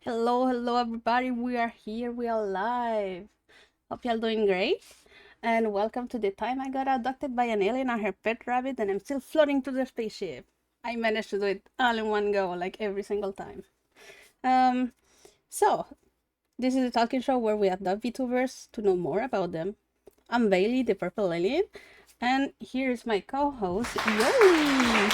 Hello, hello, everybody. We are here. We are live. Hope y'all doing great. And welcome to the time I got abducted by an alien and her pet rabbit, and I'm still floating to the spaceship. I managed to do it all in one go, like every single time. Um, so this is a talking show where we abduct VTubers to know more about them. I'm Bailey, the purple alien, and here is my co-host Yoli.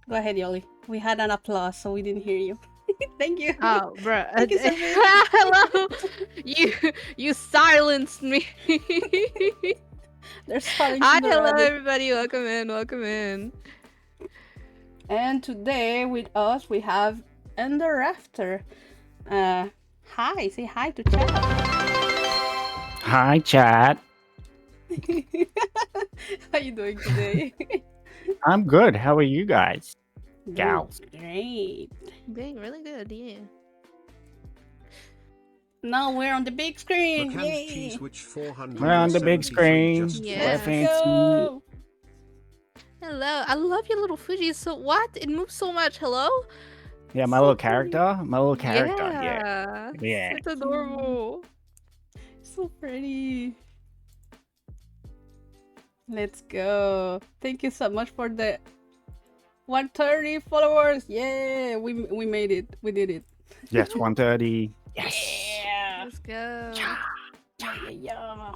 Go ahead, Yoli. We had an applause, so we didn't hear you. Thank you. Oh, bro. Thank you so much. Hello. You you silenced me. They're silencing Hi, the hello rabbit. everybody. Welcome in. Welcome in. And today with us we have Ender Rafter. Hi, say hi to chat. Hi, chat. How you doing today? I'm good. How are you guys? Doing Gals. great. Doing really good, yeah. Now we're on the big screen. Canned Yay! cheese which We're on the big 473 screen. just Yeah. We're Let's finished. fancy. go. Hello. I love your little Fuji. So what? It moves so much. Hello? Yeah, my So little pretty. character. My little character. Yeah. Yeah. It's adorable. So pretty. Let's go. Thank you so much for the 130 followers. Yeah, we made it. We did it. Yes, 130. Yes. Yeah. Let's go. Yeah.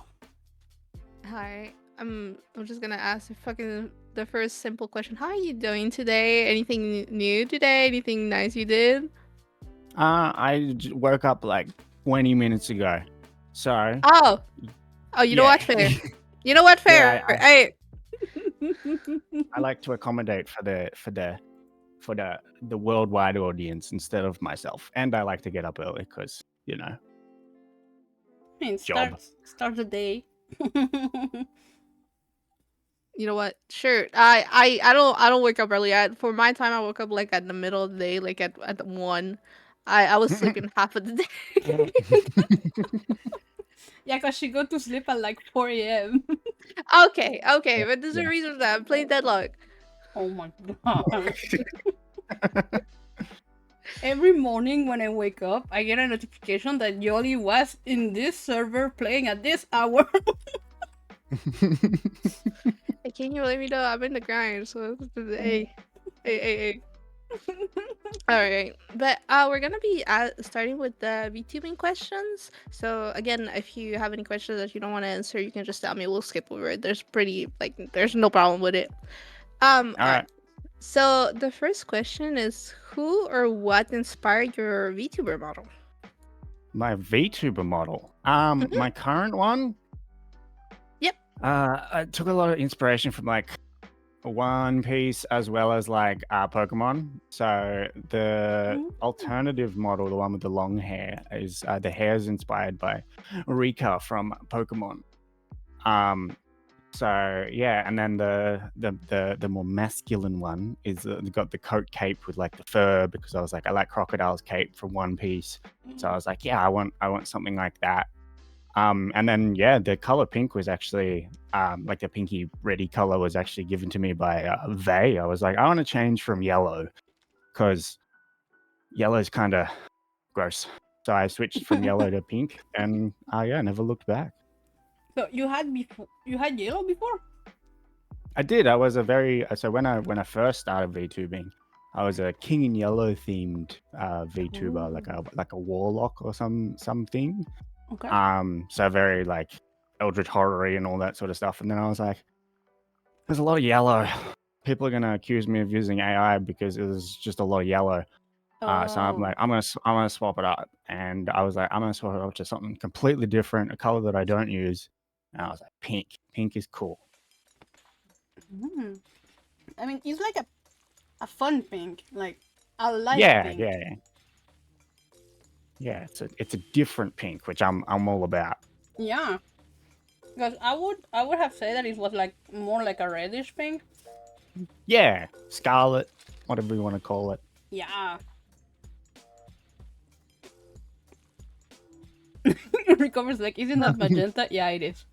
Hi. I'm just gonna ask the first simple question. How are you doing today? Anything new today? Anything nice you did? Woke up like 20 minutes ago. So. Oh, you know yeah. what? Fair. You know what? Fair. Yeah, Hey. I like to accommodate for the worldwide audience instead of myself, and I like to get up early because I mean, job. start the day. You know what? Sure. I don't wake up early. For my time, I woke up like at the middle of the day, like at 1. I was sleeping half of the day. Yeah, cause she go to sleep at like 4 a.m. Okay, but there's a reason for that. I'm playing Deadlock. Oh my god. Every morning when I wake up, I get a notification that Yoli was in this server playing at this hour. Hey, can you let me know? I'm in the grind, so hey. All right, but we're gonna be starting with the VTubing questions. So again, if you have any questions that you don't want to answer, you can just tell me. We'll skip over it. There's no problem with it. All right. So the first question is, who or what inspired your VTuber model? My VTuber model. Mhm. My current one. Yep. I took a lot of inspiration from like One Piece as well as like Pokemon. So the alternative model, the one with the long hair, is the hair is inspired by Rika from Pokemon. So yeah, and then the more masculine one is got the coat cape with like the fur, because I was like, I like Crocodile's cape from One Piece. So I was like, yeah, I want something like that. And then yeah, the color pink was actually like the pinky reddy color was actually given to me by Vay. I was like, I want to change from yellow because yellow is kind of gross. So I switched from yellow to pink, and yeah, never looked back. So you had yellow before? I did. I was so when I first started VTubing, I was a King in Yellow themed VTuber, like a warlock or something. Okay. So very like eldritch horror and all that sort of stuff. And then I was like, there's a lot of yellow. People are gonna accuse me of using AI because it was just a lot of yellow. So I'm like, I'm gonna swap it up, and I was like, I'm gonna swap it up to something completely different, a color that I don't use. And I was like, pink. Pink is cool. I mean, it's like a fun pink, like a light pink. Yeah. It's a different pink, which I'm all about. Yeah, because I would have said that it was like more like a reddish pink. Yeah, scarlet, whatever you want to call it. Yeah. Recovers like, isn't that magenta? Yeah, it is.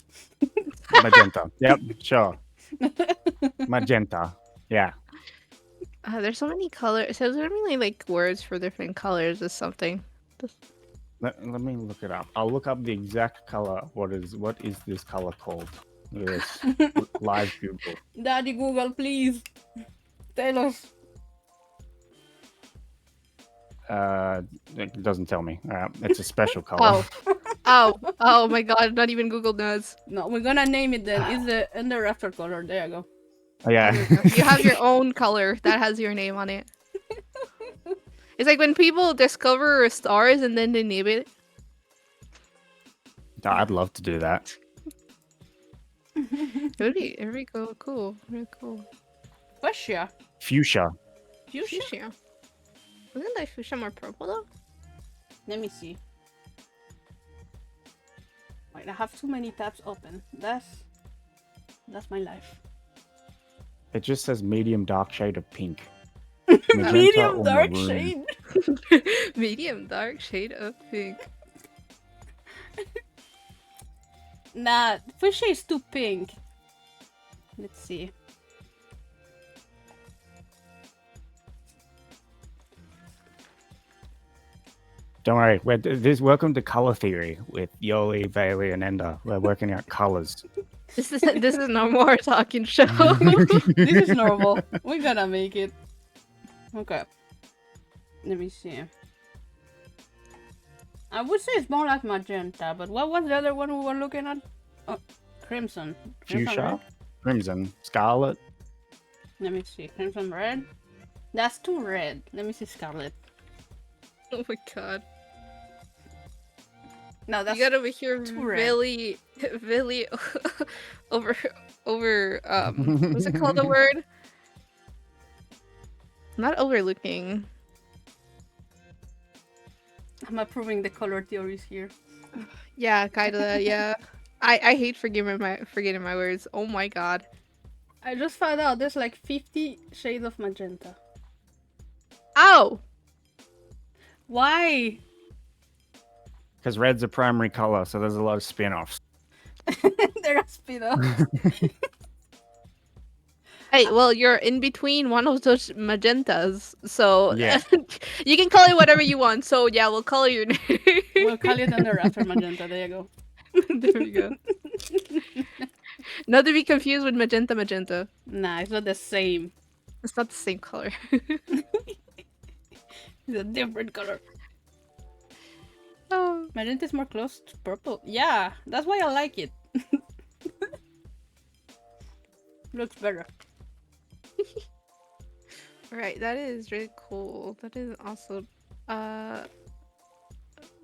Magenta. Yep, sure. Magenta. Yeah. There's so many colors. So there's really like words for different colors or something. Let me look it up. I'll look up the exact color. What is this color called? Look at this. Live Google. Daddy Google, please tell us. It doesn't tell me. It's a special color. Oh my god! Not even Google knows. No, we're gonna name it then. It's the under rafter color. There you go. Oh, yeah. You have your own color that has your name on it. It's like when people discover stars and then they name it. I'd love to do that. It would be cool. Really cool. Fuchsia. Fuchsia. Fuchsia. Isn't that fuchsia more purple though? Let me see. Wait, I have too many tabs open. That's my life. It just says medium dark shade of pink. Medium dark shade. Medium dark shade of pink. Nah, fuchsia is too pink. Let's see. Don't worry. Welcome to Color Theory with Yoli, Bailey, and Ender. We're working out colors. This is no more talking show. This is normal. We gotta make it. Okay. Let me see. I would say it's more like magenta, but what was the other one we were looking at? Oh, crimson. Fuchsia, red? crimson, scarlet. Let me see. Crimson red? That's too red. Let me see scarlet. Oh my god. No, that's You got over here too red. really over what's it called the word? Not overlooking. I'm approving the color theories here. Yeah, kinda, yeah. I hate forgetting my words. Oh my god. I just found out there's like 50 shades of magenta. Ow! Why? Because red's a primary color, so there's a lot of spin-offs. There are spin-offs. Hey, well, you're in between one of those magentas, so Yeah. you can call it whatever you want. So yeah, we'll call it your name. We'll call it under after magenta. There you go. There we go. Not to be confused with magenta. Nah, it's not the same. It's not the same color. It's a different color. Oh. Magenta is more close to purple. Yeah, that's why I like it. Looks better. Right, that is really cool. That is awesome.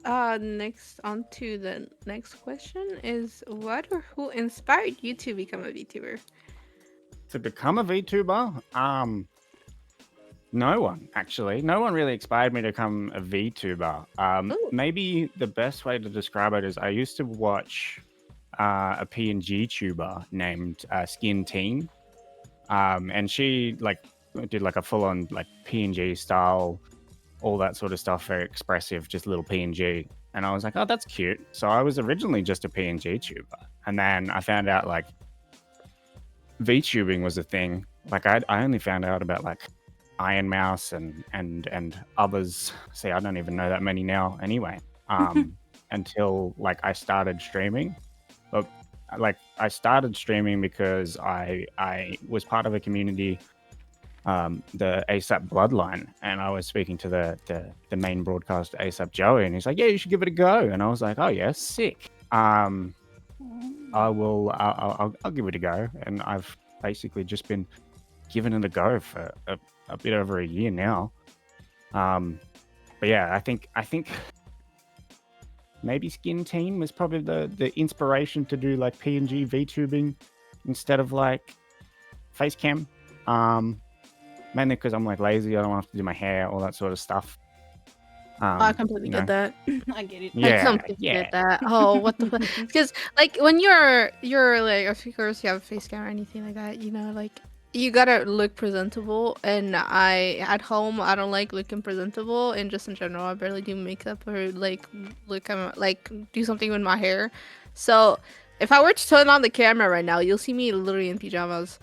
Next on to the next question is what or who inspired you to become a VTuber? To become a VTuber? No one, actually. No one really inspired me to become a VTuber. Ooh. Maybe the best way to describe it is I used to watch a PNG tuber named Skin Teen. And she did like a full-on like PNG style, all that sort of stuff, very expressive, just little PNG. And I was like, oh, that's cute. So I was originally just a PNG tuber. And then I found out like VTubing was a thing. Like I only found out about like Iron Mouse and others. See, I don't even know that many now anyway. Until like I started streaming. But like I started streaming because I was part of a community, the ASAP Bloodline, and I was speaking to the main broadcaster ASAP Joey, and he's like, yeah, you should give it a go. And I was like, oh yeah, sick. I'll give it a go. And I've basically just been giving it a go for a bit over a year now. But yeah, I think maybe Skin Teen was probably the inspiration to do like PNG VTubing instead of like face cam. Mainly because I'm like lazy, I don't have to do my hair, all that sort of stuff. I completely get that. I get it. Yeah, I completely get that. Oh, what the fuck? Because like when you're like, of course you have a face cam or anything like that, you know, like you gotta look presentable. And at home I don't like looking presentable, and just in general I barely do makeup or like do something with my hair. So if I were to turn on the camera right now, you'll see me literally in pajamas.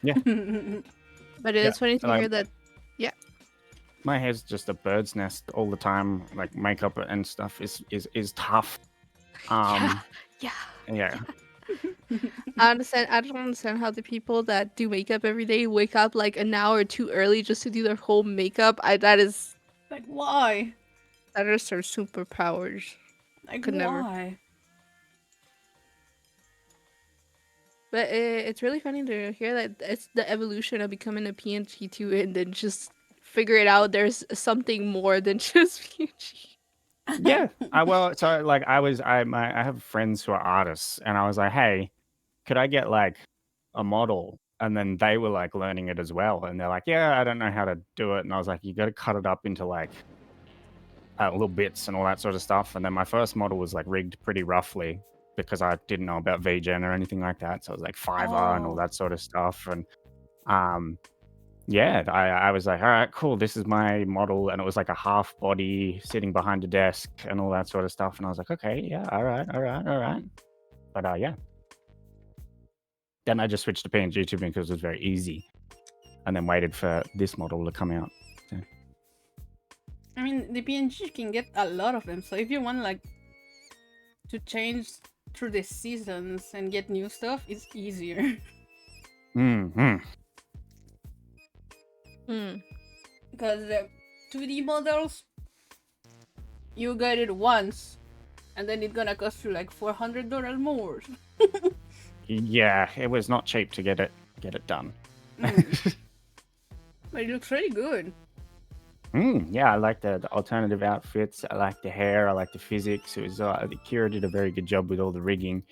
Yeah. But it Yeah, is funny to hear that. Yeah. my hair's just a bird's nest all the time. Like makeup and stuff is tough. Yeah. Yeah. Yeah. I understand. I don't understand how the people that do makeup every day wake up like an hour too early just to do their whole makeup. That is Like, why? their superpowers. Like, Could never. why? But it's really funny to hear that it's the evolution of becoming a PNG too, and then just figure it out. There's something more than just PNG. Yeah. So like I have friends who are artists, and I was like, hey, could I get like a model? And then they were like learning it as well, and they're like, yeah, I don't know how to do it. And I was like, you got to cut it up into like little bits and all that sort of stuff. And then my first model was like rigged pretty roughly because I didn't know about VGen or anything like that. So it was like Fiverr and all that sort of stuff. And yeah, I was like, all right, cool. This is my model. And it was like a half body sitting behind a desk and all that sort of stuff. And I was like, okay, yeah, all right. But yeah. Then I just switched to PNG tubing because it was very easy. And then waited for this model to come out. So. I mean, the PNG you can get a lot of them. So if you want like to change through the seasons and get new stuff, it's easier. Mm-hmm. Because the 2D models, you get it once, and then it's gonna cost you like $400 more. Yeah, it was not cheap to get it done. But it looks really good. Yeah, I like the alternative outfits. I like the hair. I like the physics. It was Kira did a very good job with all the rigging,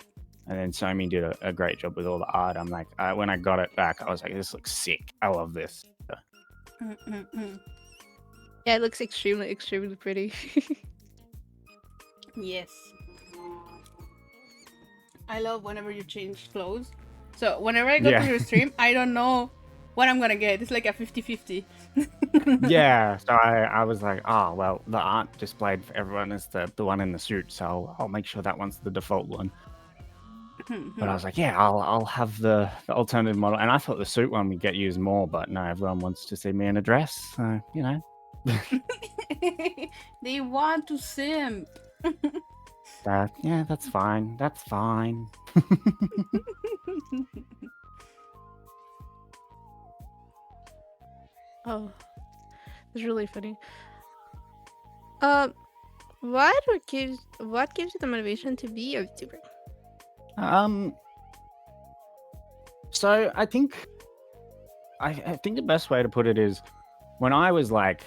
and then Somi did a great job with all the art. I'm like, when I got it back, I was like, this looks sick. I love this. Yeah, it looks extremely pretty. Yes. I love whenever you change clothes. So whenever I go to your stream, I don't know what I'm gonna get. It's like a 50-50. Yeah, so I was like, oh, well, the art displayed for everyone is the one in the suit, so I'll make sure that one's the default one. But I was like, yeah, I'll have the alternative model. And I thought the suit one would get used more, but no, everyone wants to see me in a dress, so, you know. They want to simp. Yeah, that's fine. That's fine. Oh, it's really funny. What gives you the motivation to be a YouTuber? So I think the best way to put it is when I was like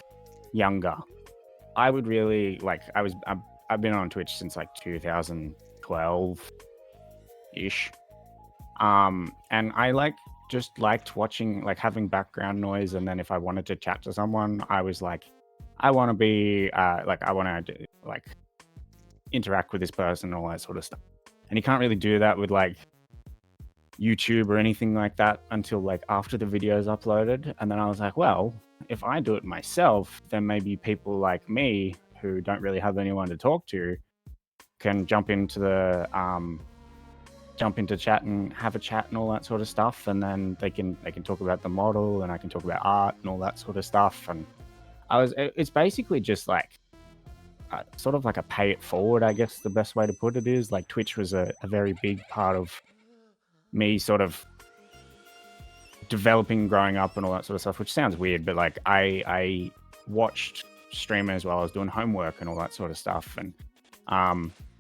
younger, I would really like I've been on Twitch since like 2012 ish. And I just liked watching, like having background noise, and then if I wanted to chat to someone, I was like, I want to be I want to like interact with this person and all that sort of stuff. And you can't really do that with like YouTube or anything like that until like after the video is uploaded. And then I was like, well, if I do it myself, then maybe people like me who don't really have anyone to talk to can jump into chat and have a chat and all that sort of stuff, and then they can talk about the model and I can talk about art and all that sort of stuff. And it's basically just like sort of like a pay it forward, I guess the best way to put it is. Like Twitch was a very big part of me sort of developing, growing up and all that sort of stuff, which sounds weird, but like I watched streamers while I was doing homework and all that sort of stuff. And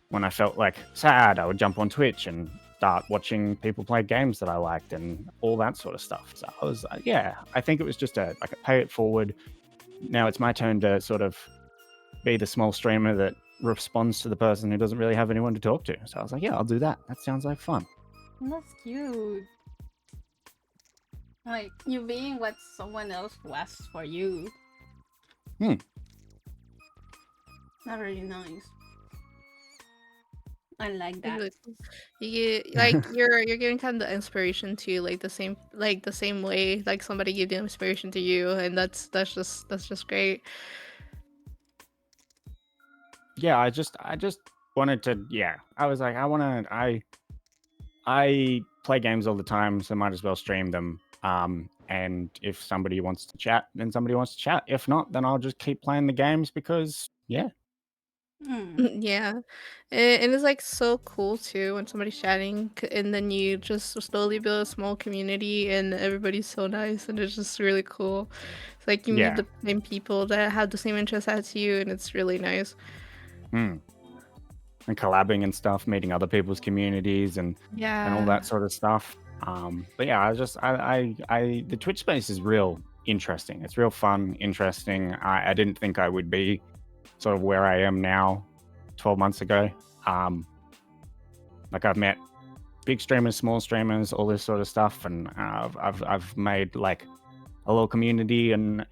when I felt like sad, I would jump on Twitch and start watching people play games that I liked and all that sort of stuff. So I was I think it was just a pay it forward. Now it's my turn to sort of be the small streamer that responds to the person who doesn't really have anyone to talk to. So I was like, yeah, I'll do that. That sounds like fun. That's cute. Like you being what someone else was for you. Not really nice. I like that. Really cool. You're giving kind of the inspiration to like the same way like somebody gave the inspiration to you, and that's just great. Yeah, I just wanted to. Yeah, I was like, I play games all the time, so might as well stream them. And if somebody wants to chat, then somebody wants to chat. If not, then I'll just keep playing the games because, yeah. Yeah. And it's like so cool too when somebody's chatting and then you just slowly build a small community and everybody's so nice and it's just really cool. It's like you meet Yeah. the same people that have the same interests as you and it's really nice. Mm. And collabing and stuff, meeting other people's communities and all Yeah. that sort of stuff. But yeah, the Twitch space is real interesting. It's real fun, interesting. I didn't think I would be sort of where I am now 12 months ago. Like I've met big streamers, small streamers, all this sort of stuff, and I've made like a little community and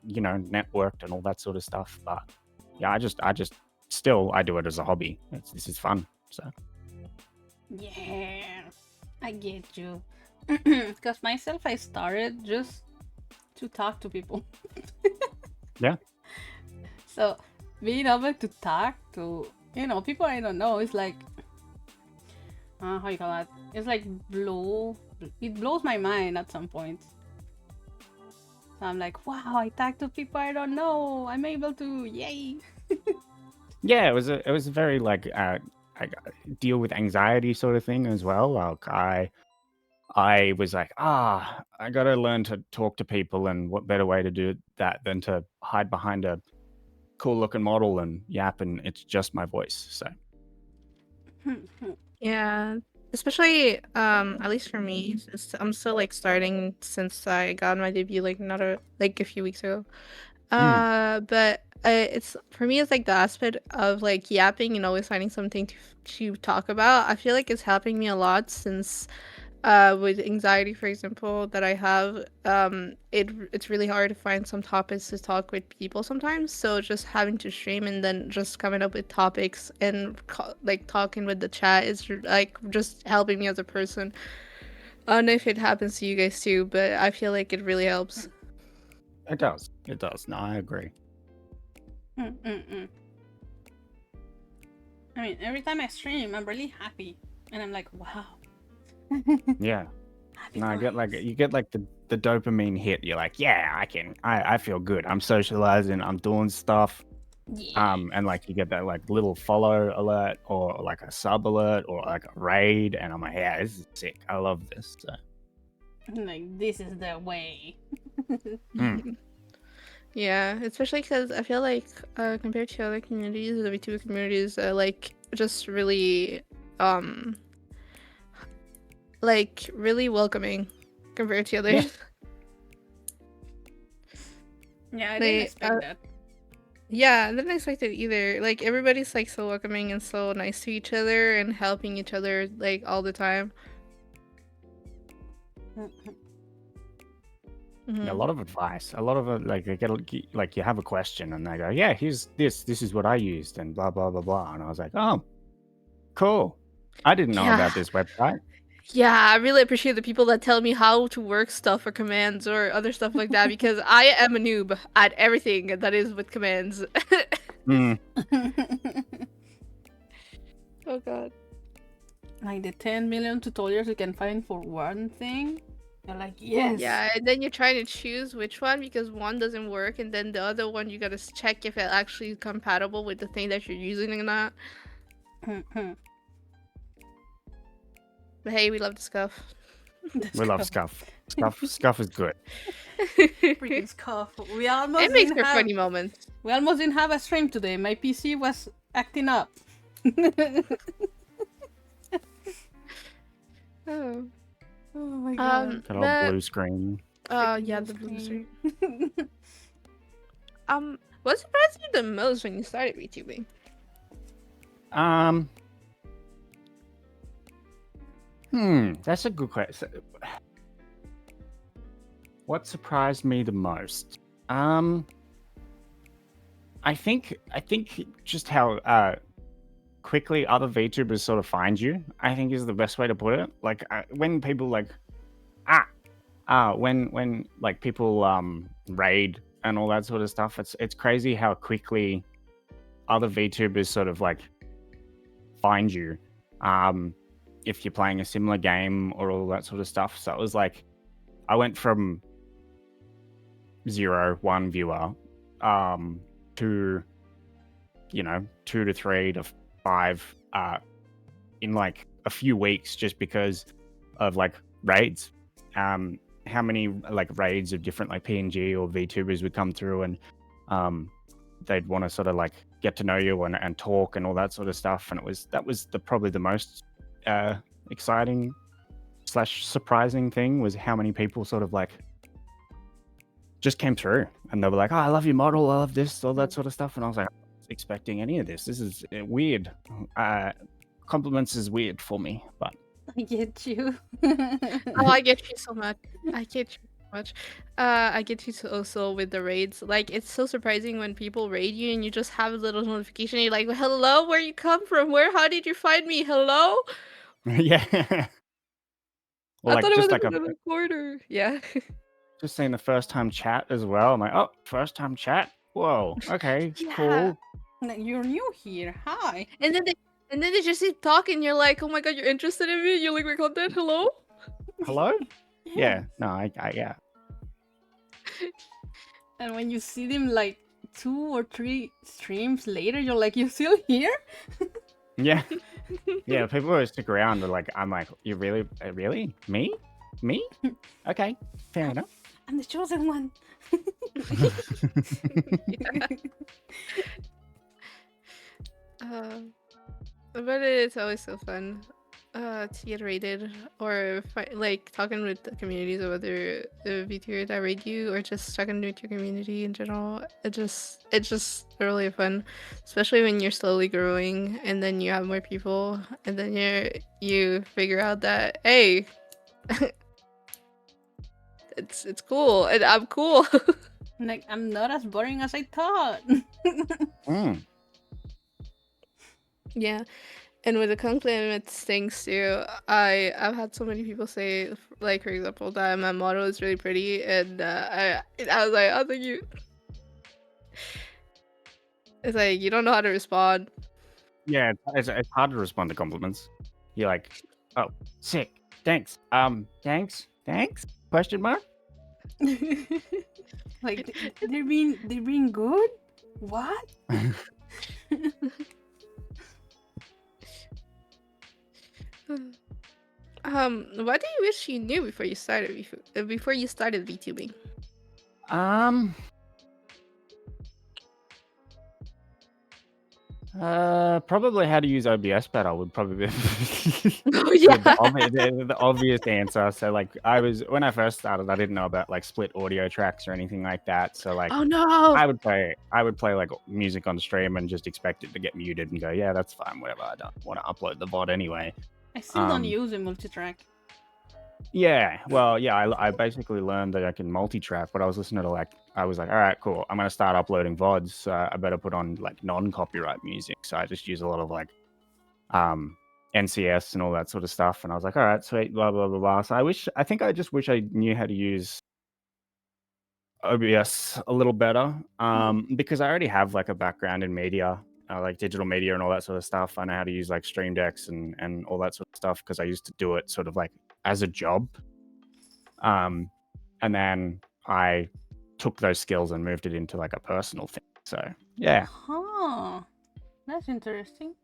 networked and all that sort of stuff. But yeah, I just still I do it as a hobby. This is fun. So Yeah, I get you. Because myself, I started just to talk to people. yeah, So being able to talk to, people I don't know, it's like, how you call that? It's like it blows my mind at some point. So I'm like, wow, I talk to people I don't know. I'm able to, yay. yeah. It was a very like I deal with anxiety sort of thing as well. Like I was like, I gotta learn to talk to people, and what better way to do that than to hide behind a cool looking model and yap, and it's just my voice. So Yeah. Especially at least for me, I'm still like starting since I got my debut like a few weeks ago. But it's for me, it's like the aspect of like yapping and always finding something to talk about. I feel like it's helping me a lot since with anxiety, for example, that I have, it's really hard to find some topics to talk with people sometimes. So just having to stream and then just coming up with topics and like talking with the chat is like just helping me as a person. I don't know if it happens to you guys too, but I feel like it really helps. it does. It does. No, I agree. I mean, every time I stream, I'm really happy. And I'm like, wow. Yeah. Happy No, voice. you get like the dopamine hit. You're like, yeah, I feel good. I'm socializing. I'm doing stuff. Yeah. And like you get that like little follow alert or like a sub alert or like a raid, and I'm like, yeah, this is sick. I love this. So. Like, this is the way. Yeah, especially because I feel like compared to other communities, the VTuber communities are like just really like really welcoming compared to others. Yeah, I didn't expect that. Yeah, I didn't expect it either. Like everybody's like so welcoming and so nice to each other and helping each other like all the time. Yeah, a lot of advice. A lot of it, like they get like you have a question and they go, yeah, here's this. This is what I used, and blah blah blah blah. And I was like, oh, cool. I didn't know about this website. Yeah, I really appreciate the people that tell me how to work stuff or commands or other stuff like that because I am a noob at everything that is with commands. Oh god. Like the 10 million tutorials you can find for one thing. You're like, yes. Yeah, and then you're trying to choose which one because one doesn't work, and then the other one you gotta check if it actually is compatible with the thing that you're using or not. But hey, we love the scuff. We love Scuff. Scuff is good. Freaking Scuff. We almost It makes didn't for have, funny moments. We almost didn't have a stream today. My PC was acting up. Oh. Oh my god. That old blue screen. Yeah, the blue screen. What surprised you the most when you started VTubing? That's a good question. What surprised me the most? I think just how quickly other VTubers sort of find you, I think is the best way to put it. Like when people like when like people raid and all that sort of stuff, it's crazy how quickly other VTubers sort of like find you if you're playing a similar game or all that sort of stuff. So it was like I went from 0, 1 viewer, to 2 to 3 to 5 in like a few weeks, just because of like raids. How many like raids of different like PNG or VTubers would come through, and they'd want to sort of like get to know you and talk and all that sort of stuff. And that was probably the most exciting / surprising thing, was how many people sort of like just came through, and they were like, "Oh, I love your model, I love this," all that sort of stuff. And I was like, I wasn't expecting any of this. This is weird. Compliments is weird for me, but I get you. Oh, I get you so much. I get you so much. I get you also with the raids. Like, it's so surprising when people raid you and you just have a little notification. You're like, "Hello, where you come from? How did you find me? Hello." yeah. Or I like thought it was just in like another corner. Yeah. just saying the first time chat as well. I'm like, oh, first time chat. Whoa, okay, Yeah. cool. You're new here. Hi. And then they just keep talking. You're like, "Oh my god, you're interested in me? You like my content? Hello?" Hello? Yeah. Yeah. No, I yeah. And when you see them like 2 or 3 streams later, you're like, "You still here?" Yeah. Yeah, people always stick around. But like, I'm like, you really, me? Okay, fair enough. I'm the chosen one. But it's always so fun to get rated, or like talking with the communities of other VTubers that rate you, or just talking with your community in general. It's just really fun, especially when you're slowly growing and then you have more people, and then you figure out that, hey, it's cool and I'm cool. Like, I'm not as boring as I thought. Yeah. And with the compliments things too, I've had so many people say, like, for example, that my model is really pretty, and I was like, "Oh, thank you." It's like, you don't know how to respond. Yeah, it's hard to respond to compliments. You're like, oh, sick. Thanks. Thanks? Question mark? Like, they're being good? What? What do you wish you knew before you started VTubing? Probably how to use OBS better would probably be Oh yeah. the obvious answer. So like, when I first started, I didn't know about like split audio tracks or anything like that. So like, Oh no. I would play like music on stream and just expect it to get muted and go, yeah, that's fine, whatever. I don't want to upload the VOD anyway. I still don't use a multitrack. Yeah, well, yeah, I basically learned that I can multi-track, but I was listening to I was like, all right, cool. I'm gonna start uploading VODs. So I better put on like non-copyright music. So I just use a lot of like NCS and all that sort of stuff. And I was like, all right, sweet, blah blah blah blah. So I think I just wish I knew how to use OBS a little better, because I already have like a background in media, like digital media and all that sort of stuff. I know how to use like Stream Decks and all that sort of stuff because I used to do it sort of like as a job. And then I took those skills and moved it into like a personal thing. So yeah. Huh. That's interesting.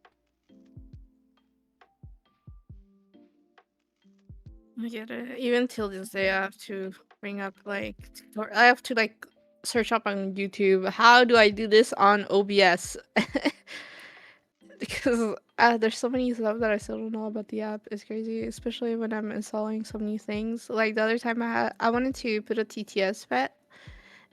I get it. Even till this day, I have to bring up like, I have to like search up on YouTube. How do I do this on OBS? Because there's so many stuff that I still don't know about the app. It's crazy, especially when I'm installing some new things. Like the other time I wanted to put a TTS pet,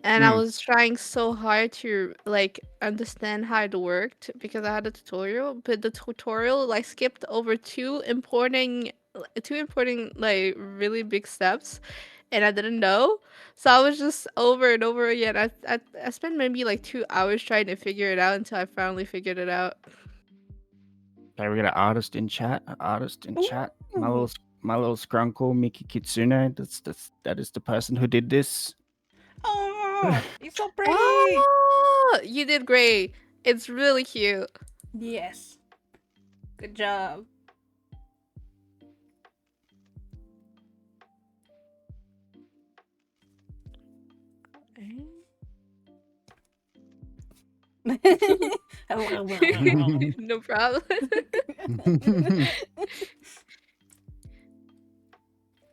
and I was trying so hard to like understand how it worked because I had a tutorial, but the tutorial like skipped over two important like really big steps, and I didn't know. So I was just over and over again. I spent maybe like 2 hours trying to figure it out until I finally figured it out. Okay, we got an artist in chat. My Ooh. little scrunkle Miki Kitsune. That is the person who did this. Oh, it's so pretty. Oh, you did great. It's really cute. Yes. Good job. No problem.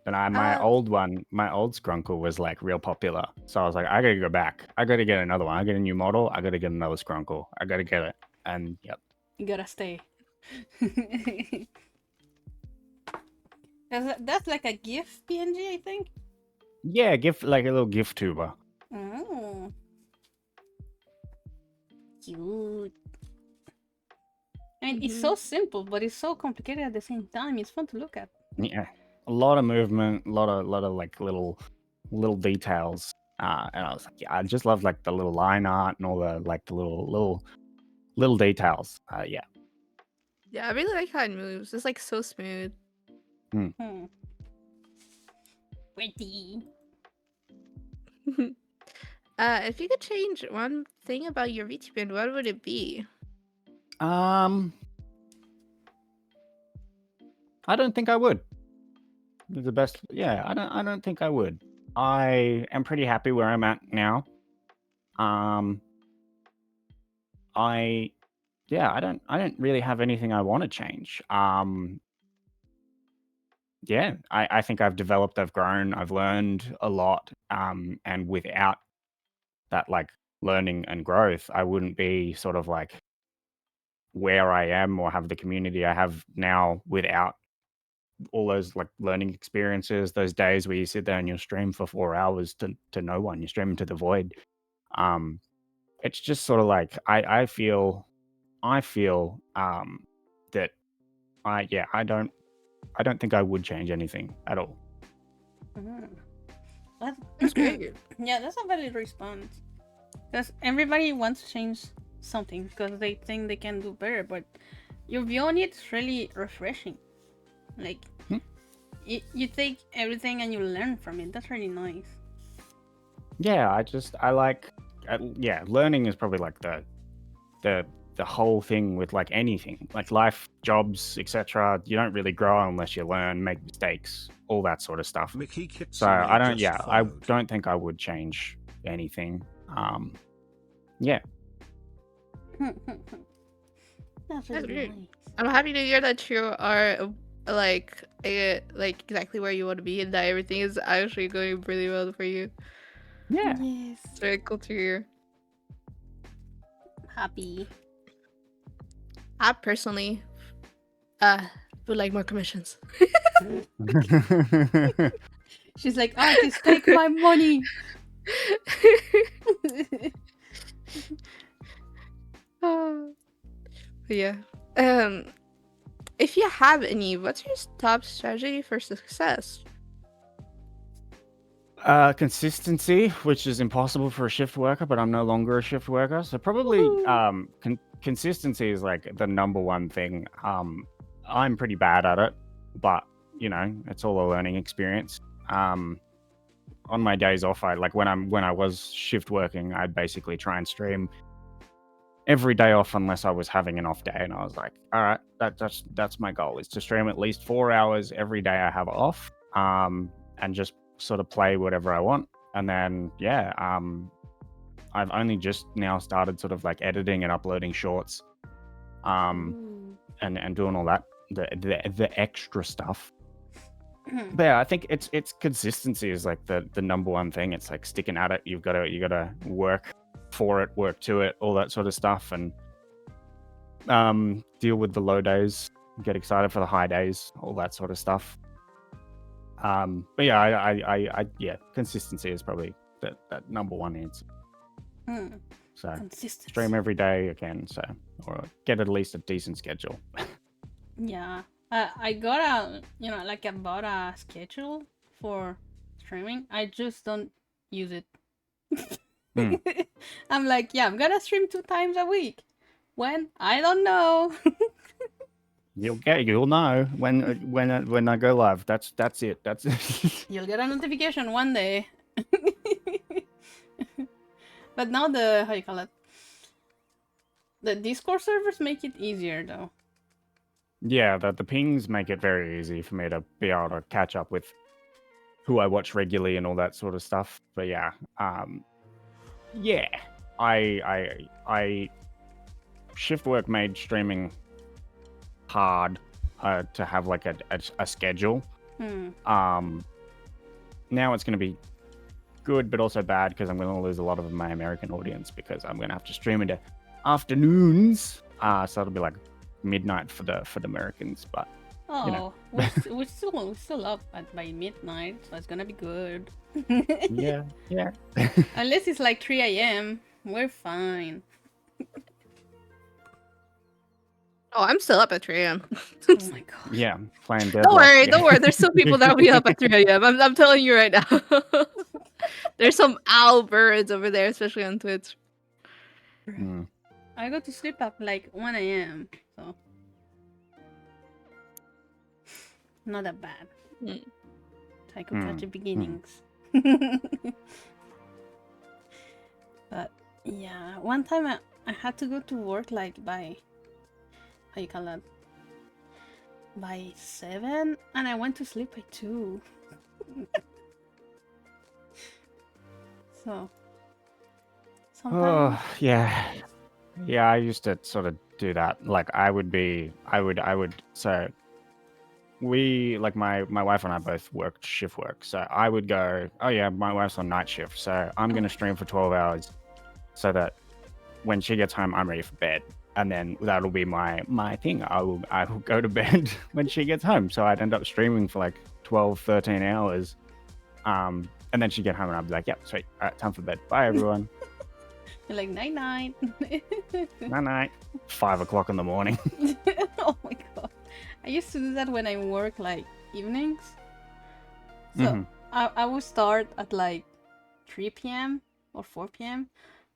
And my old Skrunkle was like real popular. So I was like, I gotta go back. I gotta get another one. I get a new model. I gotta get another Skrunkle. I gotta get it. And yep. You gotta stay. That's like a GIF PNG, I think. Yeah, like a little gift tuber. Oh. Cute. I mean, it's so simple, but it's so complicated at the same time. It's fun to look at. Yeah, a lot of movement, a lot of like little details. And I was like, yeah, I just love like the little line art and all the like the little details. Yeah. Yeah, I really like how it moves. It's like so smooth. Pretty. If you could change one thing about your VTuber, what would it be? I don't think I would. The best, yeah. I don't think I would. I am pretty happy where I'm at now. I don't really have anything I want to change. Yeah, I think I've developed, I've grown, I've learned a lot. And without that like learning and growth, I wouldn't be sort of like where I am or have the community I have now without all those like learning experiences, those days where you sit there and you'll stream for 4 hours to no one, you stream into the void. It's just sort of like I feel that I don't think I would change anything at all. That's great. Yeah, that's a valid response. Because everybody wants to change something because they think they can do better, but your view on it's really refreshing. Like, you take everything and you learn from it. That's really nice. Yeah, I like, learning is probably like the whole thing with like anything, like life, jobs, etc. You don't really grow unless you learn, make mistakes, all that sort of stuff. So I don't think I would change anything. Yeah. That's really nice. I'm happy to hear that you are like exactly where you want to be and that everything is actually going really well for you. Yeah. Yes. It's very cool to hear. Happy. I personally would like more commissions. She's like, artist, take my money. Yeah. If you have any, what's your top strategy for success? Consistency, which is impossible for a shift worker, but I'm no longer a shift worker. So probably consistency is like the number one thing. I'm pretty bad at it, but you know, it's all a learning experience. On my days off, I like when I was shift working, I'd basically try and stream every day off unless I was having an off day, and I was like, all right, that's my goal, is to stream at least 4 hours every day I have off, and just sort of play whatever I want. And then I've only just now started sort of like editing and uploading shorts, and doing all that, the extra stuff. But yeah, I think it's consistency is like the number one thing. It's like sticking at it. You gotta work for it, work to it, all that sort of stuff, and deal with the low days, get excited for the high days, all that sort of stuff. But yeah, I consistency is probably that number one answer. So stream every day again, or get at least a decent schedule. Yeah, I got I bought a schedule for streaming. I just don't use it. I'm like, yeah, I'm gonna stream 2 times a week. When? I don't know. You'll know when I go live. That's it. That's it. You'll get a notification one day. But now how you call it? The Discord servers make it easier though. Yeah, the pings make it very easy for me to be able to catch up with who I watch regularly and all that sort of stuff. But yeah, yeah, I shift work made streaming hard to have like a schedule. Hmm. Now it's going to be good, but also bad because I'm going to lose a lot of my American audience because I'm going to have to stream into afternoons. So it'll be like midnight for the Americans, but you know, Oh, we're still up by midnight, so it's gonna be good. yeah. Unless it's like 3 a.m., we're fine. Oh, I'm still up at 3 a.m. Oh my gosh. Yeah, playing Don't Deadlock. worry, yeah. don't worry. There's still people that'll be up at 3 a.m. I'm telling you right now. There's some owl birds over there, especially on Twitch. Mm. I go to sleep at like 1 a.m., so not that bad. Mm. Taikokachi beginnings. But yeah, one time I had to go to work like by, how you call that, by 7, and I went to sleep by 2. So sometimes Oh yeah, yeah. I used to sort of do that. Like I would. So we like my wife and I both worked shift work. So I would go. Oh yeah, my wife's on night shift, so I'm gonna stream for 12 hours, so that when she gets home, I'm ready for bed. And then that'll be my thing. I will go to bed when she gets home. So I'd end up streaming for like 12, 13 hours. And then she'd get home and I'd be like, yep, sweet. All right, time for bed. Bye, everyone. you're like night night. Night night. 5 o'clock in the morning. Oh my god. I used to do that when I work like evenings. So Mhm. I would start at like 3 p.m. or 4 p.m.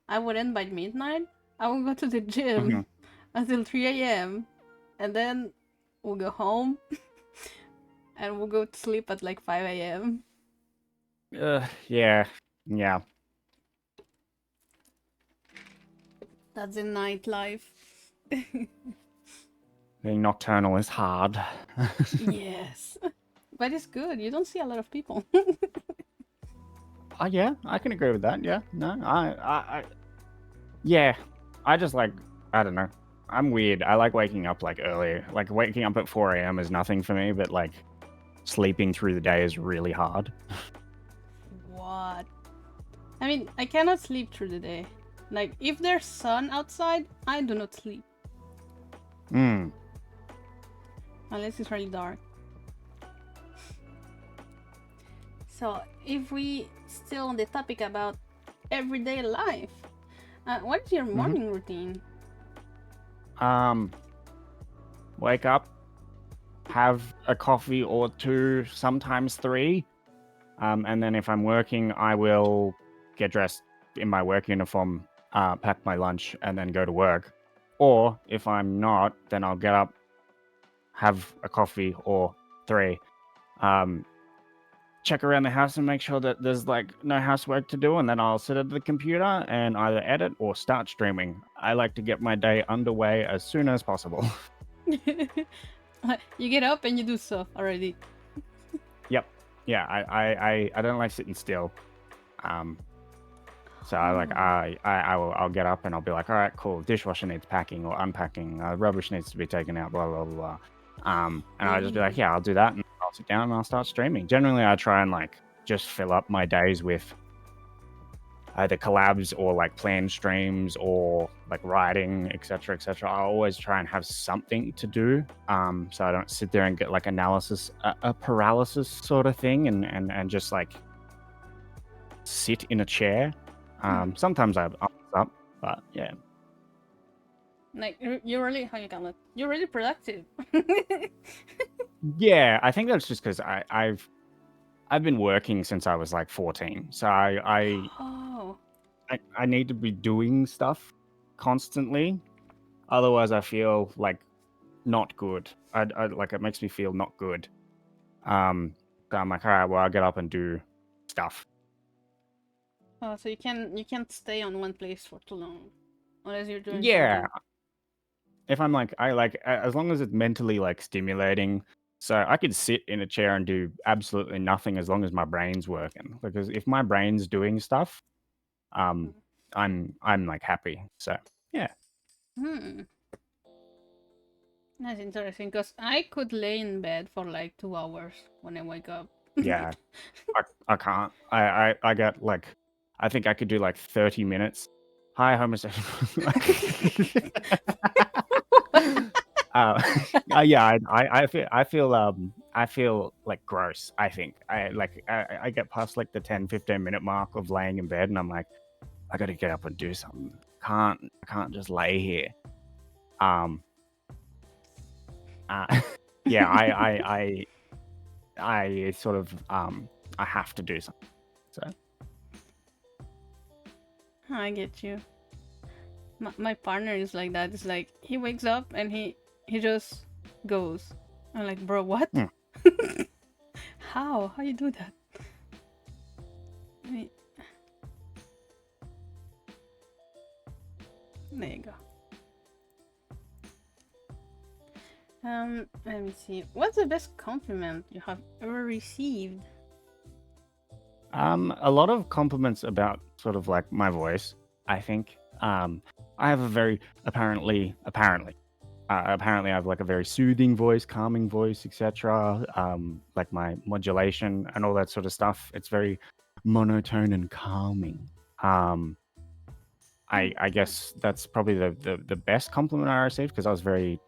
I would end by midnight. I would go to the gym Mhm. until 3 a.m. and then we'll go home and we'll go to sleep at like 5 a.m. Yeah. Yeah. That's the nightlife. Being nocturnal is hard. Yes. But it's good. You don't see a lot of people. Yeah, I can agree with that. Yeah. No, yeah. I just like, I don't know. I'm weird. I like waking up like early. Like waking up at 4 a.m. is nothing for me, but like sleeping through the day is really hard. What? I mean, I cannot sleep through the day. Like, if there's sun outside, I do not sleep. Mm. Unless it's really dark. So, if we still on the topic about everyday life, what is your morning routine? Wake up, have a coffee or two, sometimes 3. And then if I'm working, I will get dressed in my work uniform, pack my lunch, and then go to work. Or if I'm not, then I'll get up, have a coffee or 3, check around the house and make sure that there's like no housework to do, and then I'll sit at the computer and either edit or start streaming. I like to get my day underway as soon as possible. You get up and you do stuff already. Yep. Yeah, I don't like sitting still. So I'll get up and I'll be like, all right, cool. Dishwasher needs packing or unpacking. Rubbish needs to be taken out. Blah blah blah. And I'll just be like, yeah, I'll do that, and I'll sit down and I'll start streaming. Generally, I try and like just fill up my days with either collabs or like planned streams or like writing, etc., etc. I always try and have something to do, so I don't sit there and get like analysis, a paralysis sort of thing, and just like sit in a chair. Sometimes I'm up, but yeah. Like, you're really, how you call it? You're really productive. Yeah, I think that's just because I've been working since I was like 14, so Oh. I need to be doing stuff constantly. Otherwise, I feel like not good. I like it makes me feel not good. So I'm like, all right, well, I'll get up and do stuff. Oh, so you can't stay on one place for too long, unless you're doing Yeah, something. if I'm like, I like as long as it's mentally like stimulating. So I could sit in a chair and do absolutely nothing as long as my brain's working. Because if my brain's doing stuff, um, I'm like happy. So yeah. Hmm. That's interesting because I could lay in bed for like 2 hours when I wake up. Yeah. I can't. I get like, I think I could do like 30 minutes. Hi, homosexual. uh, yeah, I feel like gross. I think I get past like the 10-15 minute mark of laying in bed, and I'm like, I got to get up and do something. I can't just lay here. Um, yeah, I sort of I have to do something. So I get you. My partner is like that. It's like he wakes up and he just goes. I'm like, bro, what? Hmm. How you do that? I mean, there you go. Let me see. What's the best compliment you have ever received? A lot of compliments about sort of like my voice. I think I have a very apparently I have like a very soothing voice, calming voice, etc. Like my modulation and all that sort of stuff. It's very monotone and calming. I guess that's probably the best compliment I received, because I was very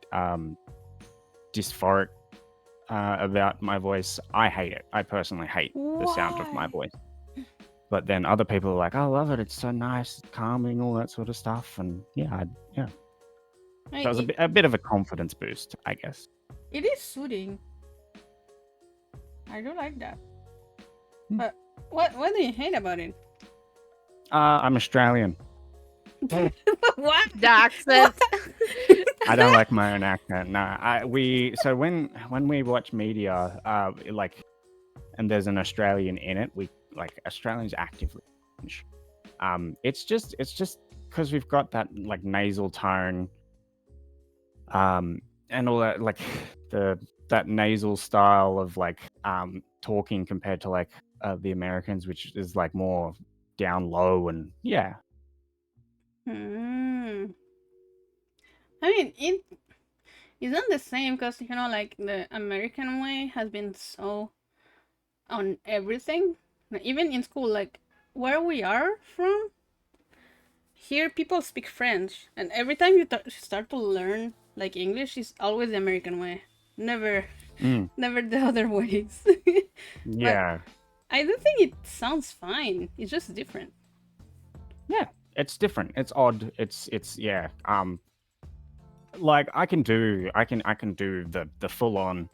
dysphoric about my voice. I hate it. I personally hate the sound of my Why? voice. But then other people are like, "I love it. It's so nice, it's calming, all that sort of stuff." And yeah, yeah. That was It, a bit of a confidence boost, I guess. it is soothing. I do like that. But what do you hate about it? I'm Australian. What? The accent. I don't like my own accent. No, so when we watch media, like, and there's an Australian in it, we like Australians actively cringe. It's just because we've got that like nasal tone, and all that, like that nasal style of like talking compared to like the Americans, which is like more down low, and yeah. Hmm. I mean, it's not the same because like the American way has been so on everything. Like, even in school, like where we are from, here people speak French, and every time you start to learn like English, is always the American way. Never, Mm, never the other ways. But yeah. I do think it sounds fine. It's just different. Yeah, it's different. It's odd. It's yeah. Like I can do the full on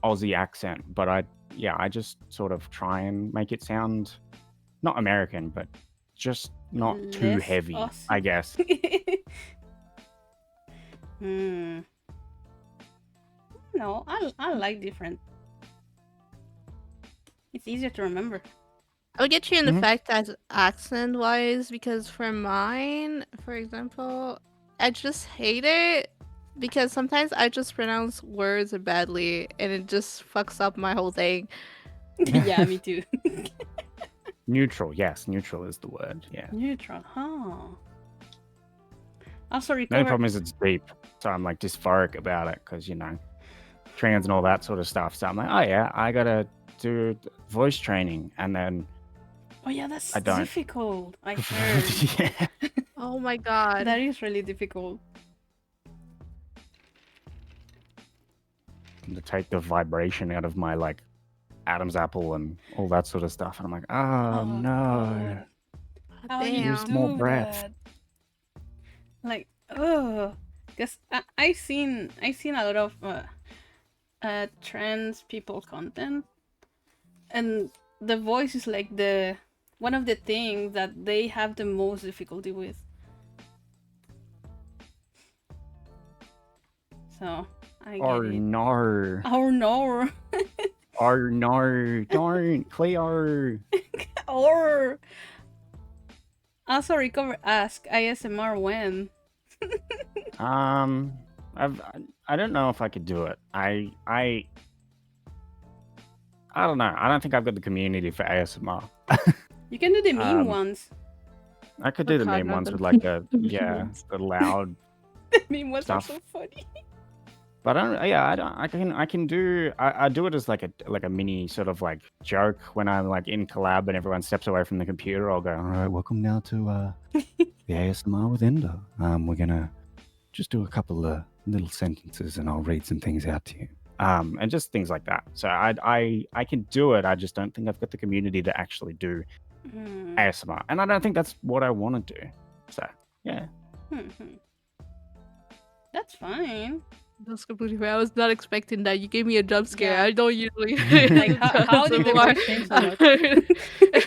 Aussie accent, but I just sort of try and make it sound not American, but just not too Less heavy, I Aussie. guess. Hmm. No, I like different. It's easier to remember. I'll get you in the Mhm. fact as accent wise, because for mine, for example, I just hate it because sometimes I just pronounce words badly and it just fucks up my whole thing. Yeah, me too. Neutral, yes, neutral is the word. Yeah. Neutral, huh? Also The only recover. problem is it's deep, so I'm like dysphoric about it because trans and all that sort of stuff. So I'm like, oh yeah, I gotta do voice training, and then Oh yeah, that's I don't. difficult. I heard Yeah. Oh my god. that is really difficult. To take the vibration out of my like Adam's apple and all that sort of stuff, and I'm like, oh Oh no, god, how you use Damn. more do breath. that? Like, oh, because I seen a lot of trans people content, and the voice is like the one of the things that they have the most difficulty with. So I Oh get it. no, Oh no. oh no, don't, Cleo. Or also recover ask ASMR when. Um, I don't know if I could do it. I don't know. I don't think I've got the community for ASMR. You can do the meme Um, ones. I could Oh do the god, meme not ones the, with like the the meme yeah, ones. the loud The meme ones are stuff. so funny. But I don't. Yeah, I don't. I can do. I do it as like a mini sort of like joke when I'm like in collab and everyone steps away from the computer. I'll go. All right, welcome now to the ASMR with Endo. We're gonna just do a couple of little sentences and I'll read some things out to you. And just things like that. So I can do it. I just don't think I've got the community to actually do Hmm. ASMR, and I don't think that's what I want to do. So yeah. That's fine. That's completely fair. I was not expecting that. You gave me a jump scare. Yeah. I don't usually. Like, how did the ASMR. voice change so much?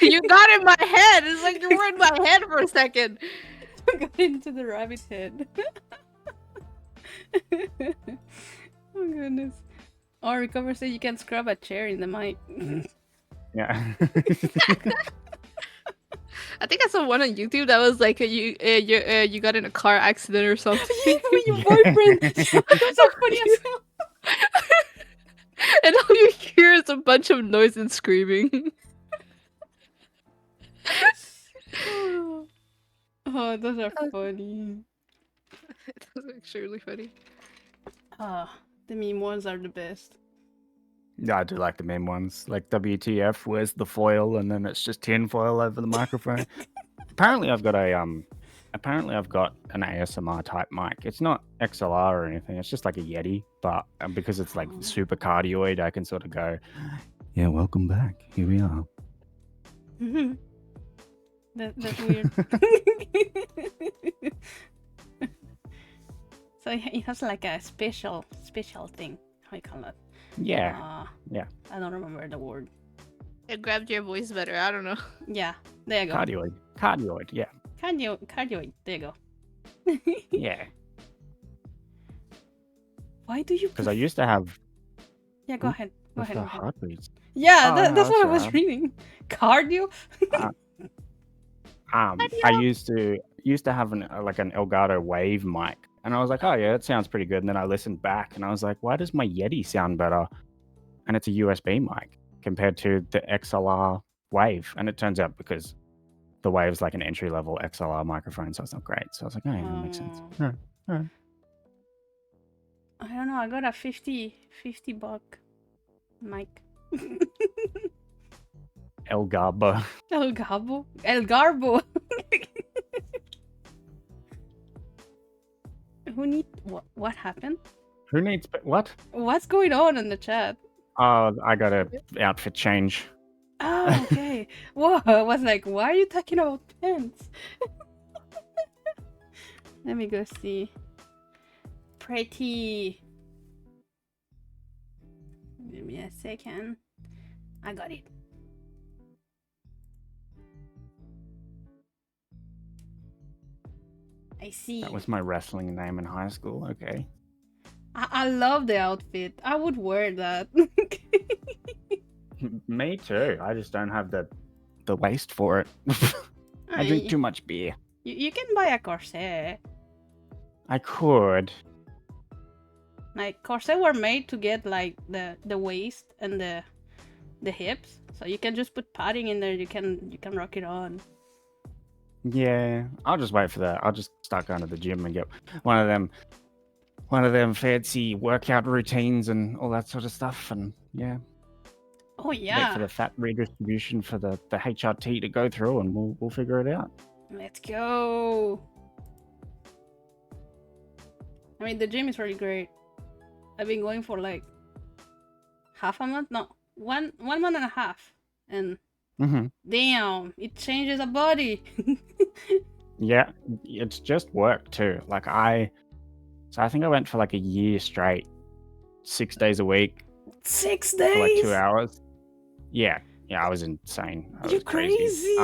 You got in my head. It's like you were in my head for a second. Got into the rabbit head. Oh goodness. Or Recover said you can scrub a chair in the mic. Yeah. I think I saw one on YouTube that was like you got in a car accident or something. Yeah, with your boyfriend. That's so funny as hell. And all you hear is a bunch of noise and screaming. Oh, those are funny. That's actually really funny. The meme ones are the best. Yeah, I do like the meme ones. Like WTF, where's the foil? And then it's just tin foil over the microphone. Apparently I've got an ASMR type mic. It's not XLR or anything. It's just like a Yeti, but because it's like super cardioid, I can sort of go, yeah, welcome back. Here we are. That's weird. So it has like a special thing. How you call it? Yeah. I don't remember the word. It grabbed your voice better. I don't know. Yeah, there you go. Cardioid, yeah. Cardioid. There you go. Yeah. Why do you? Because I used to have Yeah, go ahead. Go the ahead. heartbeats. Yeah, Oh, that's that's what I was alright. reading. Cardio. I used to have an Elgato Wave mic, and I was like, oh yeah, that sounds pretty good. And then I listened back, and I was like, why does my Yeti sound better? And it's a USB mic compared to the XLR Wave, and it turns out because the Wave's like an entry level XLR microphone, so it's not great. So I was like, oh yeah, that makes sense. All right. I don't know. I got a $50 mic. El Garbo. El Garbo. Who need what happened? Who needs what? What's going on in the chat? Oh, I got a outfit change. Oh, okay. Whoa, I was like, why are you talking about pants? Let me go see. Pretty. Give me a second. I got it. I see. That was my wrestling name in high school. Okay. I love the outfit. I would wear that. Me too. I just don't have the waist for it. I drink too much beer. You can buy a corset. I could. Like corset were made to get like the waist and the hips, so you can just put padding in there. You can rock it on. Yeah, I'll just wait for that. I'll just start going to the gym and get one of them fancy workout routines and all that sort of stuff. And yeah. Oh Wait yeah. for the fat redistribution for the HRT to go through, and we'll figure it out. Let's go. I mean, the gym is really great. I've been going for like half a month. No, one month and a half, and damn, it changes a body. Yeah, it's just work too. Like I think I went for like a year straight, 6 days a week. 6 days for like 2 hours. Yeah, I was insane. I You're was crazy.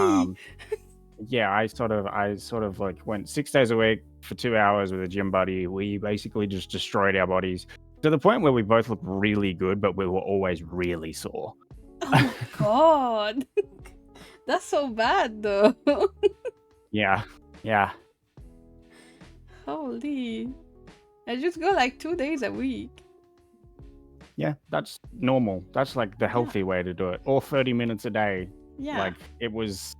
Yeah, I sort of like went 6 days a week for 2 hours with a gym buddy. We basically just destroyed our bodies to the point where we both looked really good, but we were always really sore. Oh my god. That's so bad though. Yeah. Holy. I just go like 2 days a week. Yeah, that's normal. That's like the healthy way to do it. Or 30 minutes a day. Yeah. Like it was,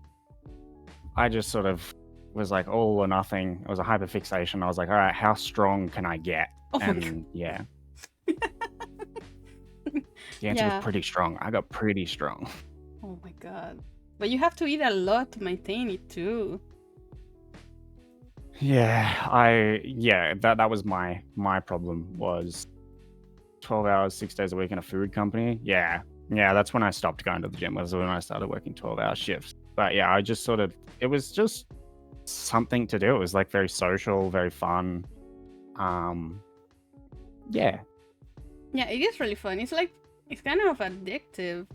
I just sort of was like all or nothing. It was a hyperfixation. I was like, all right, how strong can I get? Oh my God. And yeah, the answer was Yeah. pretty strong. I got pretty strong. Oh my God. But you have to eat a lot to maintain it too. Yeah, that was my problem, was 12 hours 6 days a week in a food company. Yeah, that's when I stopped going to the gym. Was when I started working 12-hour shifts. But yeah, I just sort of, it was just something to do. It was like very social, very fun. Yeah. Yeah, it is really fun. It's like, it's kind of addictive.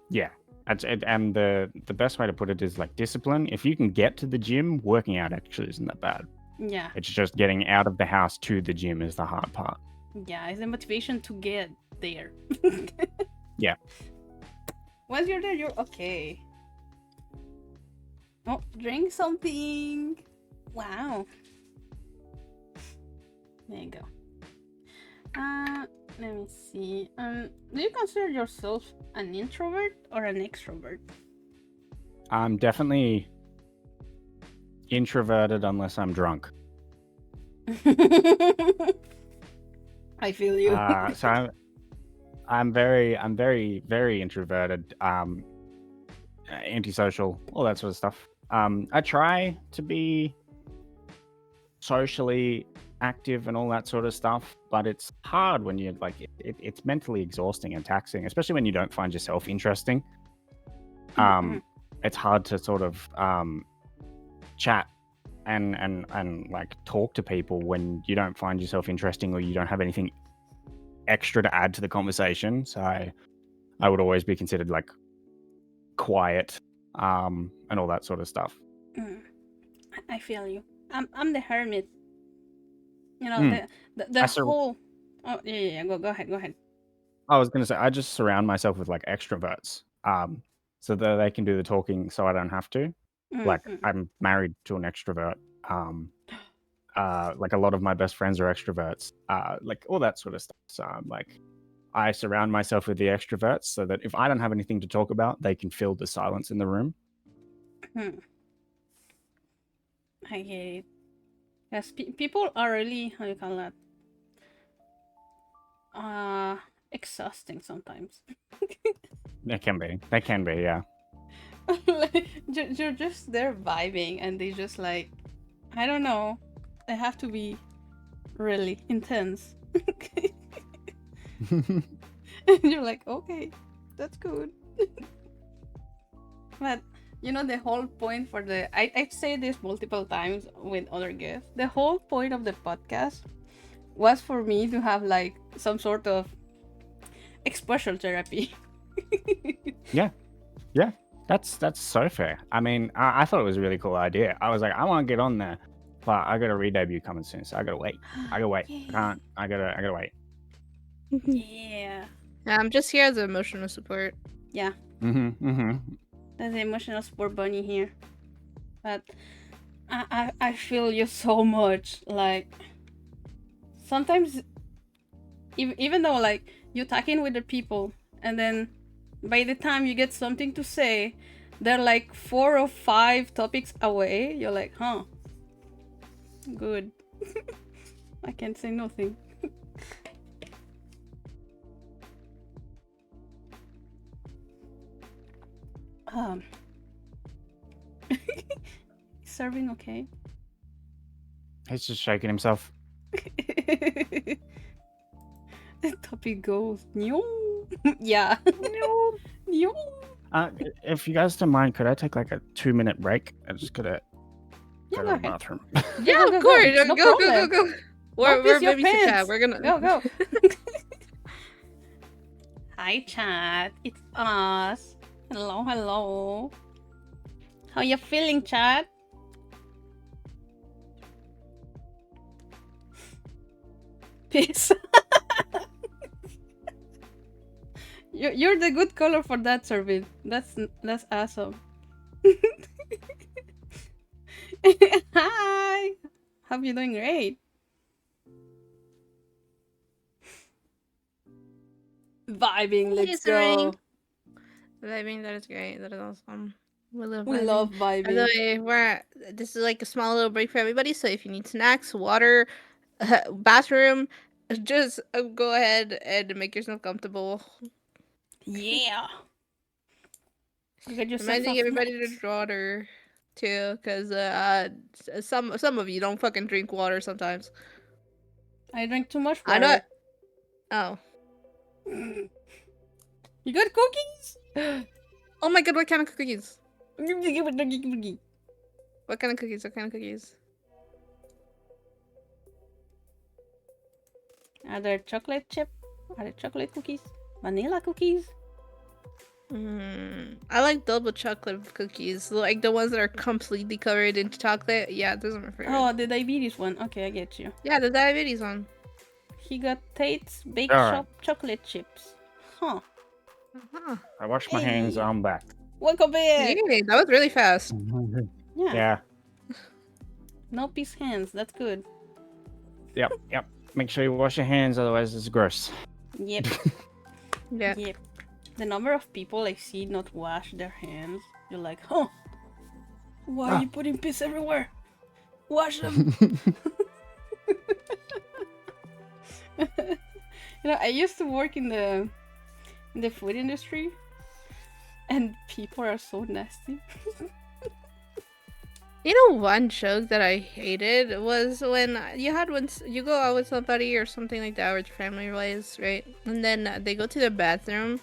Yeah. And the best way to put it is like discipline. If you can get to the gym, working out actually isn't that bad. Yeah. It's just getting out of the house to the gym is the hard part. Yeah, it's the motivation to get there. Yeah. Once you're there, you're okay. Oh, drink something. Wow. There you go. Let me see. Do you consider yourself an introvert or an extrovert? I'm definitely introverted unless I'm drunk. I feel you. So I'm very, very introverted. Antisocial, all that sort of stuff. I try to be socially active and all that sort of stuff, but it's hard when you're like, it's mentally exhausting and taxing, especially when you don't find yourself interesting. It's hard to sort of chat and like talk to people when you don't find yourself interesting or you don't have anything extra to add to the conversation. So I would always be considered like quiet and all that sort of stuff. I feel you. I'm the hermit. You know, the whole. Oh yeah. Go ahead. I was gonna say, I just surround myself with like extroverts, so that they can do the talking, so I don't have to. Like I'm married to an extrovert. Like a lot of my best friends are extroverts. Like all that sort of stuff. So I'm like, I surround myself with the extroverts so that if I don't have anything to talk about, they can fill the silence in the room. I get it. Yes, people are really, how you call that? Exhausting sometimes. They can be, yeah. Like, you're just there vibing, and they just like, I don't know, they have to be really intense. And you're like, okay, that's good. But you know, the whole point for I've said this multiple times with other guests. The whole point of the podcast was for me to have like some sort of exposure therapy. Yeah. That's so fair. I mean, I thought it was a really cool idea. I was like, I want to get on there, but I got a re-debut coming soon, so I gotta wait. I gotta wait. I gotta wait. Yeah. I'm just here as emotional support. Yeah. That's the emotional support bunny here. But I feel you so much. Like sometimes, even though like you talk in with the people, and then by the time you get something to say, they're like 4 or 5 topics away. You're like, huh? Good. I can't say nothing. Serving okay? He's just shaking himself. The topic goes, no. Yeah. No. If you guys don't mind, could I take like a 2-minute break? I just gotta go to the bathroom. Yeah, of course. No Go. We're your baby pants. chat. We're gonna go. Hi, chat. It's us. Hello. How you feeling, chat? Peace. You're the good color for that, Servin. That's awesome. Hi. Hope you're doing great. Vibing, let's go. Vibing, that is great. That is awesome. We love We vibing. love By the vibing. way, this is like a small little break for everybody. So if you need snacks, water, bathroom, just go ahead and make yourself comfortable. Yeah. Go get yourself some Reminding everybody to snacks. drink water too, because some of you don't fucking drink water sometimes. I drink too much I know. water. Oh, You got cookies? oh my god! What kind of cookies? Are What kind of cookies? What kind of cookies? there chocolate chip? Are there chocolate cookies? Vanilla cookies? I like double chocolate cookies, like the ones that are completely covered in chocolate. Yeah, those are my favorite. Oh, the diabetes one. Okay, I get you. Yeah, the diabetes one. He got Tate's Bake All right. Shop chocolate chips. Huh. Uh-huh. I washed my hands. Hey. I'm back. Welcome back. Yay, that was really fast. Yeah. Yeah. No peace hands. That's good. Yep. Yep. Make sure you wash your hands, otherwise it's gross. Yep. Yeah. Yep. The number of people I see not wash their hands, you're like, huh? Why are you putting piss everywhere? Wash them. I used to work in the food industry, and people are so nasty. You know, one joke that I hated was when you go out with somebody or something like that, with your family wise, right? And then they go to the bathroom,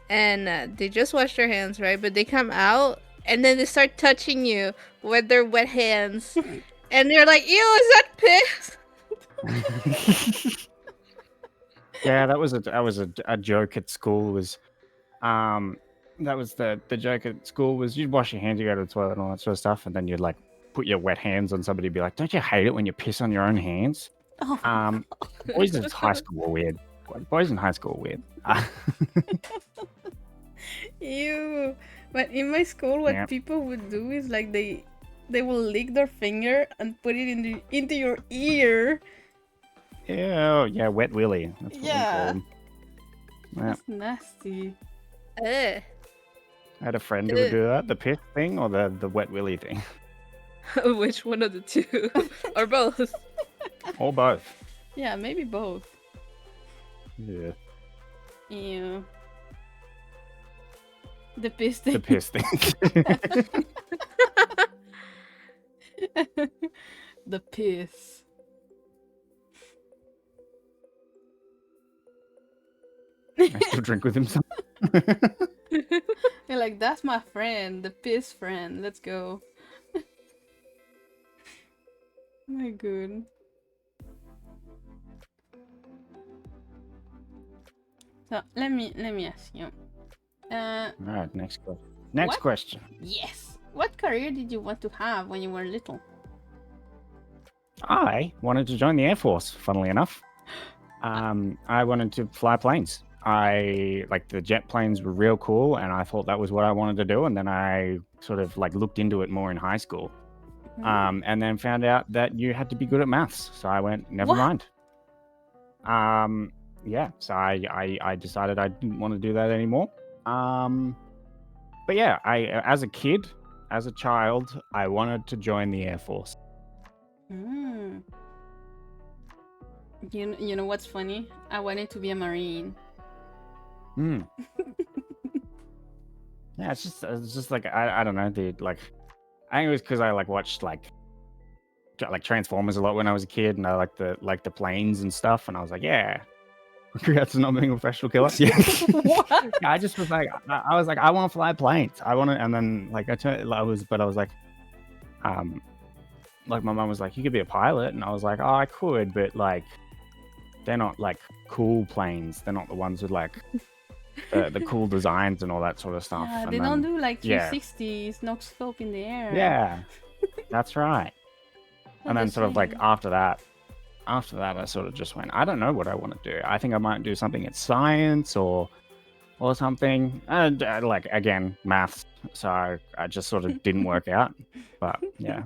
and they just wash their hands, right? But they come out, and then they start touching you with their wet hands, and they're like, "Ew, is that piss?" Yeah, that was a joke at school. Was that was the joke at school was you'd wash your hands, you go to the toilet and all that sort of stuff, and then you'd like put your wet hands on somebody, and be like, "Don't you hate it when you piss on your own hands?" Oh, Boys in high school are weird. Boys in high school are weird. ew. But in my school, what Yeah. people would do is like they will lick their finger and put it into your ear. Ew, yeah, wet willy. That's what we Yeah. call them. Yeah. That's nasty. Ugh. I had a friend who would do that, the piss thing or the wet willy thing, Which one of the two, or both? or both. Yeah, maybe both. Yeah, Ew. The piss thing. the piss thing. The piss. I still drink with him. You're like, that's my friend, the piss friend. Let's go. My god. So let me ask you. All right, next question. Next What? question. Yes. What career did you want to have when you were little? I wanted to join the Air Force, funnily enough. I wanted to fly planes. I like the jet planes were real cool, and I thought that was what I wanted to do. And then I sort of like looked into it more in high school, and then found out that you had to be good at maths. So I went, never What? mind. Yeah. So I decided I didn't want to do that anymore. But yeah, as a kid, as a child, I wanted to join the Air Force. Mm. You know what's funny? I wanted to be a marine. Hmm. Yeah, it's just like I don't know, the like I think it was because I like watched like Transformers a lot when I was a kid, and I like the planes and stuff, and I was like, yeah, congrats on not being a professional killer. Yeah. What? Yeah, I just was like, I was like, I want to fly planes. I want to, and then like I was like, like my mom was like, you could be a pilot, and I was like, oh, I could, but like, they're not like cool planes. They're not the ones with like the cool designs and all that sort of stuff. Yeah, And they don't do like yeah. 360s, no scope in the air. Yeah, that's right. And then That's sort of like shame. after that, I sort of just went, I don't know what I want to do. I think I might do something in science or something. And like again, maths. So I just sort of didn't work out. But yeah,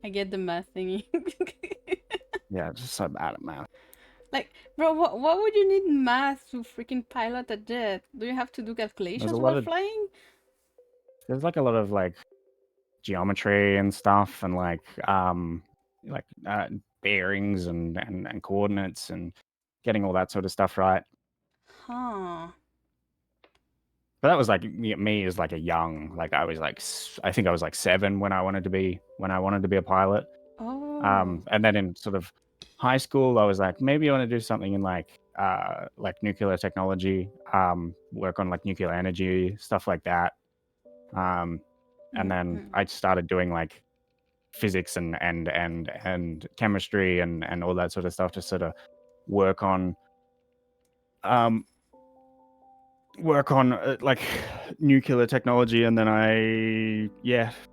I get the math thingy. yeah, just so bad at math. Like, bro, what would you need math to freaking pilot a jet? Do you have to do calculations lot while of- flying? there's like a lot of like geometry and stuff, and like bearings and coordinates and getting all that sort of stuff right. Huh. But that was like me as like a young, like I was like I think I was like 7 when I wanted to be a pilot. Oh. And then in sort of high school, I was like, maybe I want to do something in like nuclear technology, work on like nuclear energy, stuff like that. And then Mm-hmm. I started doing like physics and chemistry and all that sort of stuff to sort of work on um like nuclear technology. And then I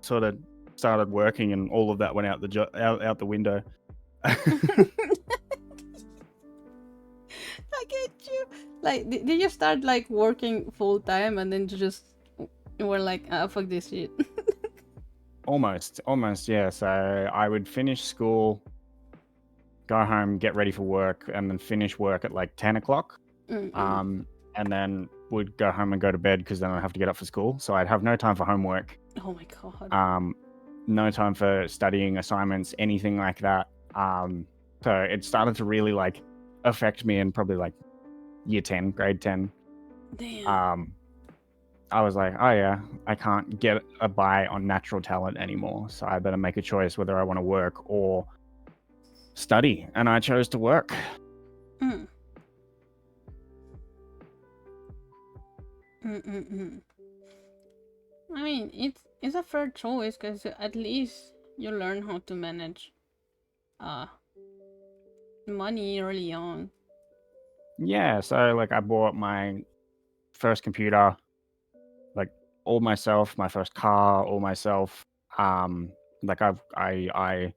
sort of started working, and all of that went out out the window. I get you. Like, did you start like working full time and then you were like, fuck this shit? Almost, yeah. So I would finish school, go home, get ready for work, and then finish work at like 10 o'clock. Mm-mm. And then would go home and go to bed because then I'd have to get up for school. So I'd have no time for homework, Oh my god. no time for studying assignments, anything like that. So it started to really like affect me in probably like year 10, grade 10. Damn. I was like, oh yeah, I can't get a buy on natural talent anymore. So I better make a choice whether I want to work or study. And I chose to work. Mm. Mm-mm-mm. I mean, it's a fair choice because at least you learn how to manage uh money early on. Yeah, so like I bought my first computer, like all myself, my first car, all myself. Like I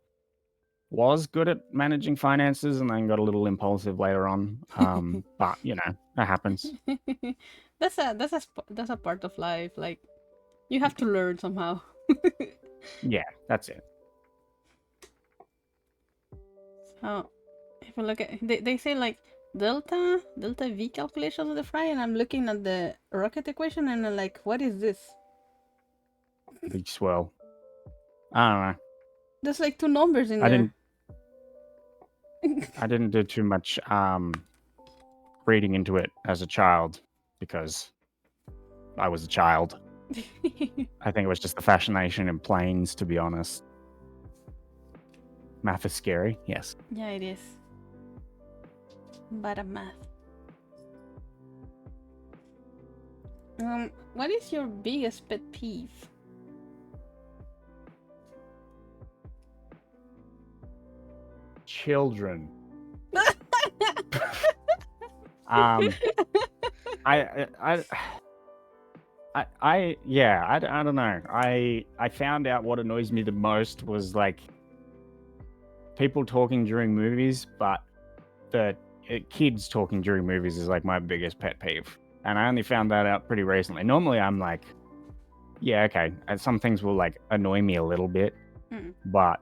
was good at managing finances and then got a little impulsive later on. But you know, that happens. That's a part of life. Like, you have to learn somehow. Yeah, that's it. So if you look at, they say like delta v calculation of the fry, and I'm looking at the rocket equation and I'm like, what is this? Big swirl. I don't know. There's like two numbers in I there. didn't do too much reading into it as a child because I was a child. I think it was just the fascination in planes, to be honest. Math is scary, yes. Yeah, it is. But a math. What is your biggest pet peeve? Children. I don't know. I found out what annoys me the most was like people talking during movies, but the kids talking during movies is like my biggest pet peeve. And I only found that out pretty recently. Normally I'm like, yeah, okay, some things will like annoy me a little bit, but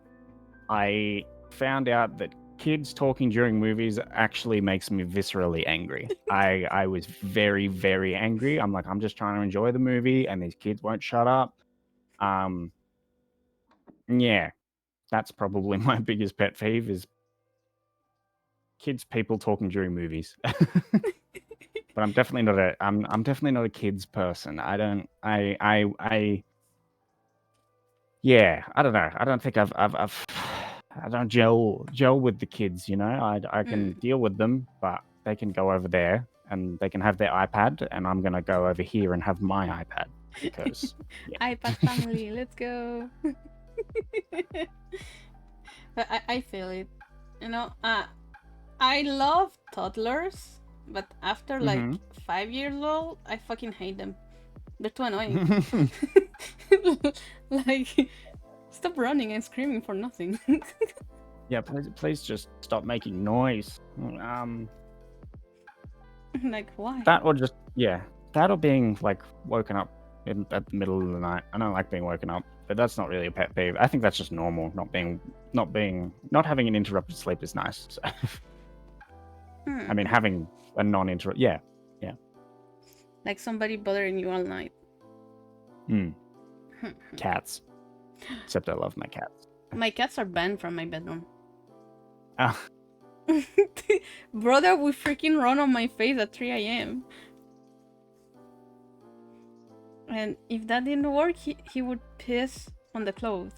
I found out that kids talking during movies actually makes me viscerally angry. I was very, very angry. I'm like, I'm just trying to enjoy the movie and these kids won't shut up. Yeah, that's probably my biggest pet peeve is people talking during movies. But I'm definitely not I'm definitely not a kids person. I don't yeah, I don't know. I don't think I don't gel with the kids, you know. I can deal with them, but they can go over there and they can have their iPad, and I'm gonna go over here and have my iPad because iPad family, let's go. But I feel it. You know, I love toddlers, but after like 5 years old, I fucking hate them. They're too annoying. Like, stop running and screaming for nothing. Yeah, please just stop making noise. Like, why? That or just that or being like woken up at the middle of the night. I don't like being woken up, but that's not really a pet peeve. I think that's just normal. Not having an interrupted sleep is nice. So. I mean, having a Like somebody bothering you all night. Cats. Except I love my cats. My cats are banned from my bedroom. Ah, Brother would freaking run on my face at 3 a.m. And if that didn't work, he would piss on the clothes.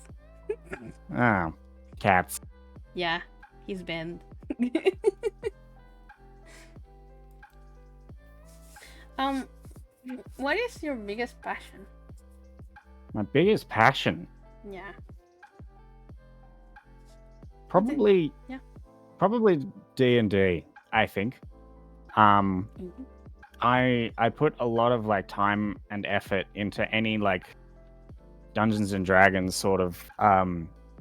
cats. Yeah, he's banned. What is your biggest passion? My biggest passion. Yeah. Probably Yeah. Probably D&D, I think. Mhm. I put a lot of like time and effort into any like Dungeons and Dragons sort of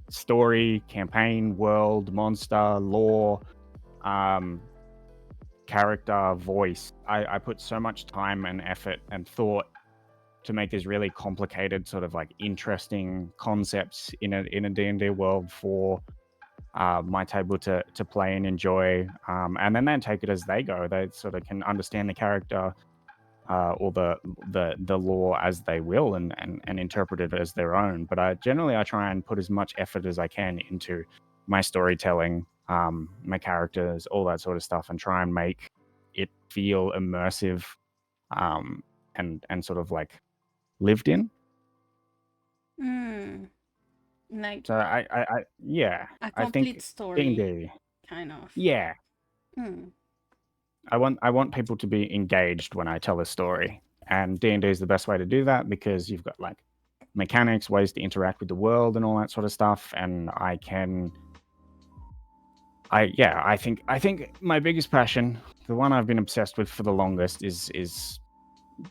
story, campaign, world, monster, lore, character, voice. I put so much time and effort and thought to make these really complicated sort of like interesting concepts in a D&D world for my table to play and enjoy, and then they take it as they go. They sort of can understand the character or the lore as they will, and interpret it as their own. But I try and put as much effort as I can into my storytelling, my characters, all that sort of stuff, and try and make it feel immersive, and sort of like lived in. Like So yeah, a I complete think story, D&D. kind of. Yeah, Hmm. I want people to be engaged when I tell a story, and D&D is the best way to do that because you've got like mechanics, ways to interact with the world, and all that sort of stuff. And I think my biggest passion, the one I've been obsessed with for the longest, is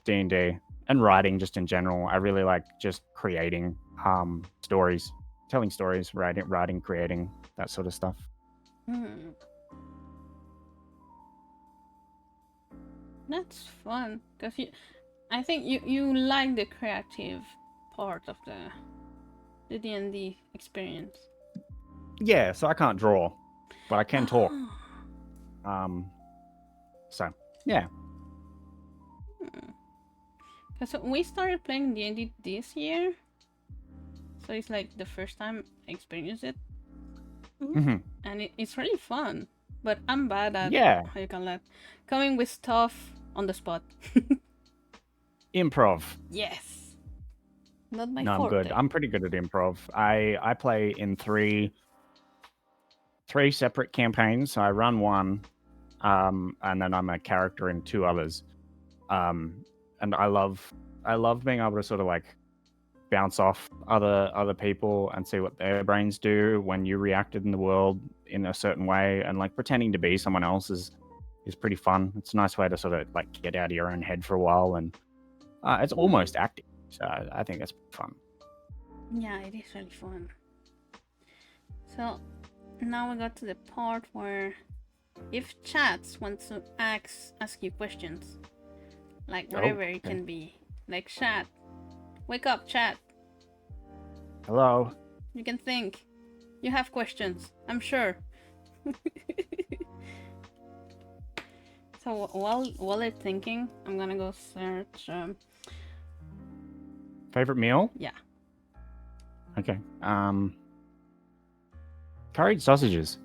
D&D and writing just in general. I really like just creating stories, telling stories, writing, creating, that sort of stuff. That's fun because I think you like the creative part of the D&D experience. Yeah, so I can't draw, but I can talk. So yeah. Because we started playing D&D this year, so it's like the first time I experienced it, and it's really fun. But I'm bad at how you call that, coming with stuff on the spot. Improv. Yes. Not my No, forte. I'm good. I'm pretty good at improv. I play in three separate campaigns. So I run one, and then I'm a character in two others. And I love being able to sort of like bounce off other people and see what their brains do when you reacted in the world in a certain way, and like pretending to be someone else is pretty fun. It's a nice way to sort of like get out of your own head for a while, and it's almost acting. So I think that's fun. Yeah, it is really fun. So now we got to the part where if chats want to ask you questions, like whatever it can be, like chat, wake up, chat. Hello. You can think. You have questions, I'm sure. So while they're thinking, I'm gonna go search. Favorite meal? Yeah. Okay. Curried sausages.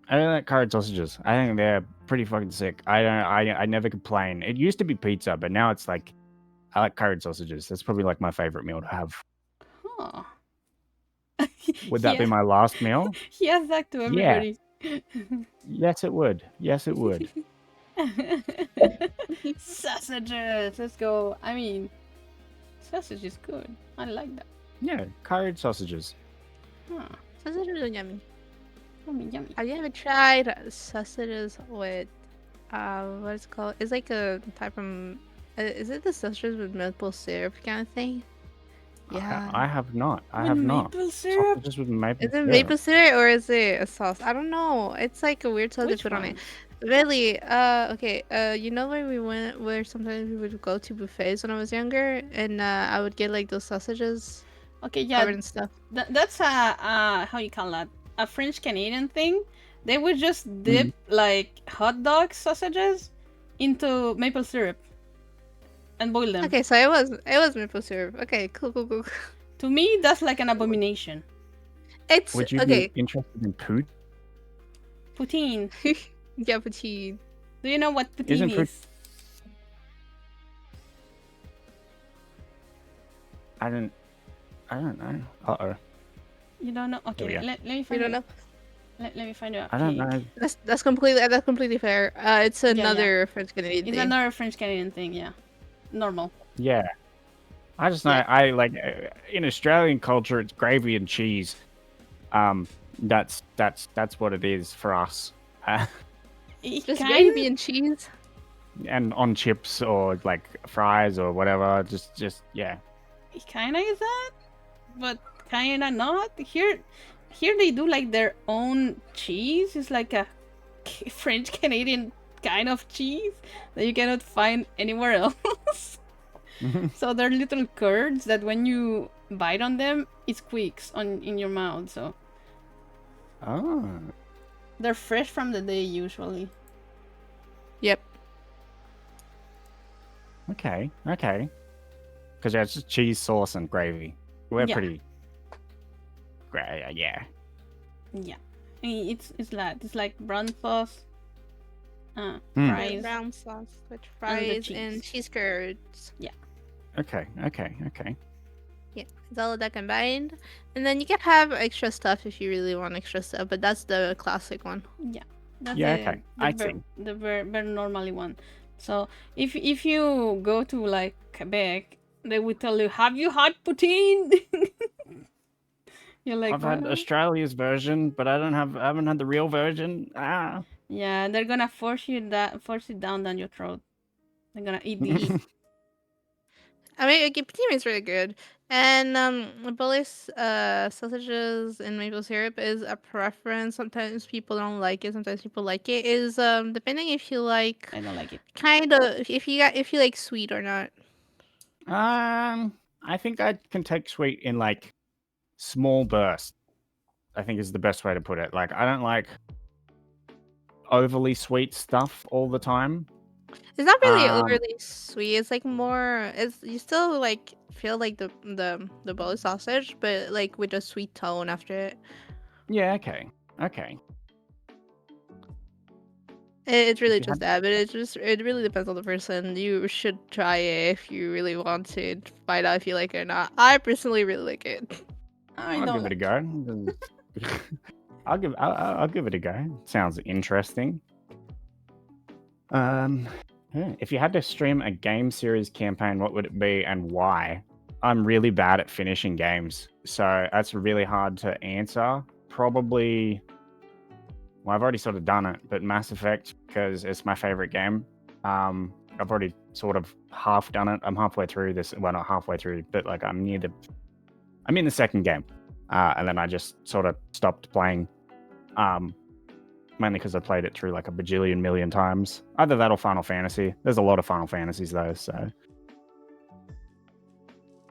I really like curried sausages. I think they're pretty fucking sick. I never complain. It used to be pizza, but now it's like I like curried sausages. That's probably like my favorite meal to have. Huh. Would that be my last meal? He asked that to everybody. Yeah. Yes, it would. Yes, it would. Sausages. Let's go. I mean, sausage is good. I like that. Yeah, curried sausages. Huh. Sausages are yummy. Yummy. Have you ever tried sausages with what is it called? It's like a type of is it the sausages with maple syrup kind of thing? Yeah. I have not. I have not. Maple syrup? Sausages with maple Is it syrup. maple syrup or is it a sauce? I don't know. It's like a weird sauce they put on it. Really? Okay. You know where we went? Where sometimes we would go to buffets when I was younger, and I would get like those sausages. Okay, yeah. Covered in stuff. That's a how you call that? A French Canadian thing. They would just dip like hot dog sausages into maple syrup. and boil them. Okay, so it was maple syrup. Okay, cool. To me, that's like an abomination. It's Would you okay. be interested in pout? Poutine. Yeah, poutine. Do you know what Isn't poutine pout- is? I don't know. Uh-oh. You don't know? Here we Okay, go. let me You find don't you. know. Let me find you a I don't pig. know. That's completely fair. It's Yeah. another French Canadian It's thing. another French Canadian thing. Yeah, normal. Yeah. I just know Yeah. I like in Australian culture it's gravy and cheese. That's what it is for us. It Just kind gravy and cheese. And on chips or like fries or whatever, just yeah. it kind of is that, but kind of not. Here they do like their own cheese. It's like a French Canadian kind of cheese that you cannot find anywhere else. So they're little curds that when you bite on them, it squeaks on in your mouth. So Oh. they're fresh from the day usually. Yep. Okay. Because yeah, it's just cheese sauce and gravy. We're Yeah. pretty. Yeah. Yeah, it's like brown sauce, Mm. fries. Brown sauce with And the fries cheese. and cheese curds. Okay. Yeah, it's all of that combined. And then you can have extra stuff if you really want extra stuff, but that's the classic one. Yeah, that's Yeah, the, okay. the I very, see. the very normally one. So if you go to like Quebec, they will tell you, "Have you had poutine?" You're like, I've had "What?" Australia's version, but I haven't had the real version. Ah. Yeah, they're gonna force it down your throat. They're gonna eat the E. I mean, poutine is really good. And Polish sausages and maple syrup is a preference. Sometimes people don't like it. Sometimes people like it. Is depending if you like I don't like it. kind of if you like sweet or not. I think I can take sweet in like small bursts. I think is the best way to put it. Like I don't like overly sweet stuff all the time. It's not really Um, overly sweet. It's like more. It's you still like feel like the Polish sausage, but like with a sweet tone after it. yeah, okay. It's really If you just had, that, but it really depends on the person. You should try it if you really want to find out if you like it or not. I personally really like it. I I'll don't give it a like go. I'll give it a go. Sounds interesting. Yeah. If you had to stream a game series campaign, what would it be and why? I'm really bad at finishing games, so that's really hard to answer. Probably, well, I've already sort of done it, but Mass Effect because it's my favorite game. I've already sort of half done it. I'm halfway through this. Well, not halfway through, but like I'm in the second game, and then I just sort of stopped playing. Mainly because I played it through like a bajillion million times. Either that or Final Fantasy. There's a lot of Final Fantasies though, so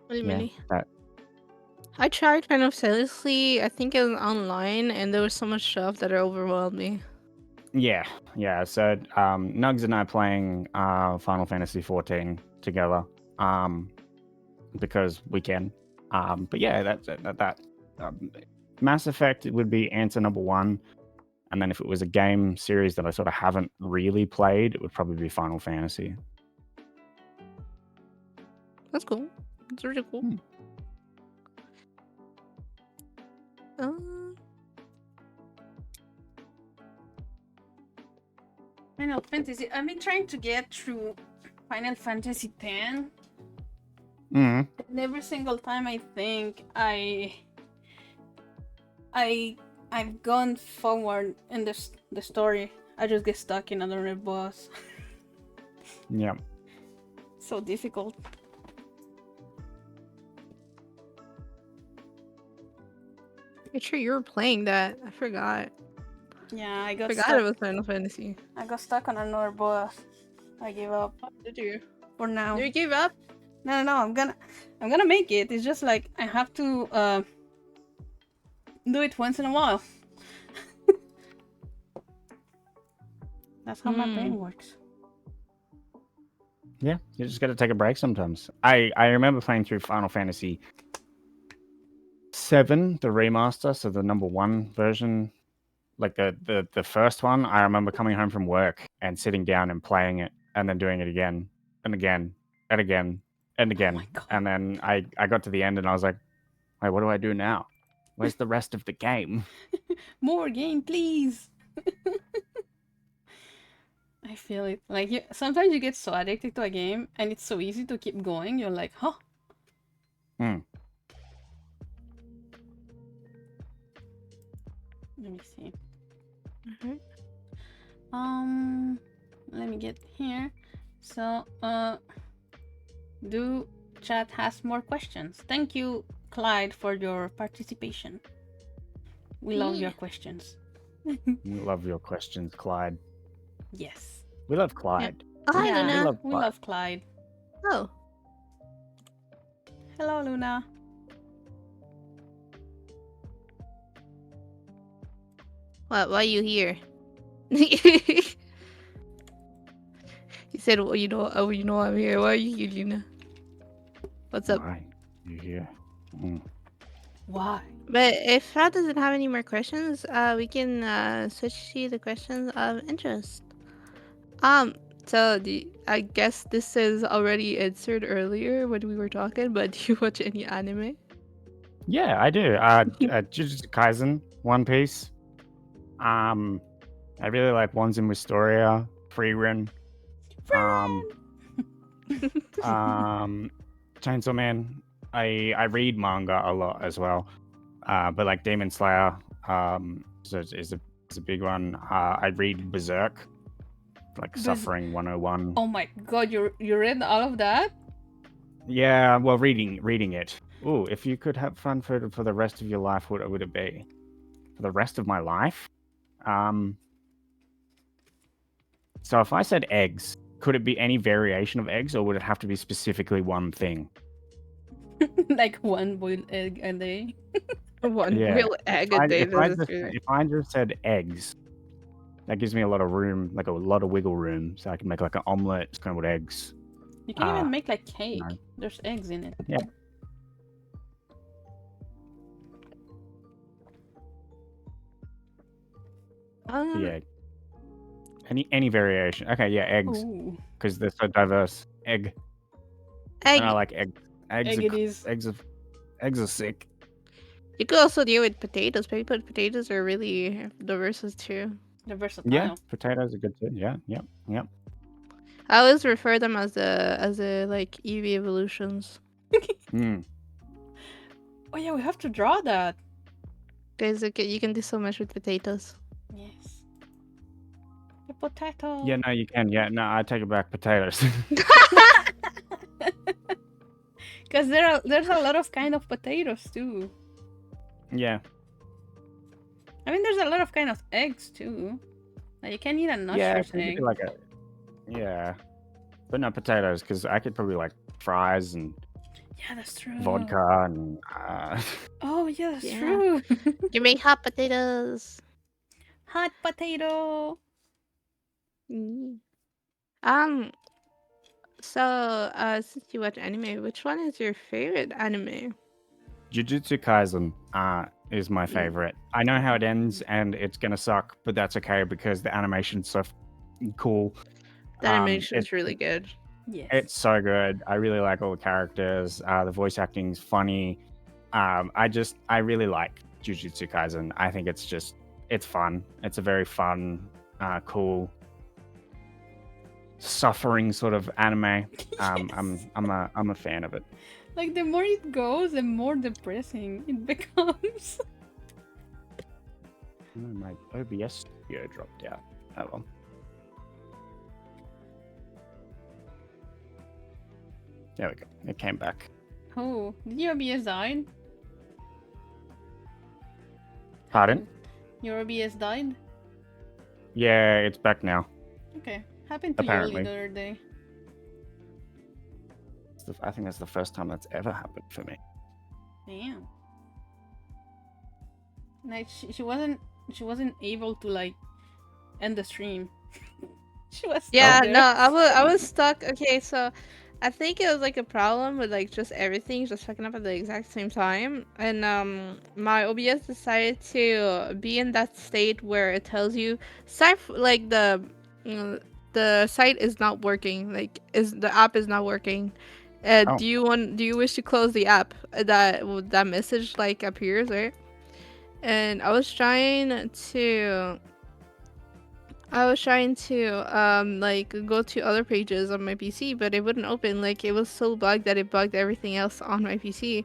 Really, yeah. mini. I tried kind of seriously. I think it was online, and there was so much stuff that it overwhelmed me. Yeah. So Nugs and I playing Final Fantasy 14 together, because we can. But yeah, that Mass Effect would be answer number one. And then if it was a game series that I sort of haven't really played, it would probably be Final Fantasy. That's cool. That's really cool. Final Fantasy. I've been trying to get through Final Fantasy X. Mm-hmm. And every single time I think I've gone forward in the story, I just get stuck in another boss. Yeah. So difficult. I'm sure you were playing that. I forgot. Yeah, I got Forgot stuck. it was Final Fantasy. I got stuck on another boss. I gave up Did you? for now. You gave up? No. I'm gonna make it. It's just like I have to do it once in a while. That's how my brain works. Yeah, you just got to take a break sometimes. I remember playing through Final Fantasy 7, the remaster, so the number 1 version, like the first one. I remember coming home from work and sitting down and playing it and then doing it again and again and again and Oh my again. god. And then I got to the end and I was like, "Wait, what do I do now? Where's the rest of the game?" More game, please. I feel it. Like sometimes you get so addicted to a game and it's so easy to keep going. You're like, huh? Hmm. Let me see. Mhm. Let me get here. So, do chat has more questions. Thank you, Clyde, for your participation. We love your Yeah. questions. We love your questions, Clyde. Yes. We love Clyde. Oh, hi, Yeah, We Luna. love we Clyde. love Clyde. Oh. Hello, Luna. Why are you here? He said, well, you know I'm here. Why are you here, Luna? What's up? Why you here? Hmm. Why? But if Frat doesn't have any more questions, we can switch to the questions of interest. So I guess this is already answered earlier when we were talking, but do you watch any anime? Yeah, I do. Jujutsu Kaisen, One Piece. I really like Ones in Wisteria, Frieren, um, Chainsaw Man. I read manga a lot as well, but like Demon Slayer, is a big one. I read Berserk, like Suffering 101. Oh my god, you read all of that? Yeah, well, reading it. Ooh, if you could have fun for the rest of your life, what would it be? For the rest of my life? Um, so if I said eggs, could it be any variation of eggs, or would it have to be specifically one thing? Like one boiled egg a day. One Yeah. real egg a day. That's really... If I just said eggs, that gives me a lot of room, like a lot of wiggle room, so I can make like an omelet, scrambled eggs. You can even make like No. cake. There's eggs in it. Yeah. The egg. Any variation. Okay, yeah, eggs, Ooh. because they're so diverse. Egg. egg. And I like eggs. Egg it is. Eggs are sick. You could also deal with potatoes. Potatoes are really diverse too. They're versatile. Yeah, potatoes are good too. Yeah, yep. I always refer them as a like Eevee evolutions. Mm. Oh yeah, we have to draw that. Because you can do so much with potatoes. Yes. The potato. Yeah, no, you can. Yeah, no, I take it back. Potatoes. Because there's a lot of kind of potatoes too. Yeah. I mean, there's a lot of kind of eggs too. Like, you can eat a Yeah, nutshell's it could egg. be like a. Yeah, but not potatoes, because I could probably like fries and Yeah, that's true. vodka and. Oh yeah, that's Yeah. true. You make hot potatoes. Hot potato. Mm. So since you watch anime, which one is your favorite anime? Jujutsu Kaisen is my favorite. I know how it ends and it's gonna suck, but that's okay because the animation's so cool. The animation is really good. Yes. It's so good. I really like all the characters. The voice acting's funny. I really like Jujutsu Kaisen. I think it's fun. It's a very fun, cool, suffering sort of anime. Yes. I'm a fan of it. Like the more it goes, the more depressing it becomes. Oh, my OBS studio dropped out. Oh well. There we go. It came back. Oh, did your OBS died? Pardon? Your OBS died? Yeah, it's back now. Okay. Happened to Apparently. Yoli the other day. I think that's the first time that's ever happened for me. Damn. Like she wasn't able to like end the stream. She was Yeah, stuck no, there. I was stuck. Okay, so I think it was like a problem with like just everything just fucking up at the exact same time. And my OBS decided to be in that state where it tells you like uh, the site is not working. Like is the app is not working. Oh, Do you wish to close the app? That message like appears, right? And I was trying to like go to other pages on my PC, but it wouldn't open. Like it was so bugged that it bugged everything else on my PC.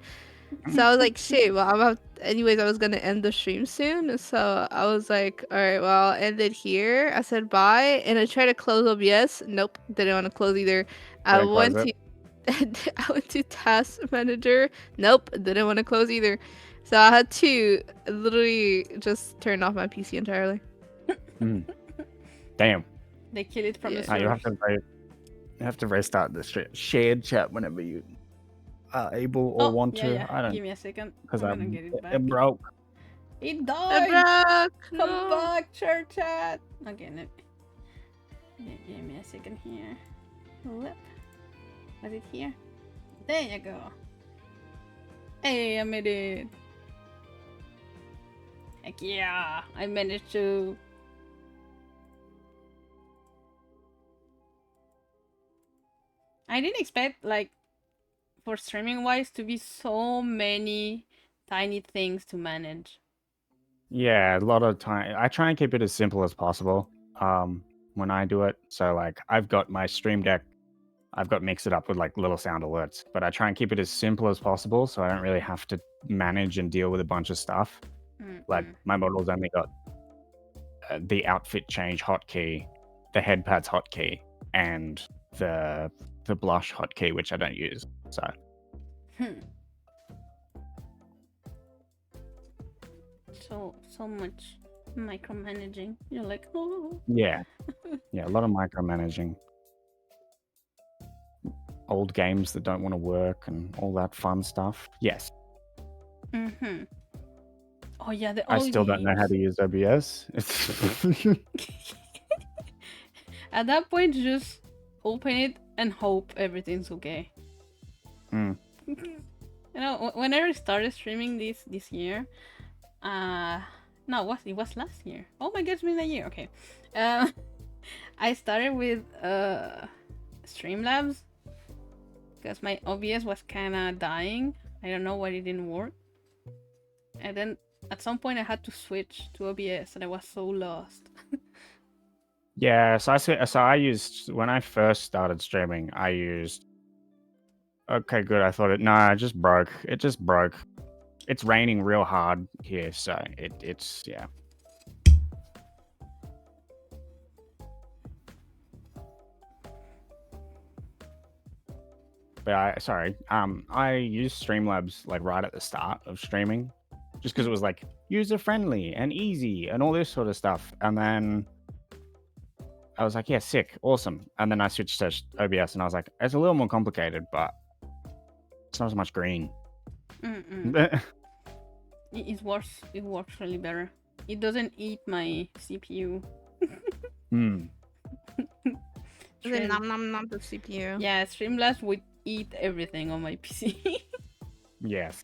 So I was like, shit. Well, anyways, I was gonna end the stream soon, so I was like, all right, well, I'll end it here. I said bye, and I tried to close OBS. Nope, didn't want to close either. I didn't close went it. to I went to Task Manager. Nope, didn't want to close either. So I had to literally just turn off my PC entirely. Mm. Damn. They kill it from the Yeah. You source. have to restart the shared chat whenever you are able or Oh, want yeah, to. yeah. I don't, Give me a second. because I'm gonna get it back. it broke. It I died! broke. Come No. back, church chat! Okay, no. Give me a second here. Whoop. Was it here? There you go. Hey, I made it. Heck yeah! I managed to. I didn't expect, like, for streaming wise, to be so many tiny things to manage. Yeah, a lot of time. I try and keep it as simple as possible when I do it. So, like, I've got my Stream Deck, I've got mixed it up with like little sound alerts, but I try and keep it as simple as possible so I don't really have to manage and deal with a bunch of stuff. Like, my model's only got the outfit change hotkey, the head pads hotkey, and the blush hotkey, which I don't use. So So much micromanaging. You're like, oh. yeah, a lot of micromanaging, old games that don't want to work, and all that fun stuff. Yes, Oh yeah, the I old still don't know how games. to use OBS. At that point, just open it and hope everything's okay. Mm. You know, when I started streaming this year, no, it was last year. Oh my god, it's been a year. Okay, I started with Streamlabs because my OBS was kind of dying. I don't know why it didn't work, and then at some point I had to switch to OBS, and I was so lost. Yeah, so I used when I first started streaming. I used. Okay, good. I thought it. No, it just broke. It just broke. It's raining real hard here, so it's yeah. But I used Streamlabs like right at the start of streaming, just because it was like user friendly and easy and all this sort of stuff. And then I was like, yeah, sick, awesome. And then I switched to OBS, and I was like, it's a little more complicated, but it's not as much green. It works. It works really better. It doesn't eat my CPU. Hmm. The nom nom nom the CPU. Yeah, Streamlabs would eat everything on my PC. Yes.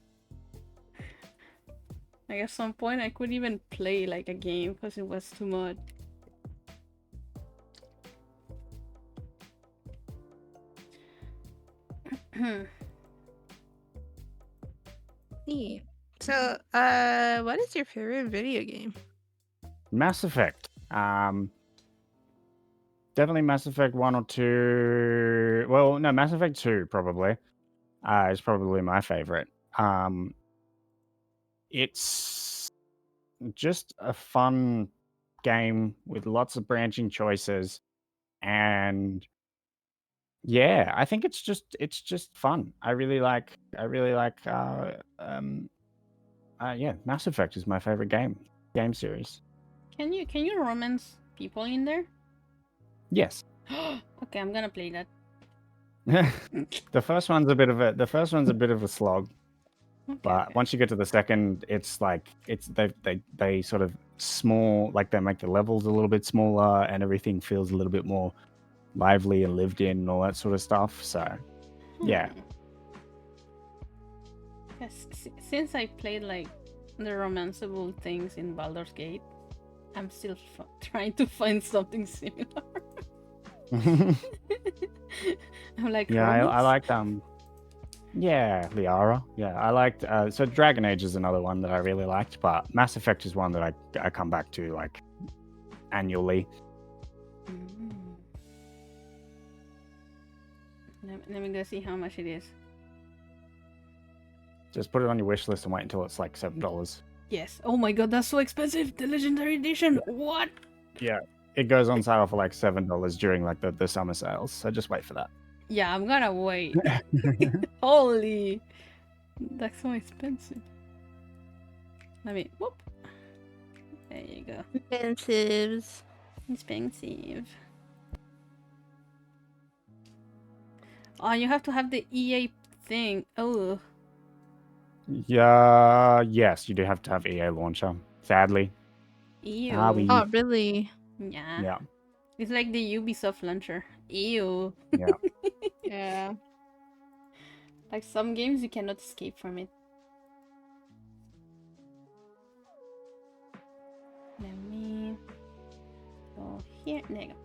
Like at some point, I couldn't even play like a game because it was too much. Neat. So, what is your favorite video game? Mass Effect. Definitely Mass Effect 1 or 2. Well, no, Mass Effect 2 probably. Is probably my favorite. It's just a fun game with lots of branching choices, and yeah, I think it's just fun. I really like yeah, Mass Effect is my favorite game series. Can you romance people in there? Yes. Okay, I'm gonna play that. The first one's a bit of a slog. Okay, But okay. once you get to the second, it's like they sort of small, like they make the levels a little bit smaller, and everything feels a little bit more lively and lived in, and all that sort of stuff. So yeah. Yes, since I played like the romanceable things in Baldur's Gate, I'm still trying to find something similar. I'm like Yeah, I romance. liked yeah, Liara. Yeah, I liked so Dragon Age is another one that I really liked, but Mass Effect is one that I come back to like annually. Mm. Let me go see how much it is. Just put it on your wish list and wait until it's like $7. Yes. Oh my god, that's so expensive. The Legendary Edition. Yeah. What? Yeah, it goes on sale for like $7 during like the summer sales. So just wait for that. Yeah, I'm gonna wait. Holy, that's so expensive. Let me. Whoop. There you go. Expensives. Expensive. Oh, you have to have the EA thing. Oh. Yeah, yes, you do have to have EA launcher. Sadly. Ew. Oh, really? Yeah. Yeah. It's like the Ubisoft launcher. Ew. Yeah. Yeah. Like some games you cannot escape from it. Let me go here. There you go.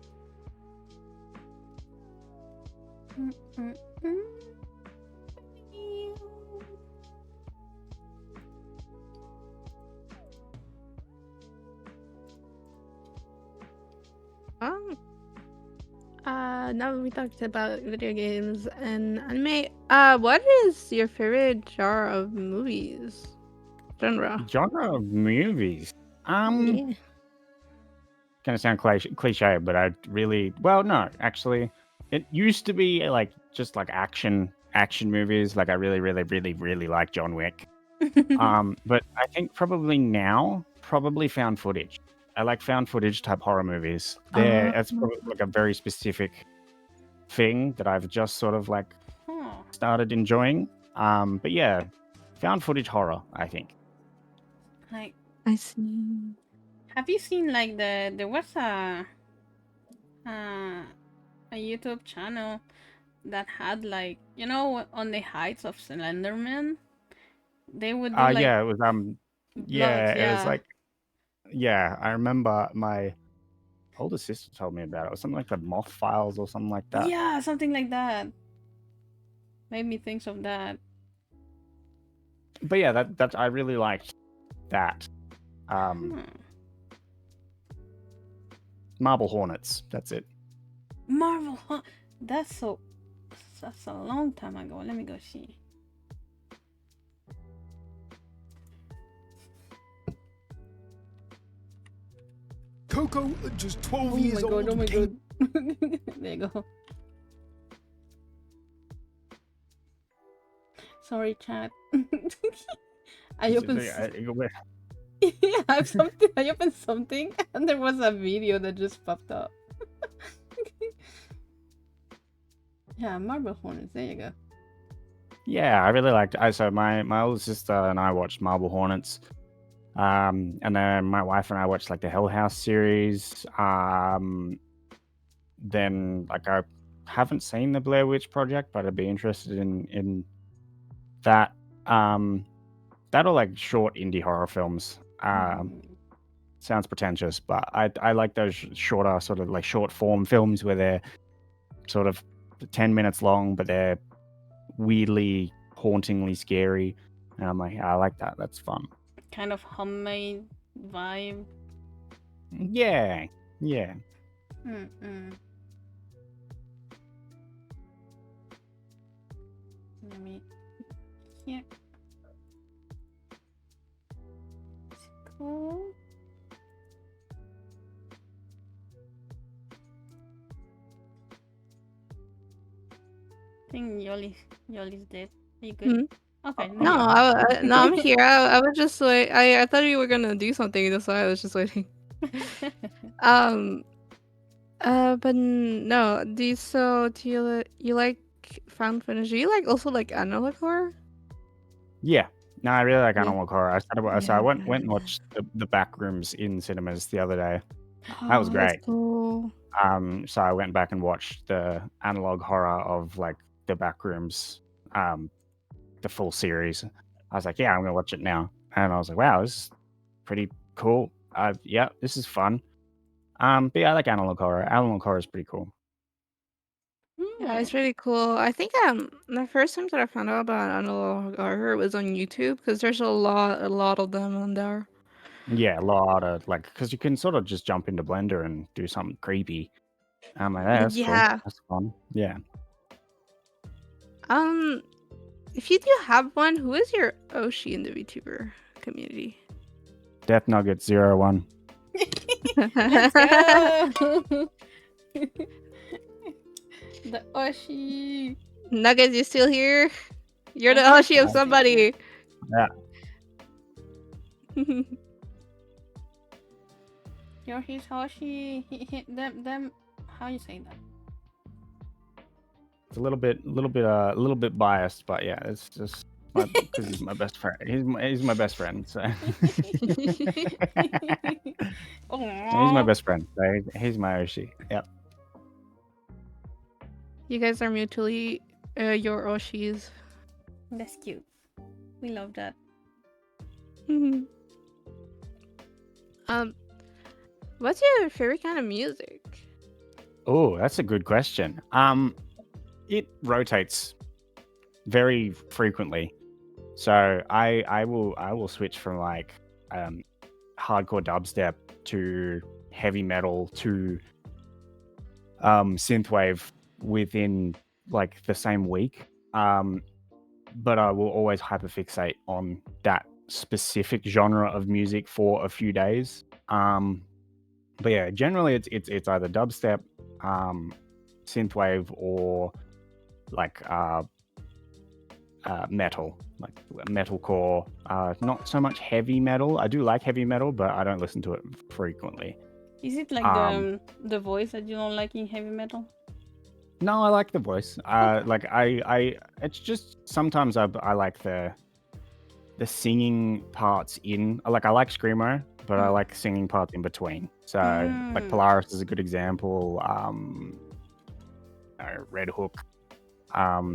Um. Now we talked about video games and anime. What is your favorite genre of movies? Genre. Genre of movies. Yeah. Gonna sound cliche, but I really no, actually, it used to be like just like action movies. Like I really like John Wick. But I think probably now, probably found footage. I like found footage type horror movies. That's probably like a very specific thing that I've just sort of like started enjoying. But yeah, found footage horror, I think. Like, I see. have you seen like there was a YouTube channel that had like, you know, on the heights of Slenderman, they would do like Yeah, it was vlogs. it was Yeah. like I remember my older sister told me about it. It was something like the Moth Files or something like that. Yeah, something like that. Made me think of that. But yeah, that I really liked that. Marble Hornets. That's it. Marvel, huh? That's a long time ago. Let me go see. Coco, just 12 years old. Oh my came- god. There you go. Sorry, chat. I opened. I have something. I opened something, and there was a video that just popped up. Yeah, Marble Hornets. There you go. Yeah, I really liked. So my older sister and I watched Marble Hornets, and then my wife and I watched like the Hell House series. Then like I haven't seen the Blair Witch Project, but I'd be interested in that. That are like short indie horror films. Sounds pretentious, but I like those shorter sort of like short form films where they're sort of 10 minutes long, but they're weirdly, hauntingly scary. And I'm like, I like that. That's fun. Kind of homemade vibe. Yeah. Yeah. Let me. Yeah. Cool. I think Yoli's dead. Are you good? Okay. No, no, I'm here. I was just like, I thought you were gonna do something. That's why I was just waiting. But no. Do you like found footage? Do you like also like analog horror? Yeah. No, I really like Yeah. analog horror. So I went and watched the Backrooms in cinemas the other day. That was Oh, that's great. cool. So I went back and watched the analog horror of like the Backrooms, the full series. I was like, yeah, I'm gonna watch it now, and I was like, wow, this is pretty cool. Yeah, this is fun. But yeah, I like analog horror. Analog horror is pretty cool. Yeah, it's really cool. I think the first time that I found out about analog horror was on YouTube because there's a lot of them on there. Yeah, a lot of like because you can sort of just jump into Blender and do something creepy. I'm like, that's cool. Yeah. That's fun. Yeah. If you do have one, who is your Oshi in the VTuber community? Death Nugget 01. Let's go. The Oshi. Nuggets, you still here? You're the Oshi of somebody. Yeah. You're his Hoshi. Them. How you say that? It's a little bit biased, but yeah, it's just because he's my best friend. He's my best friend, so he's my best friend. So he's my Oshi. Yep. You guys are mutually your Oshis. That's cute. We love that. What's your favorite kind of music? Oh, that's a good question. It rotates very frequently, so I will switch from like hardcore dubstep to heavy metal to synthwave within like the same week. But I will always hyperfixate on that specific genre of music for a few days. But yeah, generally it's either dubstep, synthwave, or like metal, like metalcore. Not so much heavy metal. I do like heavy metal, but I don't listen to it frequently. Is it like the voice that you don't like in heavy metal? No, I like the voice. Like I it's just sometimes I like the singing parts in. Like I like screamo, but I like singing parts in between. So like Polaris is a good example. Red Hook,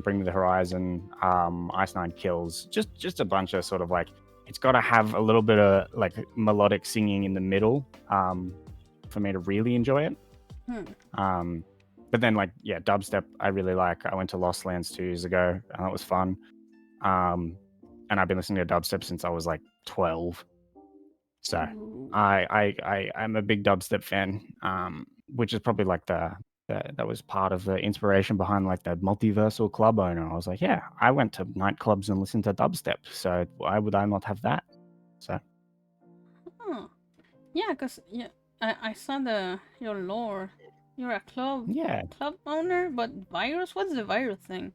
Bring Me the Horizon, Ice Nine Kills. Just a bunch of sort of like it's got to have a little bit of like melodic singing in the middle for me to really enjoy it. But then like yeah, dubstep I really like. I went to Lost Lands 2 years ago and that was fun. And I've been listening to dubstep since I was like 12. So I'm a big dubstep fan, which is probably like that was part of the inspiration behind like the multiversal club owner. I was like, yeah, I went to nightclubs and listened to dubstep, so why would I not have that? So yeah, because yeah, I saw your lore. You're a club owner, but virus? What's the virus thing?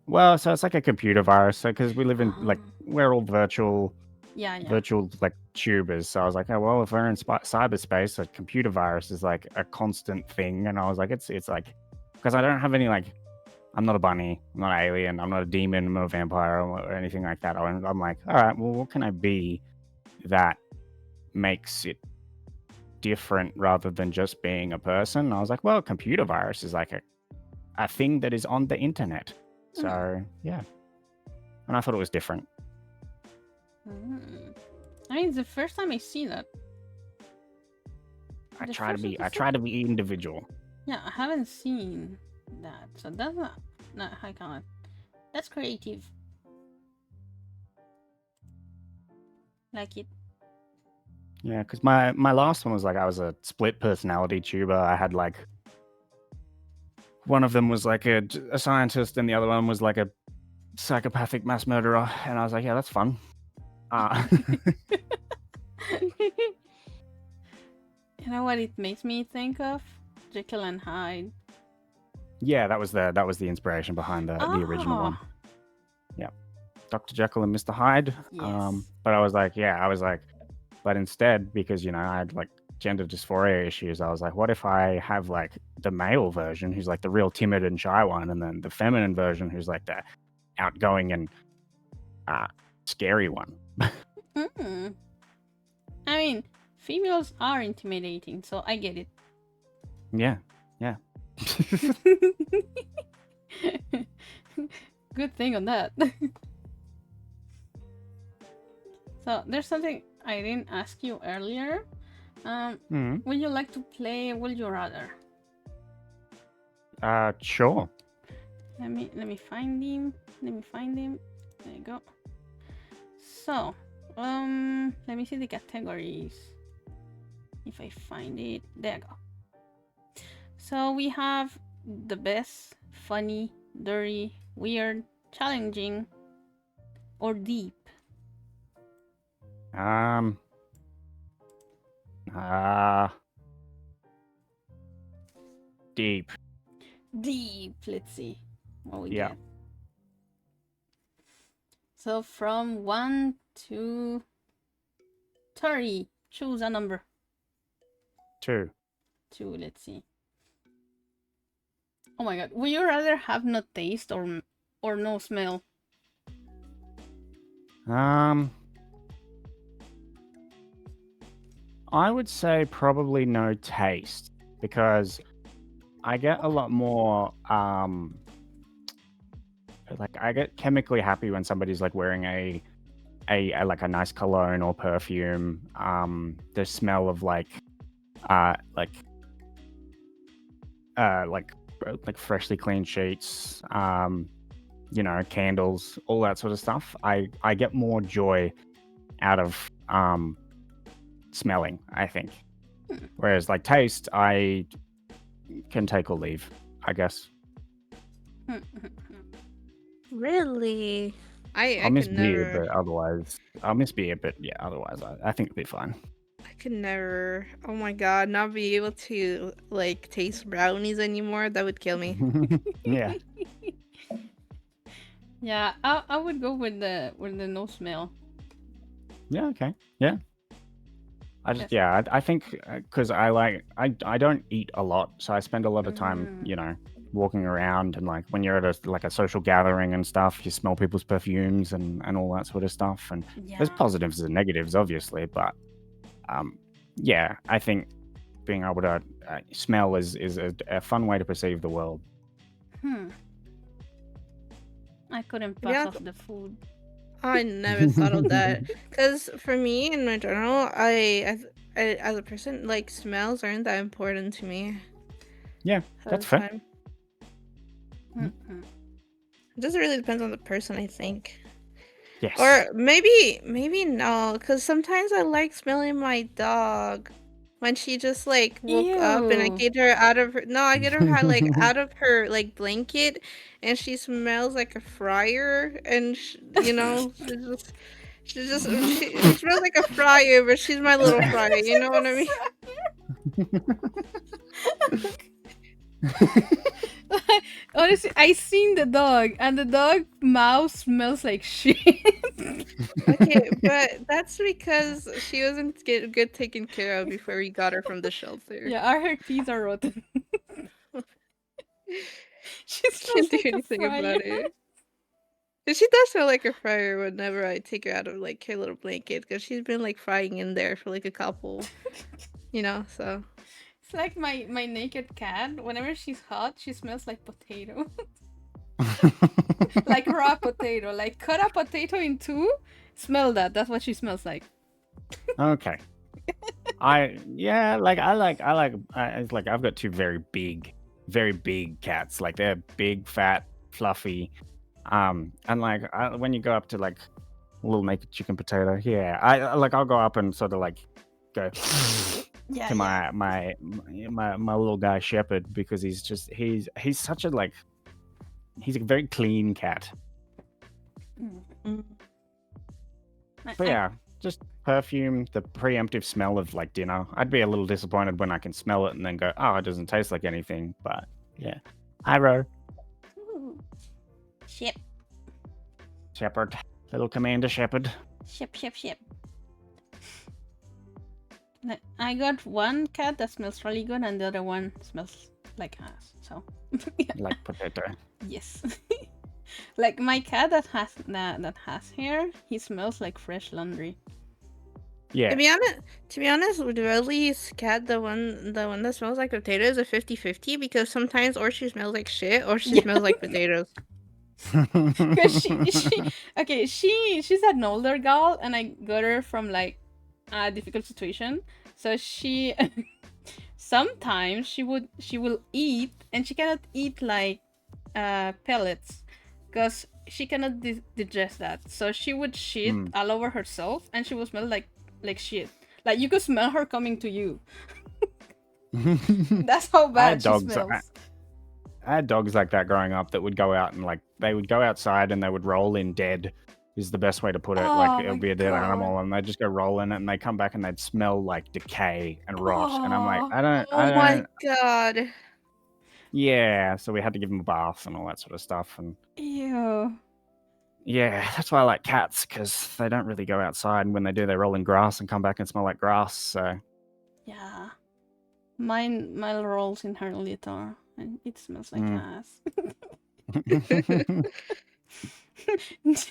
Well, so it's like a computer virus. So because we live in like we're all virtual like tubers. So I was like, oh well, if we're in cyberspace, a computer virus is like a constant thing. And I was like, it's like because I don't have any like I'm not a bunny, I'm not an alien, I'm not a demon, I'm not a vampire or anything like that. I'm like, all right, well, what can I be that makes it different rather than just being a person? And I was like, well, computer virus is like a thing that is on the internet. So yeah, and I thought it was different. I mean, it's the first time I see that. I try to be individual. Yeah, I haven't seen that, so that's not how can I. That's creative. Like it. Yeah, because my last one was like I was a split personality tuber. I had like one of them was like a scientist and the other one was like a psychopathic mass murderer, and I was like, yeah, that's fun. You know what it makes me think of? Jekyll and Hyde. Yeah, that was the inspiration behind the original one. Yeah, Dr. Jekyll and Mr. Hyde. Yes. But I was like, but instead, because you know I had like gender dysphoria issues, I was like, what if I have like the male version who's like the real timid and shy one, and then the feminine version who's like the outgoing and scary one. Hmm. I mean, females are intimidating, so I get it. Yeah, yeah. Good thing on that. So there's something I didn't ask you earlier. Mm. Would you like to play Would You Rather? Sure. Let me find him. Let me find him. There you go. So, let me see the categories. If I find it, there you go. So we have the best, funny, dirty, weird, challenging, or deep. Deep. Deep. Let's see what we Yeah. get. So from 1 to 30, choose a number. 2. 2. Let's see. Oh my god, would you rather have no taste or no smell? I would say probably no taste because I get a lot more like I get chemically happy when somebody's like wearing a like a nice cologne or perfume. The smell of like freshly cleaned sheets, you know, candles, all that sort of stuff. I get more joy out of smelling, I think. Whereas like taste, I can take or leave, I guess. Really? I I'll miss could beer, never. but otherwise, I'll miss beer, but yeah, otherwise, I think it'll be fine. I could never. Oh my god, not be able to like taste brownies anymore. That would kill me. Yeah. Yeah, I would go with the no smell. Yeah. Okay. Yeah. I just Yes. I think because I don't eat a lot, so I spend a lot of time, you know, walking around and like when you're at a social gathering and stuff, you smell people's perfumes and all that sort of stuff. And there's Yeah. positives and negatives, obviously, but yeah, I think being able to smell is a fun way to perceive the world. I couldn't pass Yeah, off the food. I never thought of that. Because for me, in general, I, as a person, like smells aren't that important to me. Yeah, At that's the fair. time. It just really depends on the person, I think. Yes. Or maybe no, because sometimes I like smelling my dog. When she just like woke up and I Ew. get her out of her I get her like out of her like blanket and she smells like a fryer and you know she smells like a fryer but she's my little fryer, you know what I mean? Honestly, I seen the dog, and the dog mouth smells like shit. Okay, but that's because she wasn't good taken care of before we got her from the shelter. Yeah, her teeth are rotten. She smells Can't do like a anything fryer. about it. And she does smell like a fryer whenever I take her out of like her little blanket because she's been like frying in there for like a couple, you know. So It's like my naked cat. Whenever she's hot, she smells like potato. Like raw potato. Like cut a potato in two. Smell that. That's what she smells like. Okay. It's like I've got two very big cats. Like they're big, fat, fluffy. And like when you go up to like a little naked chicken potato, yeah, I'll go up and sort of like go Yeah, to my little guy Shepherd because he's such a like he's a very clean cat. But yeah, just perfume, the preemptive smell of like dinner. I'd be a little disappointed when I can smell it and then go, oh, it doesn't taste like anything. But yeah. Hi, Ro. Shepherd. Little Commander Shepherd. Ship. I got one cat that smells really good, and the other one smells like ass. So, Like potato. yes. Like my cat that has hair, he smells like fresh laundry. Yeah. To be honest, with Riley's cat, the one that smells like potatoes is a 50-50 because sometimes or she smells like shit or she Yeah. smells like potatoes. Because she's an older girl, and I got her from like a difficult situation. So she sometimes she will eat, and she cannot eat like pellets because she cannot digest that. So she would shit Mm. all over herself, and she would smell like shit. Like you could smell her coming to you. That's how I had bad she dogs. smells. I had dogs like that growing up that would go out and like they would go outside and they would roll in dead. Is the best way to put it. Like Oh it my would be a dead god. animal, and they just go roll in it, and they come back and they'd smell like decay and rot. And I'm like, Oh. I Oh my don't. god. Yeah. So we had to give them a bath and all that sort of stuff. And Ew. yeah, that's why I like cats because they don't really go outside, and when they do, they roll in grass and come back and smell like grass. So Yeah. Mine rolls in her litter, and it smells like ass.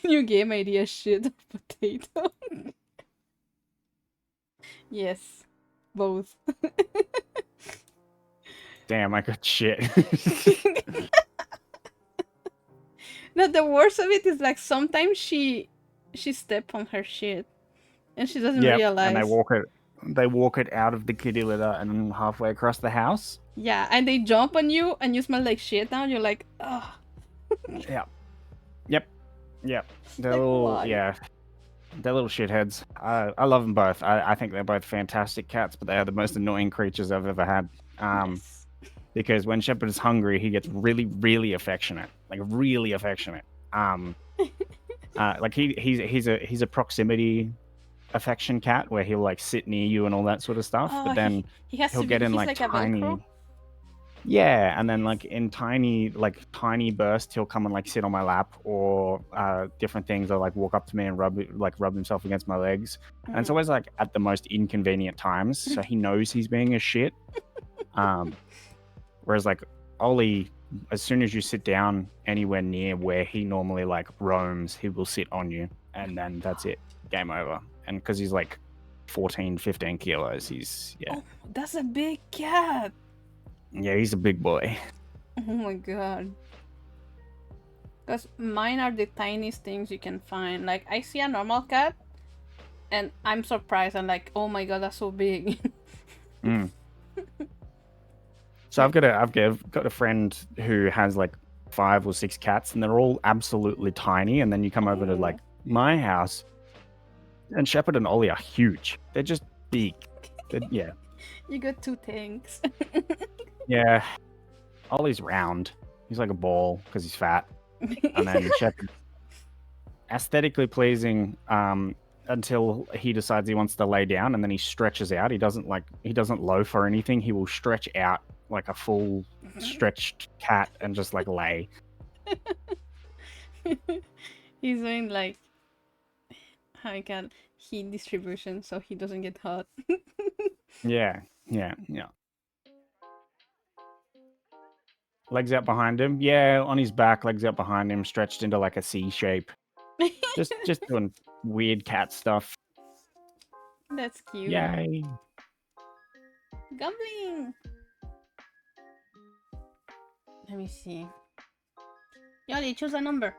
New game idea, shit of potato. Yes, both. damn, I got shit. No, the worst of it is like sometimes she step on her shit, and she doesn't Yep, and realize. they walk it out of the kitty litter and halfway across the house. Yeah, and they jump on you, and you smell like shit now. You're like, ugh. Yep. They're Like, little, why? yeah, they're little shitheads. I love them both. I think they're both fantastic cats, but they are the most annoying creatures I've ever had. Yes. Because when Shepherd is hungry, he gets really, really affectionate, like really affectionate. Like he's a proximity affection cat where he'll like sit near you and all that sort of stuff. Oh, But then he has he'll to get be. in He's like like a Velcro. yeah, and then like in tiny bursts, he'll come and like sit on my lap or different things, or like walk up to me and rub himself against my legs. And it's always like at the most inconvenient times, so he knows he's being a shit. Whereas like Ollie, as soon as you sit down anywhere near where he normally like roams, he will sit on you, and then that's it, game over. And because he's like 14, 15 kilos, he's Oh, that's a big cat. yeah, he's a big boy. Oh my god. Because mine are the tiniest things you can find. Like, I see a normal cat, and I'm surprised. I'm like, oh my god, that's so big. So I've got a friend who has like 5 or 6 cats, and they're all absolutely tiny. And then you come over to like my house, and Shepherd and Ollie are huge. They're just big. Yeah. You got 2 tanks. Yeah. Ollie's round. He's like a ball because he's fat. And then Shepherd, aesthetically pleasing until he decides he wants to lay down, and then he stretches out. He doesn't loaf or anything. He will stretch out like a full stretched cat and just like lay. He's doing like how you can heat distribution so he doesn't get hot. Yeah. Legs out behind him. Yeah, on his back, legs out behind him, stretched into like a C shape. Just doing weird cat stuff. That's cute. Yay. Gambling. Let me see. Yoli, choose a number.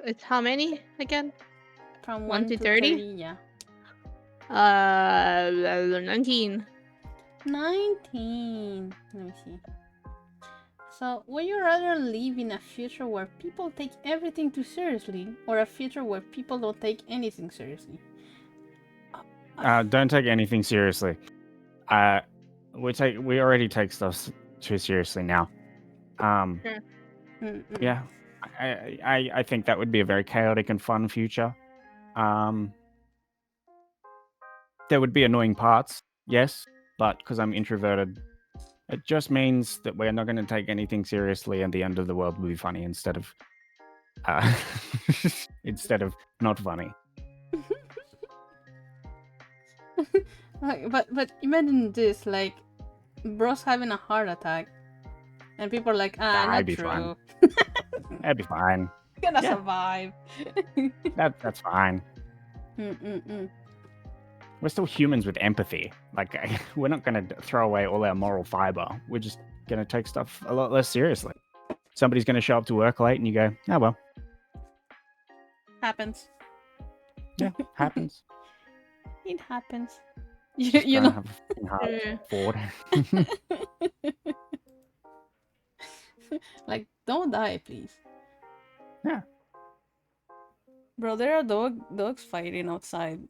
It's how many again? From 1 to 30? 30? Yeah. 19. 19. Let me see. So, would you rather live in a future where people take everything too seriously, or a future where people don't take anything seriously? Don't take anything seriously. We already take stuff too seriously now. Yeah, I think that would be a very chaotic and fun future. There would be annoying parts, yes, but because I'm introverted, it just means that we're not going to take anything seriously, and the end of the world will be funny instead of not funny. But imagine this, like, bro's having a heart attack, And people are like, Nah, not I'd be true. fine. That'd be fine. Gonna Yeah. survive. That's fine. Mm-mm-mm. We're still humans with empathy. Like, we're not going to throw away all our moral fiber. We're just going to take stuff a lot less seriously. Somebody's going to show up to work late and you go, oh, well, Happens. yeah, happens. It happens. Just You don't know. have a fucking heart Yeah. forward. Like, don't die, please. Yeah. Bro, there are dogs fighting outside.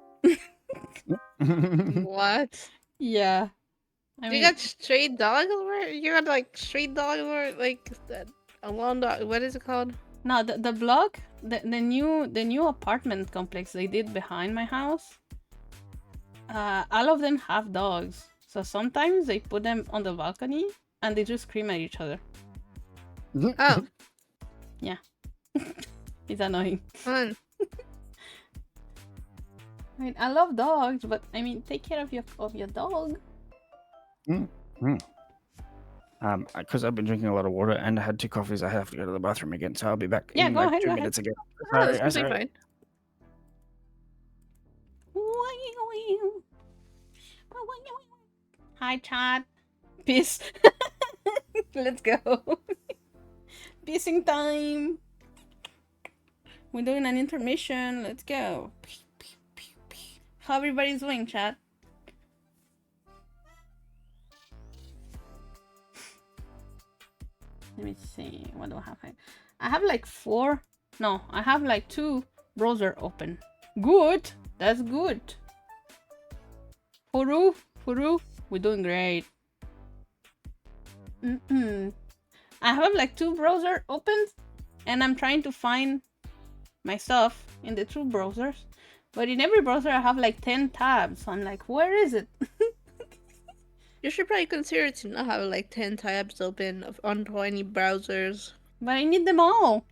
What? Yeah. I You mean, got stray dogs or you got like street dogs or like a lawn dog? What is it called? no, the block, the new apartment complex they did behind my house. All of them have dogs. So sometimes they put them on the balcony and they just scream at each other. Oh, It's annoying. fun. I mean, I love dogs, but I mean, take care of your dog. Because I've been drinking a lot of water and I had 2 coffees, I have to go to the bathroom again. So I'll be back Yeah, in go like ahead, 2 go ahead. minutes again. Oh, that's Sorry, completely sorry. fine. Hi, chat. Peace. Let's go. Pissing time. We're doing an intermission. Let's go. How everybody's doing, chat? Let me see. What do I have? I have like 4. No, I have like 2 browser open. Good. That's good. Furu, we're doing great. I have like 2 browser open, and I'm trying to find my stuff in the 2 browsers. But in every browser, I have like 10 tabs. So I'm like, where is it? You should probably consider to not have like 10 tabs open on 20 browsers. But I need them all.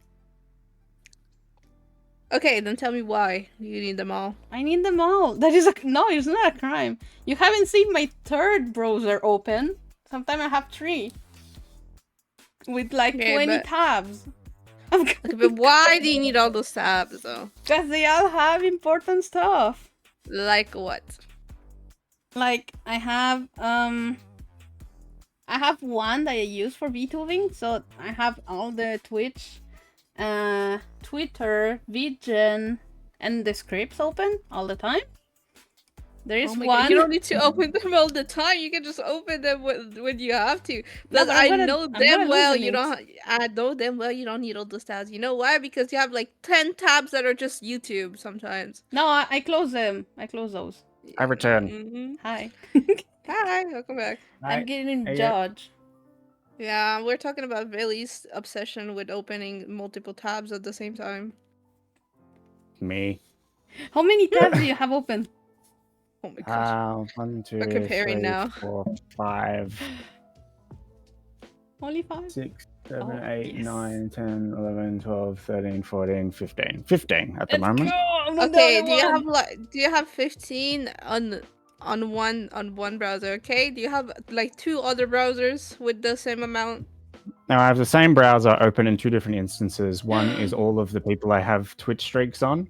Okay, then tell me why you need them all. I need them all. That is no, it's not a crime. You haven't seen my 3rd browser open. Sometimes I have 3 with like Okay, 20 but- tabs. Okay, but why do you need all those tabs though? Because they all have important stuff. Like what? Like I have one that I use for VTubing, so I have all the Twitch, Twitter, VGen, and the scripts open all the time. There is Oh my one. God, you don't need to open them all the time. You can just open them when you have to. No, Plus, but I'm I know gonna damn well lose you links. don't. I know damn well you don't need all those tabs. You know why? Because you have like 10 tabs that are just YouTube sometimes. No, I close them. I close those. I return. Mm-hmm. Hi. Hi, welcome back. I'm getting Hey, judged. Yeah, we're talking about Veli's obsession with opening multiple tabs at the same time. Me. How many tabs do you have open? Oh my gosh. 1, 2, We're comparing 3, now. 4, 5, Only 5? 6, 7, Oh, 8, yes. 9, 10, 11, 12, 13, 14, 15. 15 at the Let's moment. go! I'm on the Okay, other do you one. have 15 on one browser? Okay, do you have like 2 other browsers with the same amount? Now I have the same browser open in 2 different instances. One is all of the people I have Twitch streaks on,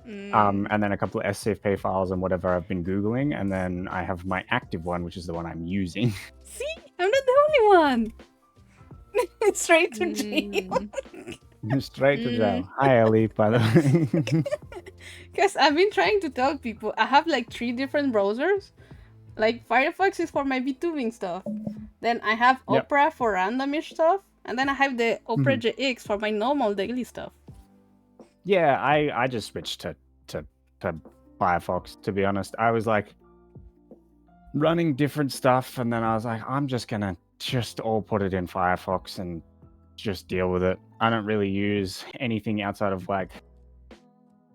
Mm. and then a couple of SCP files and whatever I've been Googling, and then I have my active one, which is the one I'm using. See? I'm not the only one. Straight to jail. Mm. Straight to jail. Hi, Ellie, by the way. Because I've been trying to tell people I have like 3 different browsers. Like Firefox is for my VTubing stuff. Then I have Yep. Opera for randomish stuff. And then I have the Opera GX for my normal daily stuff. Yeah, I just switched to Firefox, to be honest. I was like running different stuff, and then I was like, I'm just gonna all put it in Firefox and just deal with it. I don't really use anything outside of like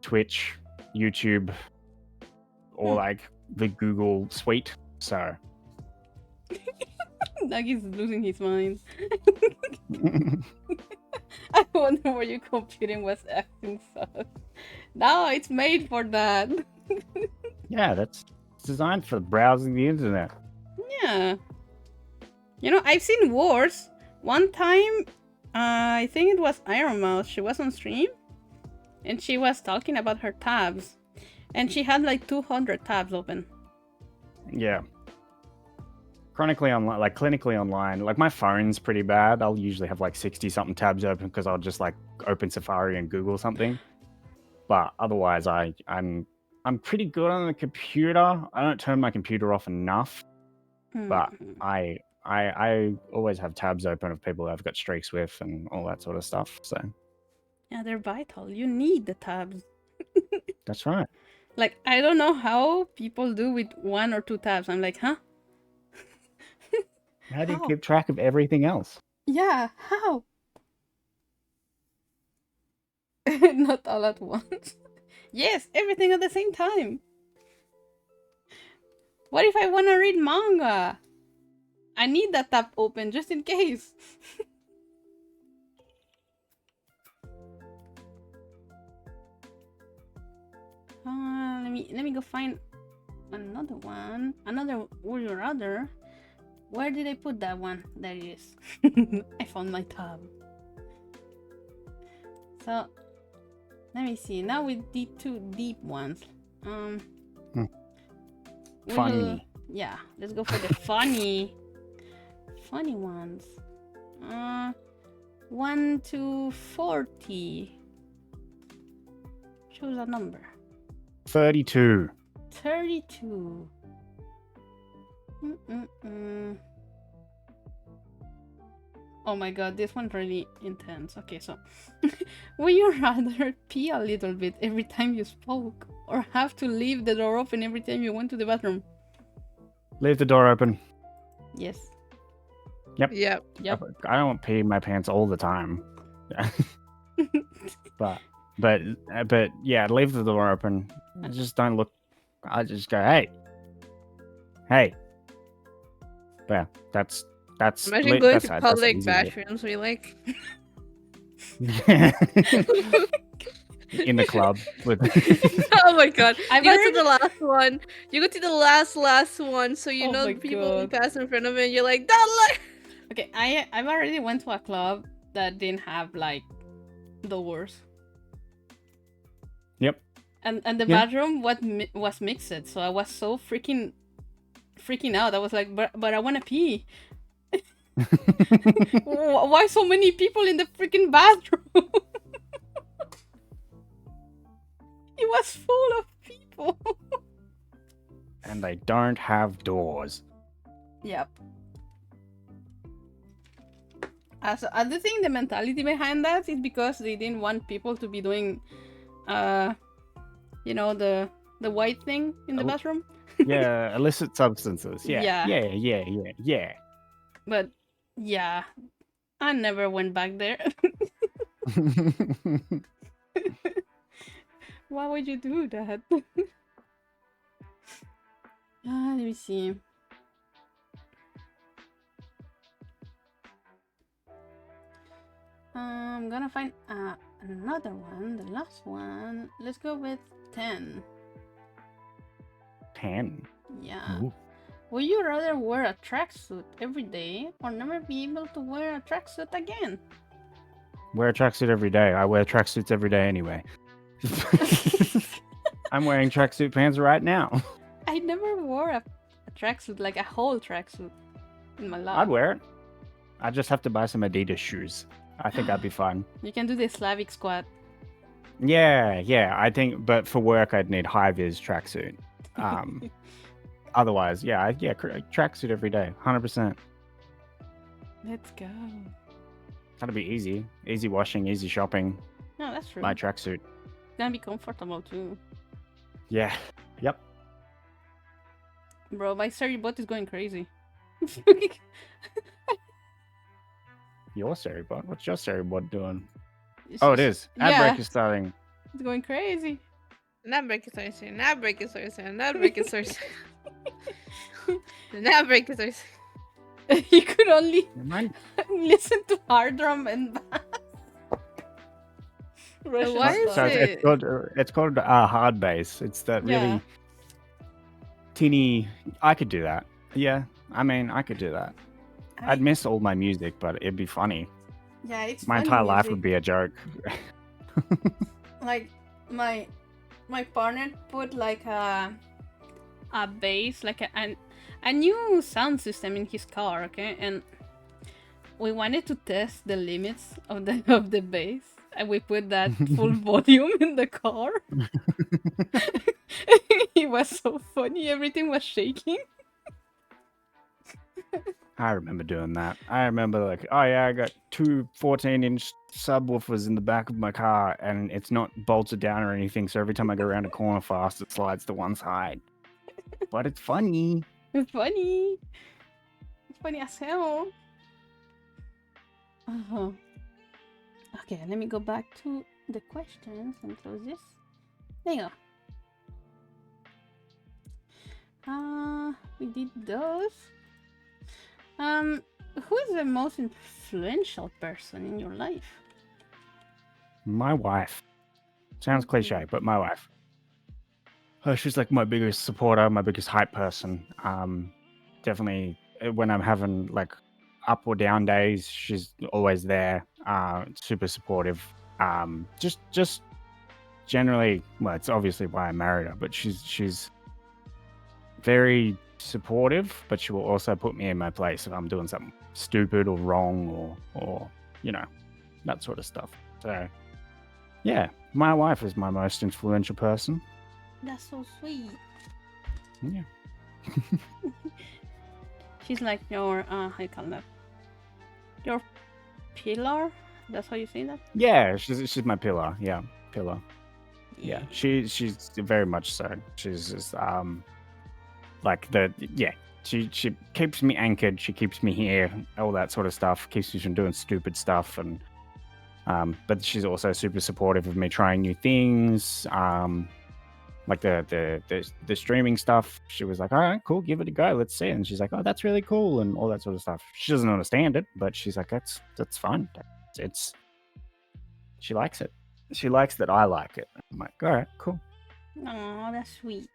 Twitch, YouTube, or like the Google suite. So Nuggy's losing his mind. I wonder where your computing was acting sus. No, it's made for that. yeah, that's designed for browsing the internet. Yeah. You know, I've seen worse One time, I think it was Iron Mouse. She was on stream, and she was talking about her tabs, and she had like 200 tabs open. Yeah. Chronically online, like clinically online, like my phone's pretty bad. I'll usually have like 60 something tabs open because I'll just like open Safari and Google something. But otherwise, I'm pretty good on the computer. I don't turn my computer off enough, but I always have tabs open of people I've got streaks with and all that sort of stuff. So Yeah, they're vital. You need the tabs. that's right. Like, I don't know how people do with 1 or 2 tabs. I'm like, huh? How do you How? keep track of everything else? Yeah, how? Not all at once. Yes, everything at the same time. What if I want to read manga? I need that tab open just in case. Let me go find another one. Another Would You Rather. Where did I put that one? There it is. I found my tab. So let me see. Now we did 2 deep ones. Funny. Yeah, let's go for the funny ones. 1 to 40. Choose a number. 32. 32. Oh my god, this one's really intense. Okay, so would you rather pee a little bit every time you spoke, or have to leave the door open every time you went to the bathroom? Leave the door open. Yes. Yep. Yep. Yep. I don't pee my pants all the time. but yeah, leave the door open. I just don't look. I just go, hey. Yeah, that's Imagine going that's, to that's public easy. bathrooms. We like. In the club with. Oh my god! I've You go to already- the last one. You go to the last one, so you Oh know my people will God. pass in front of it. And you're like, that like. Okay, I've already went to a club that didn't have like doors. Yep. And the Yeah. bathroom was mixed, so I was so freaking out. I was like, but I want to pee. Why so many people in the freaking bathroom? It was full of people. And they don't have doors. Yep. I do think the mentality behind that is because they didn't want people to be doing, you know, the white thing in the bathroom. Yeah, illicit substances. Yeah. Yeah. But yeah, I never went back there. Why would you do that? Let me see. I'm gonna find another one, the last one. Let's go with 10. 10. Yeah. Ooh. Would you rather wear a tracksuit every day or never be able to wear a tracksuit again? Wear a tracksuit every day. I wear tracksuits every day anyway. I'm wearing tracksuit pants right now. I never wore a tracksuit, like a whole tracksuit in my life. I'd wear it. I just have to buy some Adidas shoes. I think I'd be fine. You can do the Slavic squat. Yeah. I think, but for work, I'd need high vis tracksuit. Otherwise, tracksuit every day, 100%. Let's go. That'd be easy. Easy washing, easy shopping. No, that's true. My tracksuit. It's gonna be comfortable too. Yeah. Yep. Bro, my Seribot is going crazy. Your Seribot? What's your Seribot doing? It's Oh, it just- is. Ad Yeah, break is starting. it's going crazy. Not break is sourcing. Not break is sourcing. Not break is sourcing. Not break is sourcing. You could only Mine- listen to hard drum and bass. Russian Why is stuff. it's called hard bass. It's that really Yeah. teeny. I could do that. Yeah, I mean, I could do that. I'd miss all my music, but it'd be funny. Yeah, it's My funny entire life music. would be a joke. Like my partner put like a bass, like a new sound system in his car, okay, and we wanted to test the limits of the bass, and we put that full volume in the car. It was so funny. Everything was shaking. I remember doing that. I remember like, oh yeah, I got two 14-inch subwoofers in the back of my car, and it's not bolted down or anything. So every time I go around a corner fast, it slides to one side. But it's funny. It's funny. It's funny as hell. Uh-huh. Okay, let me go back to the questions and close this. There you go. We did those. Who is the most influential person in your life? My wife. Sounds cliche, but my wife. She's like my biggest supporter, my biggest hype person. Definitely when I'm having like up or down days, she's always there. Super supportive. Just generally, well, it's obviously why I married her, but she's very supportive, but she will also put me in my place if I'm doing something stupid or wrong or you know, that sort of stuff. So yeah, my wife is my most influential person. That's so sweet. Yeah. She's like your how you call that? Your pillar? That's how you say that? Yeah, she's my pillar. Yeah, pillar. Yeah, she's very much so. She's just like she keeps me anchored. She keeps me here. All that sort of stuff keeps me from doing stupid stuff. And but she's also super supportive of me trying new things. Like the streaming stuff. She was like, all right, cool, give it a go. Let's see. And she's like, oh, that's really cool, and all that sort of stuff. She doesn't understand it, but she's like, that's fun. It's she likes it. She likes that I like it. I'm like, all right, cool. Oh, that's sweet.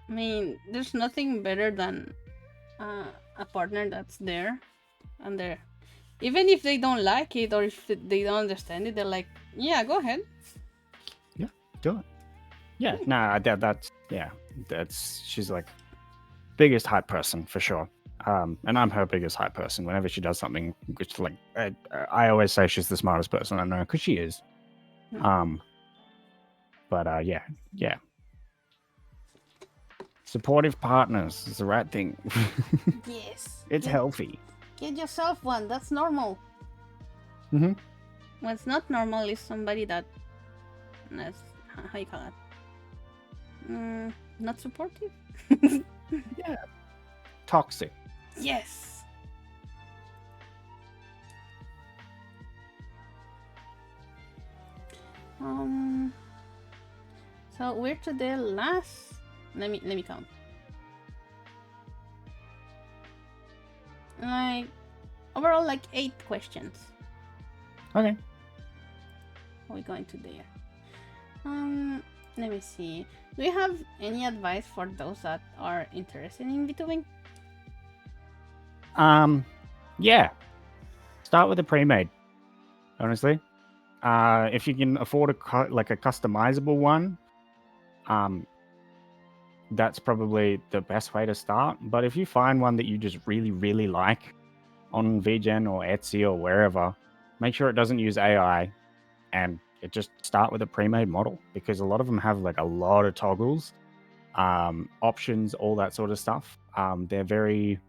I mean, there's nothing better than a partner that's there, and they're even if they don't like it or if they don't understand it, they're like, yeah, go ahead. Yeah, do it. Yeah, nah, that's she's like biggest hype person for sure. And I'm her biggest hype person. Whenever she does something, which like I always say she's the smartest person I know because she is. But yeah. Supportive partners is the right thing. Yes. It's healthy. Get yourself one. That's normal. Mm-hmm. What's not normal is somebody that is, how you call it? Not supportive. Yeah. Toxic. Yes. So we're to the last. Let me count. Like overall, like 8 questions. Okay. Are we going to there? Let me see. Do you have any advice for those that are interested in VTubing? Yeah. Start with a pre-made. Honestly, if you can afford a customizable one, that's probably the best way to start. But if you find one that you just really, really like on VGen or Etsy or wherever, make sure it doesn't use AI, and it just start with a pre-made model, because a lot of them have like a lot of toggles, options, all that sort of stuff. They're very,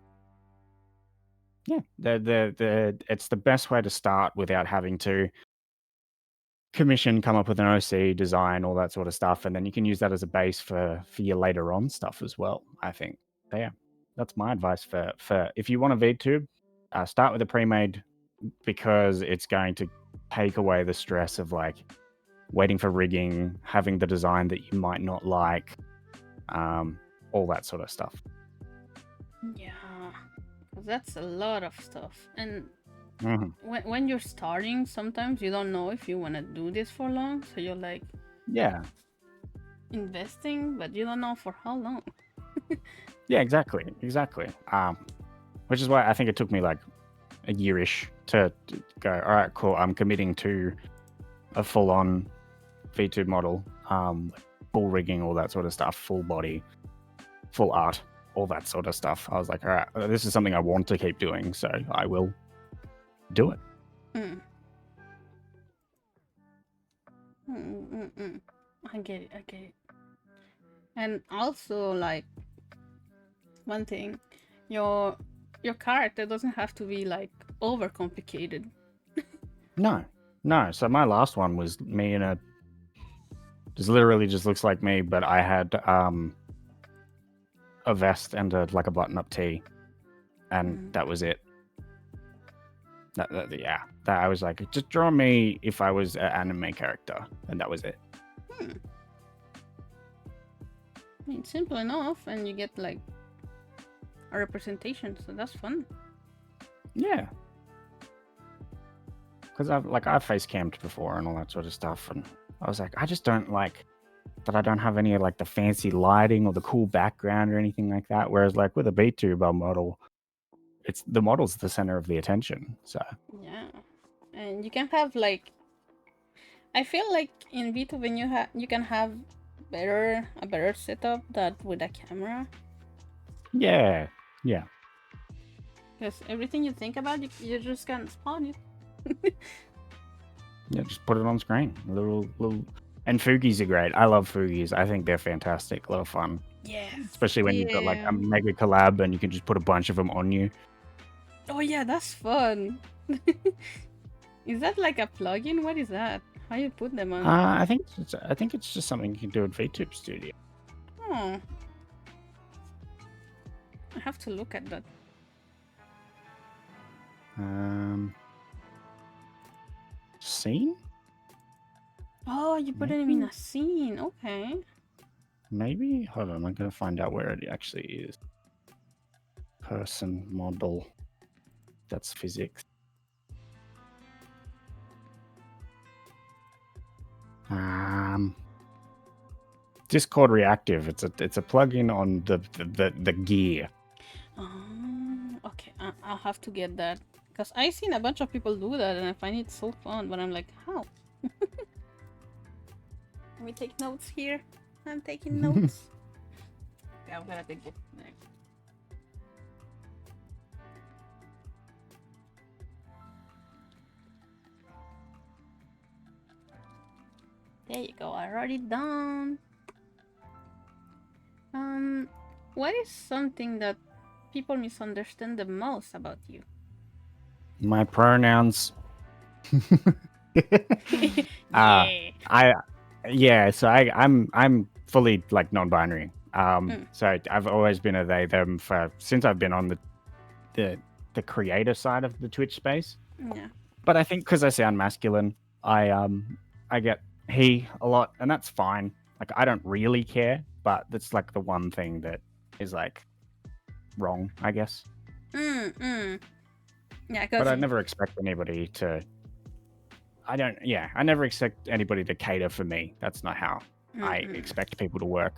it's the best way to start without having to commission, come up with an OC, design, all that sort of stuff, and then you can use that as a base for your later on stuff as well, I think. So yeah, that's my advice for if you want a VTube, start with a pre-made, because it's going to take away the stress of like waiting for rigging, having the design that you might not like, all that sort of stuff. Yeah, because that's a lot of stuff. And Mm-hmm. when you're starting, sometimes you don't know if you want to do this for long. So you're like, Yeah. investing, but you don't know for how long. Yeah, exactly. which is why I think it took me like a yearish to go, all right, cool, I'm committing to a full-on V2 model, full rigging, all that sort of stuff, full body, full art, all that sort of stuff. I was like, all right, this is something I want to keep doing, so I will do it. Mm. I get it. I get it. And also, like, one thing, your character doesn't have to be like overcomplicated. No. So my last one was me in a just literally just looks like me, but I had a vest and like a button-up tee, and that was it. That I was like, just draw me if I was an anime character, and that was it. I mean, simple enough, and you get like a representation, so that's fun. Yeah. Because I've face camped before and all that sort of stuff, and I was like, I just don't like that I don't have any of like the fancy lighting or the cool background or anything like that. Whereas like with a VTuber model, it's the model's the center of the attention. So yeah, and you can have like, I feel like in VTuber you can have a better setup that with a camera. yeah. Because everything you think about, you just can't spawn it. Yeah, just put it on screen. Little. And Fugis are great. I love Fugis. I think they're fantastic. A lot of fun. Yeah. Especially when you've got like a mega collab and you can just put a bunch of them on you. Oh yeah, that's fun. Is that like a plugin? What is that? How you put them on? I think it's just something you can do in VTube Studio. Oh. I have to look at that. Scene? Oh, you put them in a scene. Okay. Maybe? Hold on, I'm gonna find out where it actually is. Person model. That's physics. Discord Reactive. It's a plugin on the gear. Okay. I'll have to get that. Because I've seen a bunch of people do that and I find it so fun, but I'm like, how? Let me take notes here. I'm taking notes. Yeah, I'm gonna take it next. There you go. I wrote it down. What is something that people misunderstand the most about you? My pronouns. Yeah. So I'm fully like non-binary. So I've always been a they them since I've been on the creator side of the Twitch space. Yeah. But I think because I sound masculine, I get he a lot, and that's fine. Like I don't really care, but that's like the one thing that is like wrong, I guess. Yeah, but I never expect anybody to. I never expect anybody to cater for me. That's not how I expect people to work.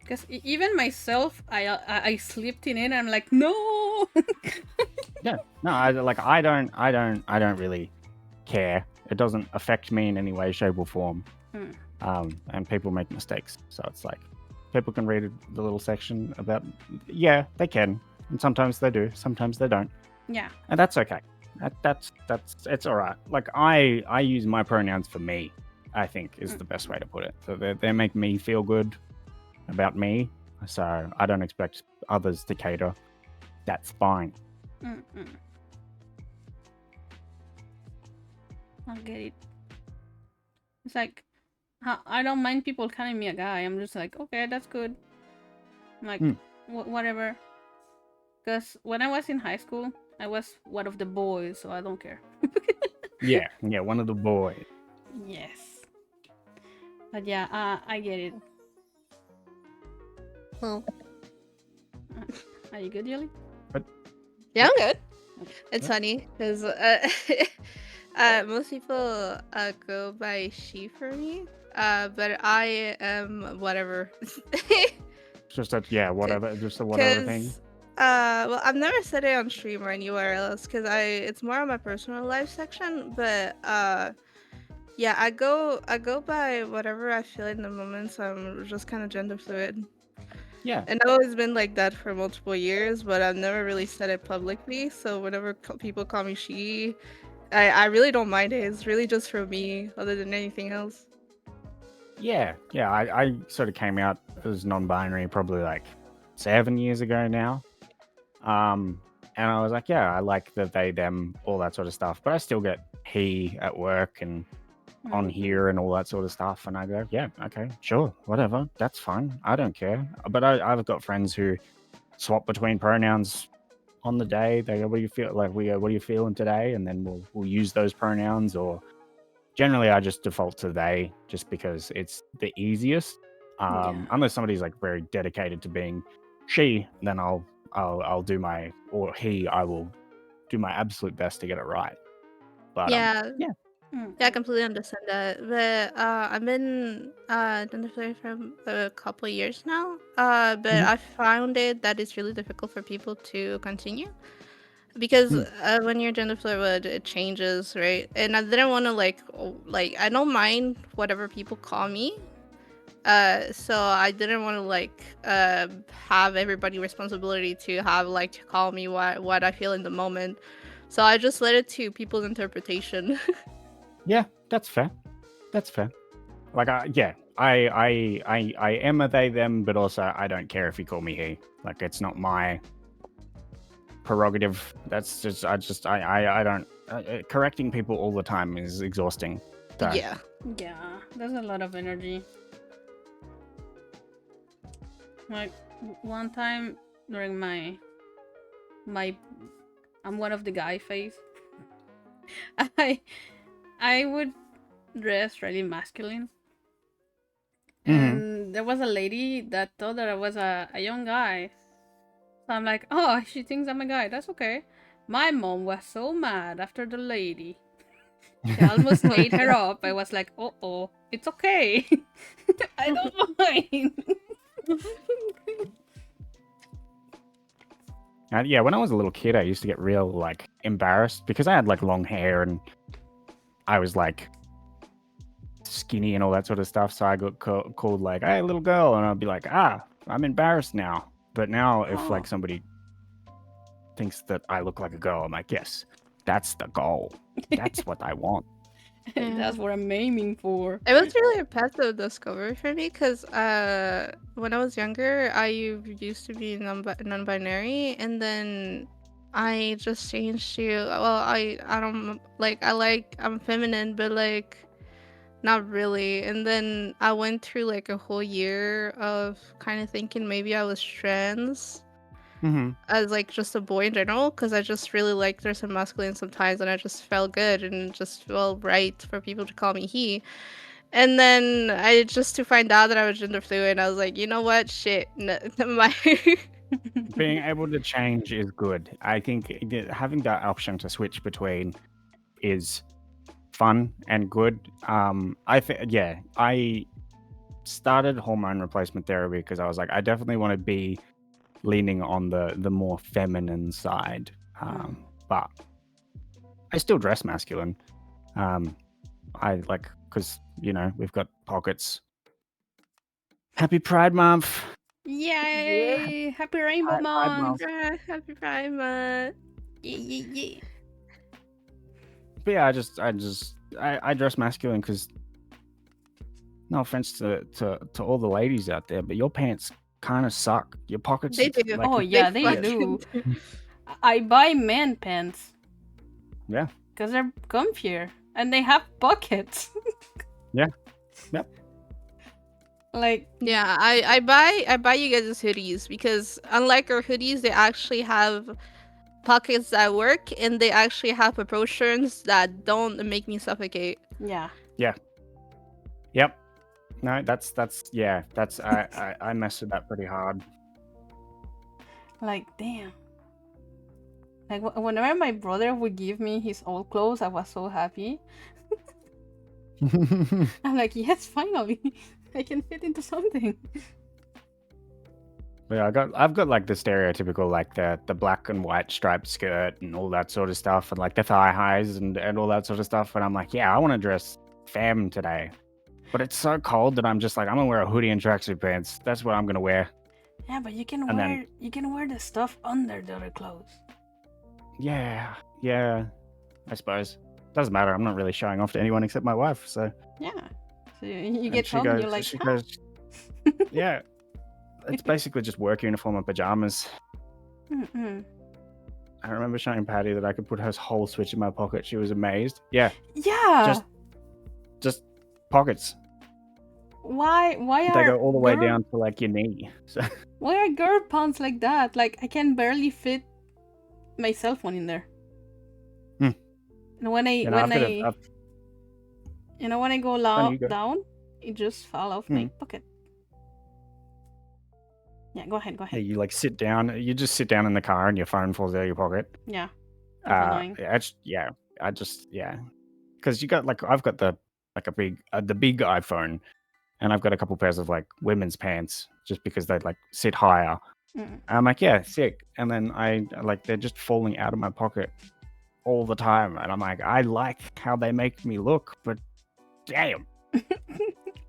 Because even myself, I slipped in it. And I'm like, no. Yeah, no, I don't really care. It doesn't affect me in any way, shape, or form. And people make mistakes, so it's like people can read the little section about. Yeah, they can, and sometimes they do, sometimes they don't. Yeah, and that's okay. That's it's all right. Like I use my pronouns for me. I think is the best way to put it. So they make me feel good about me. So I don't expect others to cater. That's fine. I'll get it. It's like, I don't mind people calling me a guy. I'm just like, okay, that's good. I'm like, whatever. Because when I was in high school, I was one of the boys, so I don't care. yeah, one of the boys. Yes. But yeah, I get it. Well, are you good, Yuli? Yeah, I'm good. It's funny because most people go by she for me, but I am whatever. Just that, whatever, just a whatever thing. Well, I've never said it on stream or anywhere else because it's more on my personal life section. But yeah, I go by whatever I feel in the moment. So I'm just kind of gender fluid, Yeah. and I've always been like that for multiple years. But I've never really said it publicly. So whenever people call me she, I really don't mind it. It's really just for me, other than anything else. Yeah. I sort of came out as non-binary probably like 7 years ago now. And I was like, yeah, I like the they, them, all that sort of stuff. But I still get he at work and on here and all that sort of stuff. And I go, yeah, okay, sure, whatever, that's fine. I don't care. But I've got friends who swap between pronouns on the day. They go, what do you feel like? We go, what are you feeling today? And then we'll use those pronouns. Or generally, I just default to they, just because it's the easiest. Yeah. Unless somebody's like very dedicated to being she, then I'll do my, or he, I will do my absolute best to get it right. But Yeah. yeah. Yeah, I completely understand that. But I've been gender fluid for a couple of years now. But Mhm. I found that it's really difficult for people to continue because when you're gender fluid, it changes, right? And I didn't want to like I don't mind whatever people call me. So I didn't want to have everybody responsibility to have like to call me what I feel in the moment. So I just let it to people's interpretation. Yeah, that's fair. That's fair. Like, I am a they them, but also I don't care if you call me he. Like, it's not my prerogative. That's just I don't. Correcting people all the time is exhausting. So, Yeah. Yeah, there's a lot of energy. Like one time during my I'm one of the guy phase. I would dress really masculine. And there was a lady that thought that I was a young guy. So I'm like, oh, she thinks I'm a guy. That's okay. My mom was so mad after the lady. She almost ate her up. I was like, oh, it's okay. I don't mind. yeah, when I was a little kid, I used to get real like embarrassed because I had like long hair and I was like skinny and all that sort of stuff. So I got called like, "Hey, little girl," and I'd be like, I'm embarrassed now. But now, if like somebody thinks that I look like a girl, I'm like, yes, that's the goal. That's what I want. That's what I'm aiming for. It was really a passive discovery for me because when I was younger, I used to be non-binary, and then I just changed to I don't I'm feminine, but like not really. And then I went through like a whole year of kind of thinking maybe I was trans as like just a boy in general, because I just really like there's some masculine sometimes, and I just felt good and just felt right for people to call me he. And then I just to find out that I was gender fluid, I was like, you know what, shit, my Being able to change is good. I think having that option to switch between is fun and good. I started hormone replacement therapy because I was like, I definitely want to be leaning on the more feminine side. But I still dress masculine. I like, because we've got pockets. Happy Pride Month. Yay! Happy Rainbow Pride Month! Happy Pride Month. Yeah. But yeah, I dress masculine because, no offense to all the ladies out there, but your pants kind of suck. Your pockets. They do. Like, Oh yeah, they fucking do. I buy man pants. Yeah. Because they're comfier and they have pockets. Yeah. Yep. Like, yeah, I buy you guys hoodies because unlike our hoodies, they actually have pockets that work, and they actually have proportions that don't make me suffocate. yeah. Yep. No, that's I messed with that pretty hard. Like, damn. Like, whenever my brother would give me his old clothes, I was so happy. I'm like, yes, finally. I can fit into something. Yeah, I've got like the stereotypical like the black and white striped skirt and all that sort of stuff, and like the thigh highs and all that sort of stuff. And I'm like, yeah, I want to dress femme today, but it's so cold that I'm just like, I'm gonna wear a hoodie and tracksuit pants. That's what I'm gonna wear. Yeah, but you can And wear then- you can wear the stuff under the other clothes. Yeah, I suppose doesn't matter. I'm not really showing off to anyone except my wife. So Yeah. So you and get she home and goes, you're like, she "Huh?" goes, yeah. It's basically just work uniform and pajamas. Mm-mm. I remember showing Patty that I could put her whole Switch in my pocket. She was amazed. Yeah, Yeah. just pockets. Why They are go all the way girl- down to like your knee. So Why are girl pants like that? Like I can barely fit my cell phone in there. Hmm. And when I you know, when I go you go. down, it just fall off my pocket. Yeah, go ahead. yeah, you like sit down. You just sit down in the car and your phone falls out of your pocket. Yeah. That's annoying. Because you got like I've got the big iPhone, and I've got a couple pairs of like women's pants just because they like sit higher. Mm. I'm like, yeah, sick. And then I like they're just falling out of my pocket all the time, and I'm like, I like how they make me look, but damn.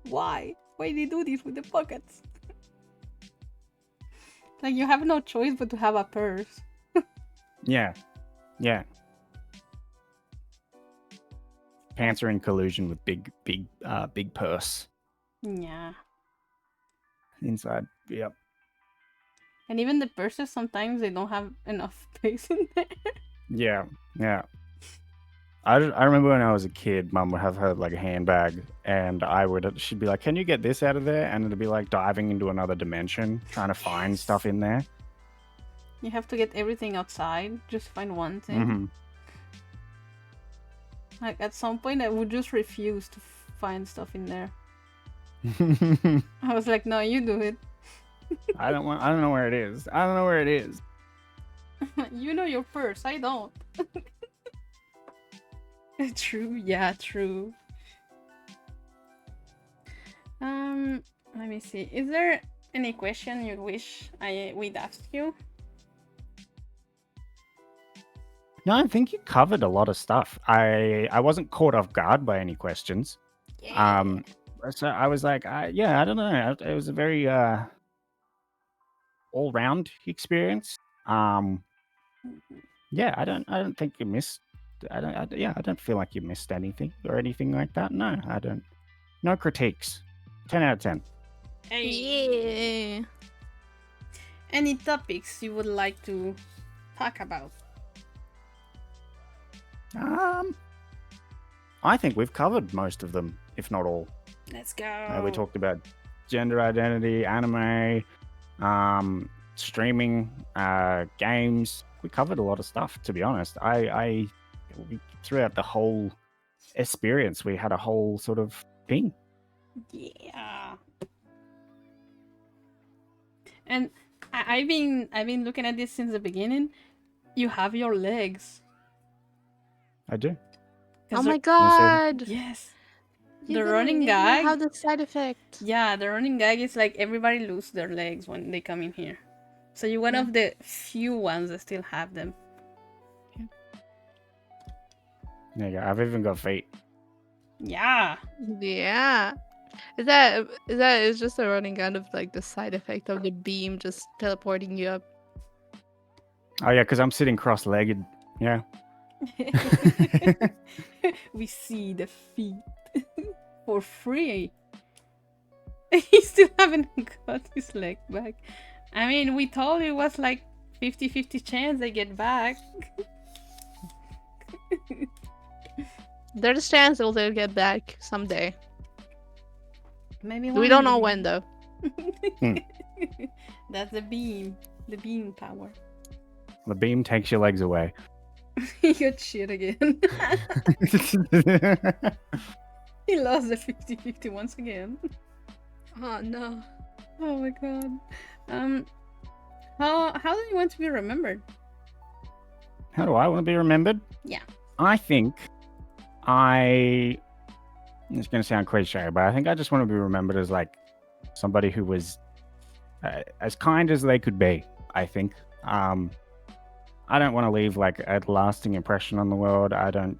Why? Why they do this with the pockets? Like you have no choice but to have a purse. Yeah. Pants are in collusion with big purse Yeah. inside. Yep. And even the purses sometimes they don't have enough space in there. Yeah. I remember when I was a kid, Mum would have her like a handbag, and she'd be like, "Can you get this out of there?" And it'd be like diving into another dimension, trying to find stuff in there. You have to get everything outside, just find one thing. Mm-hmm. Like at some point I would just refuse to find stuff in there. I was like, no, you do it. I don't know where it is. I don't know where it is. You know your purse, I don't. True, yeah, true. Let me see. Is there any question you wish we'd asked you? No, I think you covered a lot of stuff. I wasn't caught off guard by any questions. So I was like, I don't know. It was a very all-round experience. Yeah, I don't think you missed. I don't feel like you missed anything or anything like that. No, I don't. No critiques. 10 out of 10. Yeah. Any topics you would like to talk about? I think we've covered most of them, if not all. Let's go. We talked about gender identity, anime, streaming, games. We covered a lot of stuff, to be honest. Throughout the whole experience, we had a whole sort of thing. Yeah. And I've been looking at this since the beginning. You have your legs. I do. Oh my see? god. Yes. You The didn't running even gag. have the side effect. Yeah, the running gag is like everybody loses their legs when they come in here. So you're one Yeah. of the few ones that still have them. There you go. I've even got feet. Yeah. Yeah. Is just a running gun of like the side effect of the beam just teleporting you up? Oh yeah, because I'm sitting cross-legged. Yeah. We see the feet for free. He still haven't got his leg back. I mean, we told you it was like 50-50 chance they get back. There's a chance they'll get back someday. Maybe We don't know when though. That's the beam power. The beam takes your legs away. He got shit again. He lost the 50-50 once again. Oh no. Oh my god. How do you want to be remembered? How do I want to be remembered? Yeah. I think it's going to sound cliche, but I think I just want to be remembered as like somebody who was as kind as they could be. I think. I don't want to leave like a lasting impression on the world. I don't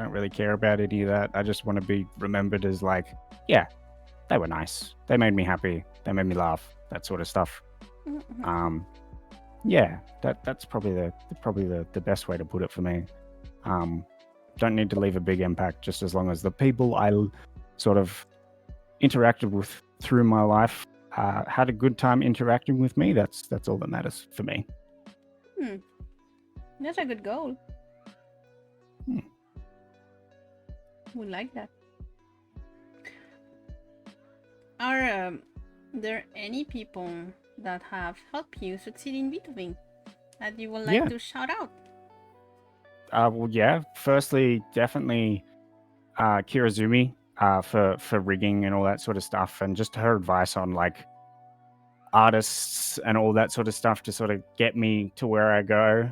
really care about any of that. I just want to be remembered as like, yeah, they were nice. They made me happy. They made me laugh. That sort of stuff. Yeah, that's probably the best way to put it for me. Don't need to leave a big impact, just as long as the people I sort of interacted with through my life had a good time interacting with me. That's all that matters for me. That's a good goal. Hmm. We like that. Are there any people that have helped you succeed in VTubing that you would like to shout out? Well, yeah. Firstly, definitely Kirazumi for rigging and all that sort of stuff, and just her advice on like artists and all that sort of stuff to sort of get me to where I go.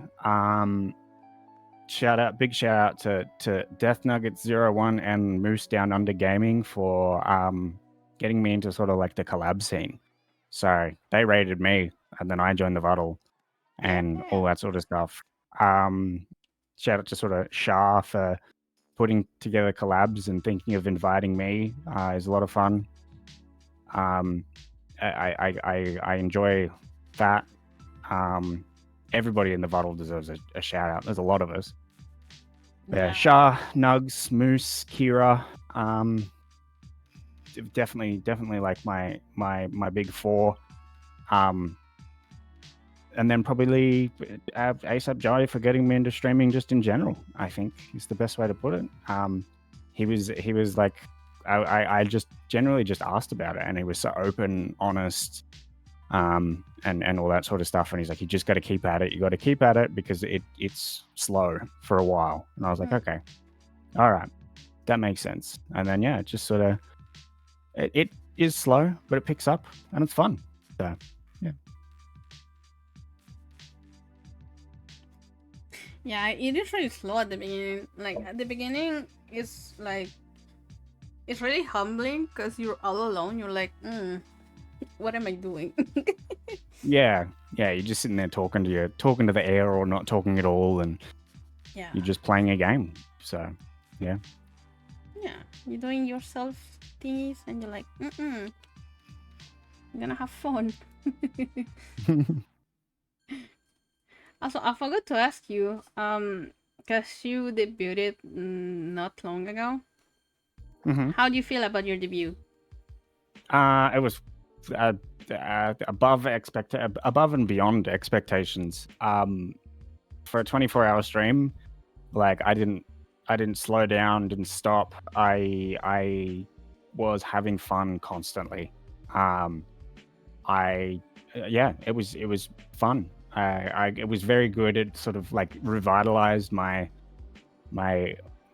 Big shout out to Death Nugget 01 and Moose Down Under Gaming for getting me into sort of like the collab scene. So they rated me, and then I joined the Vuddle and all that sort of stuff. Shout out to sort of Shah for putting together collabs and thinking of inviting me. Is a lot of fun. I enjoy that. Everybody in the Vuddle deserves a shout out. There's a lot of us. Yeah, Shah, Nugs, Moose, Kira. Definitely like my big four. And then probably ASAP Jai for getting me into streaming just in general, I think is the best way to put it. He was like, I just generally just asked about it, and he was so open, honest, and all that sort of stuff. And he's like, you just got to keep at it. You got to keep at it because it's slow for a while. And I was like, okay, all right, that makes sense. And then yeah, it just sort of it is slow, but it picks up and it's fun. So yeah. Yeah, it is really slow at the beginning. Like at the beginning, it's like it's really humbling because you're all alone. You're like, what am I doing? Yeah, you're just sitting there talking to the air or not talking at all, and you're just playing a game. So, yeah. Yeah, you're doing yourself thingies, and you're like, I'm gonna have fun. Also, I forgot to ask you, because you debuted not long ago. How do you feel about your debut? It was above and beyond expectations. For a 24-hour stream, like I didn't slow down, didn't stop. I was having fun constantly. It was fun. It was very good. It sort of like revitalized my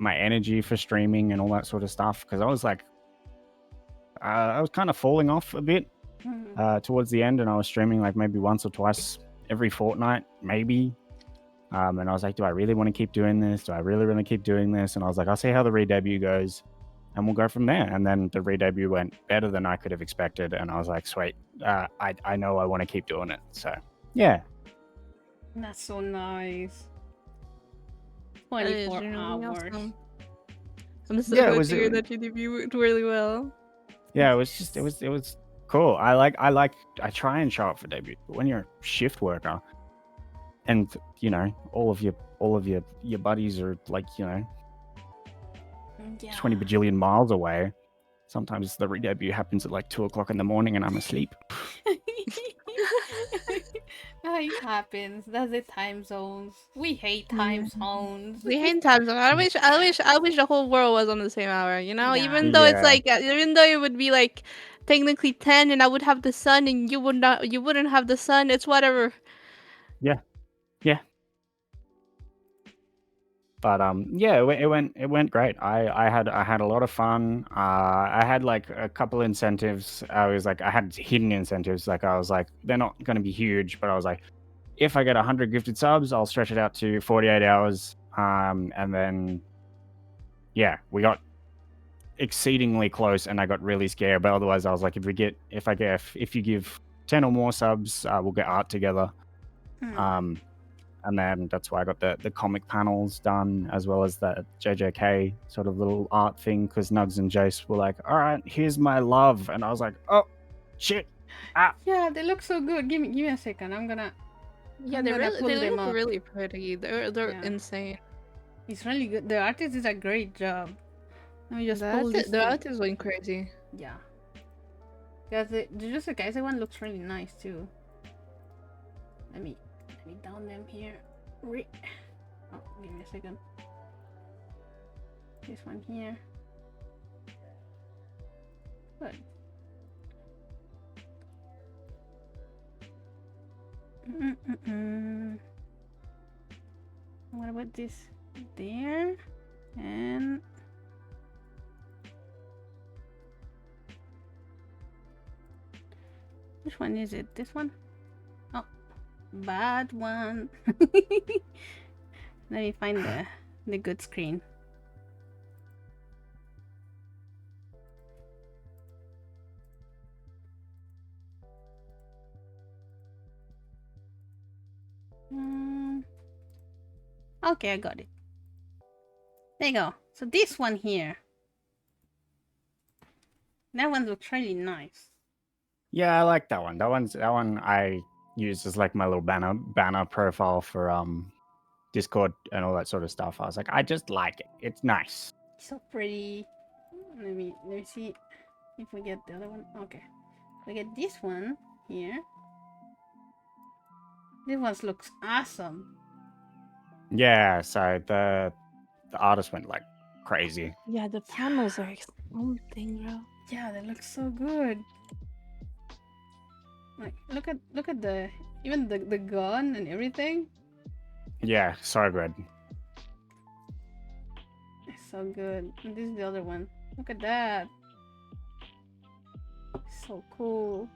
energy for streaming and all that sort of stuff, because I was like I was kind of falling off a bit towards the end, and I was streaming like maybe once or twice every fortnight, maybe. And I was like, do I really want to keep doing this? Do I really want to keep doing this? And I was like, I'll see how the re-debut goes, and we'll go from there. And then the re-debut went better than I could have expected, and I was like, sweet, I know I want to keep doing it. So yeah. That's so nice. 24 hours. Awesome. I'm so glad to hear that you debuted really well. Yeah, it was cool. I try and show up for debut, but when you're a shift worker, and you know all of your buddies are like 20 bajillion miles away, sometimes the re-debut happens at like 2:00 in the morning and I'm asleep. It happens. That's the time zones. We hate time zones. We hate time zones. I wish the whole world was on the same hour. Yeah. Even though it's like, even though it would be like technically 10, and I would have the sun, and you wouldn't have the sun. It's whatever. Yeah. But it went great. I had a lot of fun. I had like a couple incentives. I had hidden incentives. Like I was like, they're not going to be huge, but I was like, if I get 100 gifted subs, I'll stretch it out to 48 hours. And then we got exceedingly close, and I got really scared. But otherwise, I was like, if you give 10 or more subs, we'll get art together. Hmm. And then that's why I got the comic panels done, as well as the JJK sort of little art thing, because Nugs and Jace were like, all right, here's my love. And I was like, oh, shit. Ah. Yeah, they look so good. Give me a second. I'm gonna They pull them look up. really pretty. They're Yeah. insane. It's really good. The artist did a great job. Let me just pull this. The art is going crazy. Yeah. Because the Jujutsu Kaisen one looks really nice too. Let me down them here. Oh, give me a second. This one here. Good. What about this there? And which one is it? This one? Oh, bad one. Let me find the good screen. Okay, I got it. There you go. So this one here. That one looks really nice. Yeah, I like that one. That one I use as like my little banner profile for Discord and all that sort of stuff. I was like, I just like it. It's nice. So pretty. Let me see if we get the other one. Okay. We get this one here. This one looks awesome. Yeah, so the artist went like crazy. Yeah, the panels are exploding, bro. Yeah, they look so good. Like look at the even the gun and everything. Yeah, so good. It's so good. And this is the other one. Look at that. It's so cool.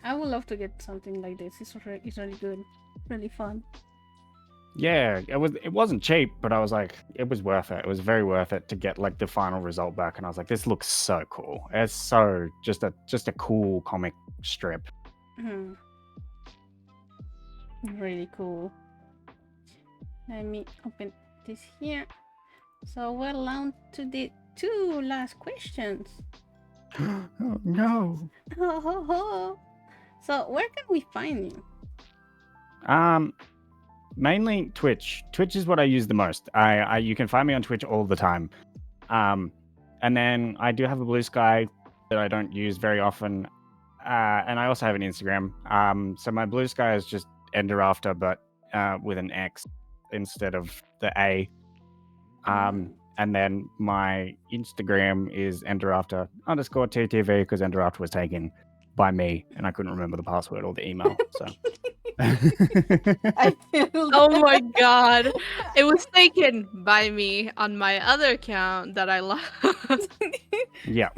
I would love to get something like this. It's really good, really fun. Yeah, it wasn't cheap, but I was like, it was worth it. It was very worth it to get like the final result back, and I was like, this looks so cool. It's so just a cool comic strip. Mm-hmm. Really cool. Let me open this here. So we're on to the 2 last questions. Oh no. So where can we find you? Mainly Twitch. Twitch is what I use the most. You can find me on Twitch all the time. And then I do have a Blue Sky that I don't use very often. And I also have an Instagram. So my Blue Sky is just Enderafter, but with an X instead of the A. And then my Instagram is Enderafter_TTV because Enderafter was taken by me and I couldn't remember the password or the email. So I feel Oh my god. It was taken by me on my other account that I lost. Yeah.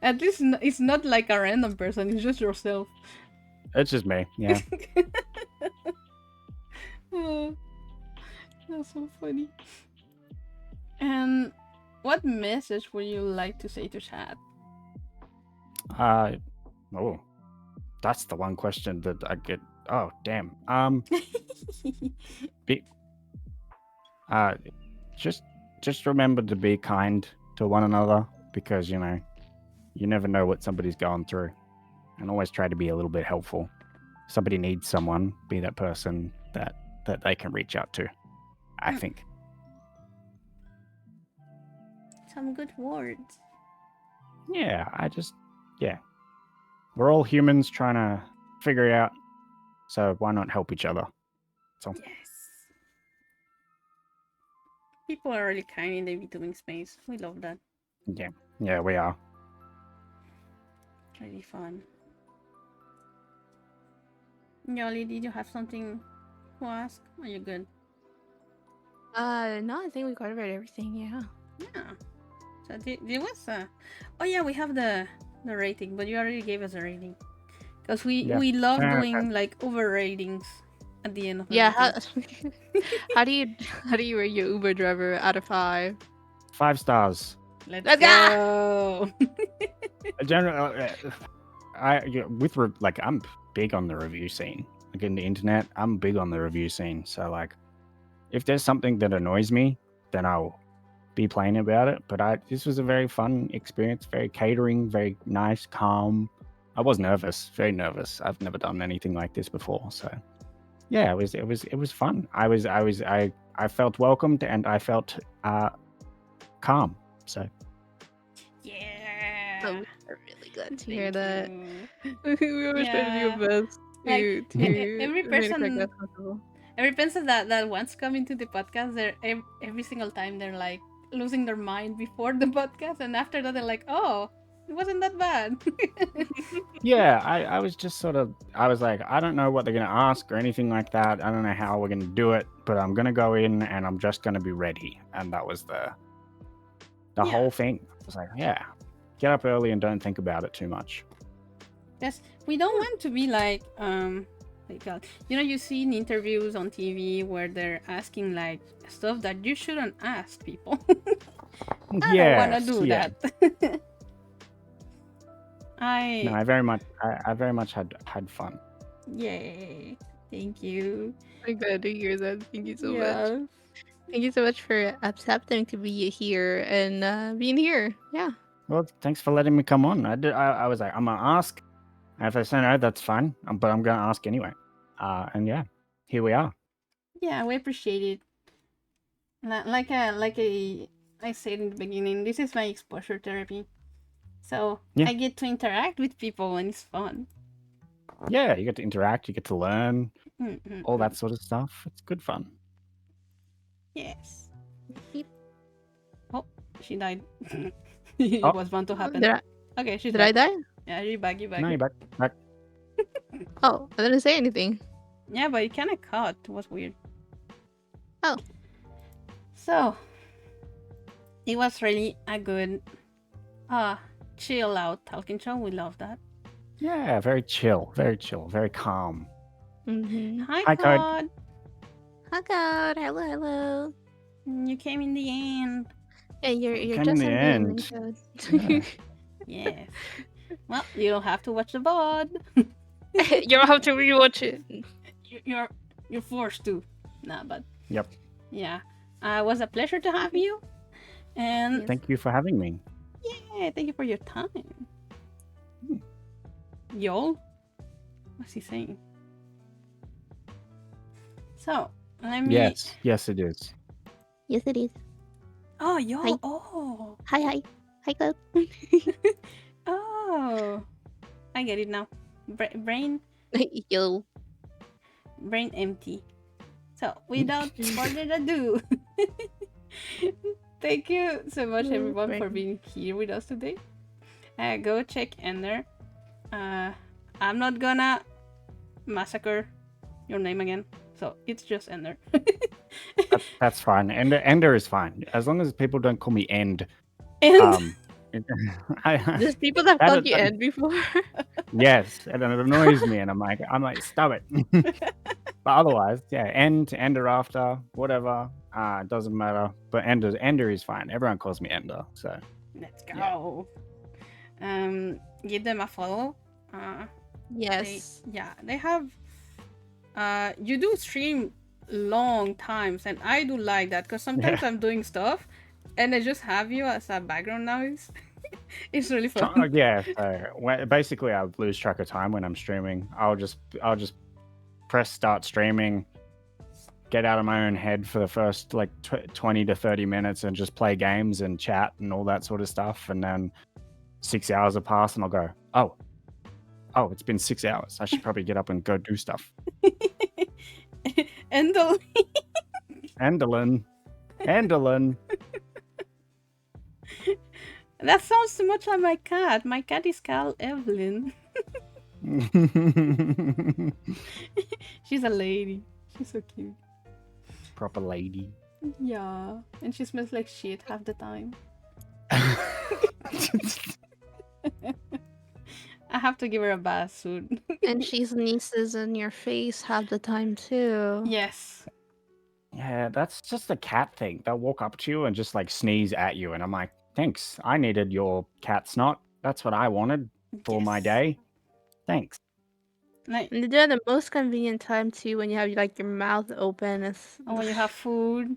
At least it's not like a random person, it's just yourself. It's just me. Yeah. That's so funny. And what message would you like to say to chat? Oh, that's the one question that I get. Oh, damn. Just remember to be kind to one another because you never know what somebody's going through, and always try to be a little bit helpful. If somebody needs someone, be that person that they can reach out to. I think. Some good words. Yeah, we're all humans trying to figure it out, so why not help each other? So Yes. People are really kind in the VTubing space. We love that. yeah, we are. Really fun. Yoli, did you have something to ask? Are you good? No, I think we covered everything, yeah. Yeah. So there was oh yeah, we have the rating, but you already gave us a rating. Because we love doing like over ratings at the end of everything. How do you rate your Uber driver out of 5? 5 stars. Let's go. I'm big on the review scene. Like in the internet, I'm big on the review scene. So like, if there's something that annoys me, then I'll be plain about it. But this was a very fun experience, very catering, very nice, calm. I was nervous, very nervous. I've never done anything like this before, so yeah, it was fun. I felt welcomed and I felt calm. So Yeah. Oh, we're really glad to hear Thank that. you. We always try to do Yeah. our best Like to every make it person, as possible. every person that wants to come into the podcast, they're every single time they're like losing their mind before the podcast, and after that they're like, oh, it wasn't that bad. yeah, I was just I was like, I don't know what they're gonna ask or anything like that. I don't know how we're gonna do it, but I'm gonna go in and I'm just gonna be ready. And that was the Yeah. whole thing. I was like, yeah, get up early and don't think about it too much. Yes, we don't want to be like you see in interviews on TV where they're asking like stuff that you shouldn't ask people. I don't want to do yeah. that. No, I very much had fun. Yay! Thank you. I'm glad to hear that. Thank you so much. Yeah. Thank you so much for accepting to be here and being here. Yeah. Well, thanks for letting me come on. I was like, I'm gonna ask. And if they say no, that's fine. But I'm gonna ask anyway. And yeah, here we are. Yeah, we appreciate it. I said in the beginning, this is my exposure therapy. So Yeah. I get to interact with people and it's fun. Yeah, you get to interact, you get to learn, Mm-mm-mm. all that sort of stuff. It's good fun. Yes. Beep. Oh, she died. It Oh. was bound to happen. Okay, she's Did I back. die? Yeah, you're back. You're back. No, you're back. Oh, I didn't say anything. Yeah, but it kind of cut. It was weird. Oh. So, it was really a good, chill out talking show. We love that. Yeah, very chill, very calm. Mm-hmm. Hi, Hi, Code. Cod. Hi, God. Hello, hello. You came in the end. Yeah, you're Came just in the ending, end. God. Yeah. Yes. Well, you don't have to watch the VOD. You don't have to rewatch it. You're forced to. Nah, but Yep. yeah, it was a pleasure to have you. And Thank you for having me. yeah, thank you for your time. Y'all? What's he saying? So, let me... Yes, it is. Yes, it is. Oh, y'all. Hi. Oh. Hi, Cloud. Oh. I get it now. Brain Yo. empty. So, without further ado, thank you so much, everyone, for being here with us today. Go check Ender. I'm not gonna massacre your name again, so it's just Ender. That's fine. Ender is fine as long as people don't call me End. And There's people that called you Ed before. Yes, and it annoys me, and I'm like, stop it. But otherwise, yeah, Ender after, whatever, it doesn't matter. But Ender is fine. Everyone calls me Ender, so let's go. Give them a follow. Yes. They have. You do stream long times, and I do like that because sometimes I'm doing stuff, and I just have you as a background noise. It's really fun. yeah. So basically, I lose track of time when I'm streaming. I'll just press start streaming, get out of my own head for the first like 20 to 30 minutes, and just play games and chat and all that sort of stuff, and then 6 hours have passed, and I'll go, oh, it's been 6 hours. I should probably get up and go do stuff. Endelin. That sounds too much like my cat. My cat is called Evelyn. She's a lady. She's so cute. Proper lady. Yeah, and she smells like shit half the time. I have to give her a bath soon. And she sneezes in your face half the time too. Yes. Yeah, that's just a cat thing. They'll walk up to you and just like sneeze at you, and I'm like, thanks. I needed your cat snot. That's what I wanted for my Yes. day. Thanks. Like, And they do it at the most convenient time too, when you have like your mouth open. It's, oh, when you have food,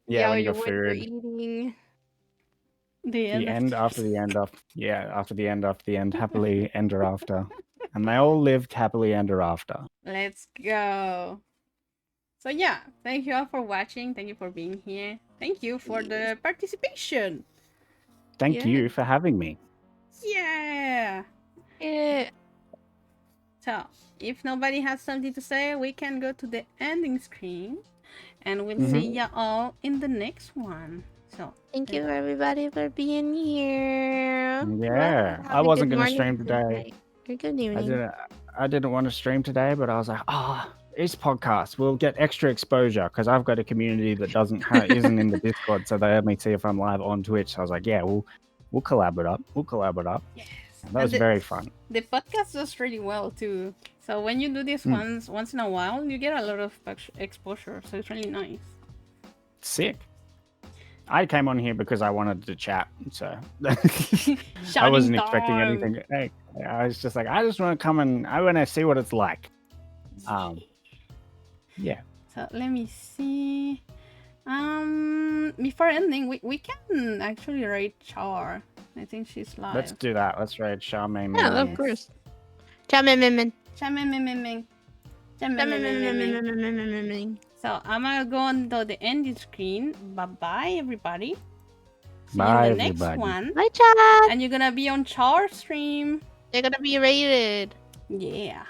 Yeah, when you you're got when you're food. eating. the end The of end after the end after after the end after the end, happily ever after. And they all lived happily ever after. Let's go. So yeah, thank you all for watching. Thank you for being here. Thank you for the participation. Thank Yeah. you for having me. Yeah. Yeah. So if nobody has something to say, we can go to the ending screen, and we'll Mhm. see ya all in the next one. So Thank you everybody for being here. Yeah, Have I a wasn't good gonna morning, stream good today. night, or good evening. I didn't want to stream today, but I was like, it's podcast. We'll get extra exposure because I've got a community that isn't in the Discord, so they only see if I'm live on Twitch. So I was like, yeah, we'll collaborate up. We'll collaborate up. yes, And that was very fun. The podcast does really well too. So when you do this Mm. once in a while, you get a lot of exposure. So it's really nice. Sick. I came on here because I wanted to chat, so I Shouting wasn't expecting time. anything. Hey, I was just like, I just want to come and I want to see what it's like. Yeah. So let me see. Before ending, we can actually rate Char. I think she's live. Let's do that. Let's raid Charmaine. Yeah, of course. Chamin. So I'm gonna go on the ending screen. Bye bye everybody. See Bye, you in the next everybody. one. Bye, chat. And you're gonna be on Char stream. They're gonna be rated. Yeah.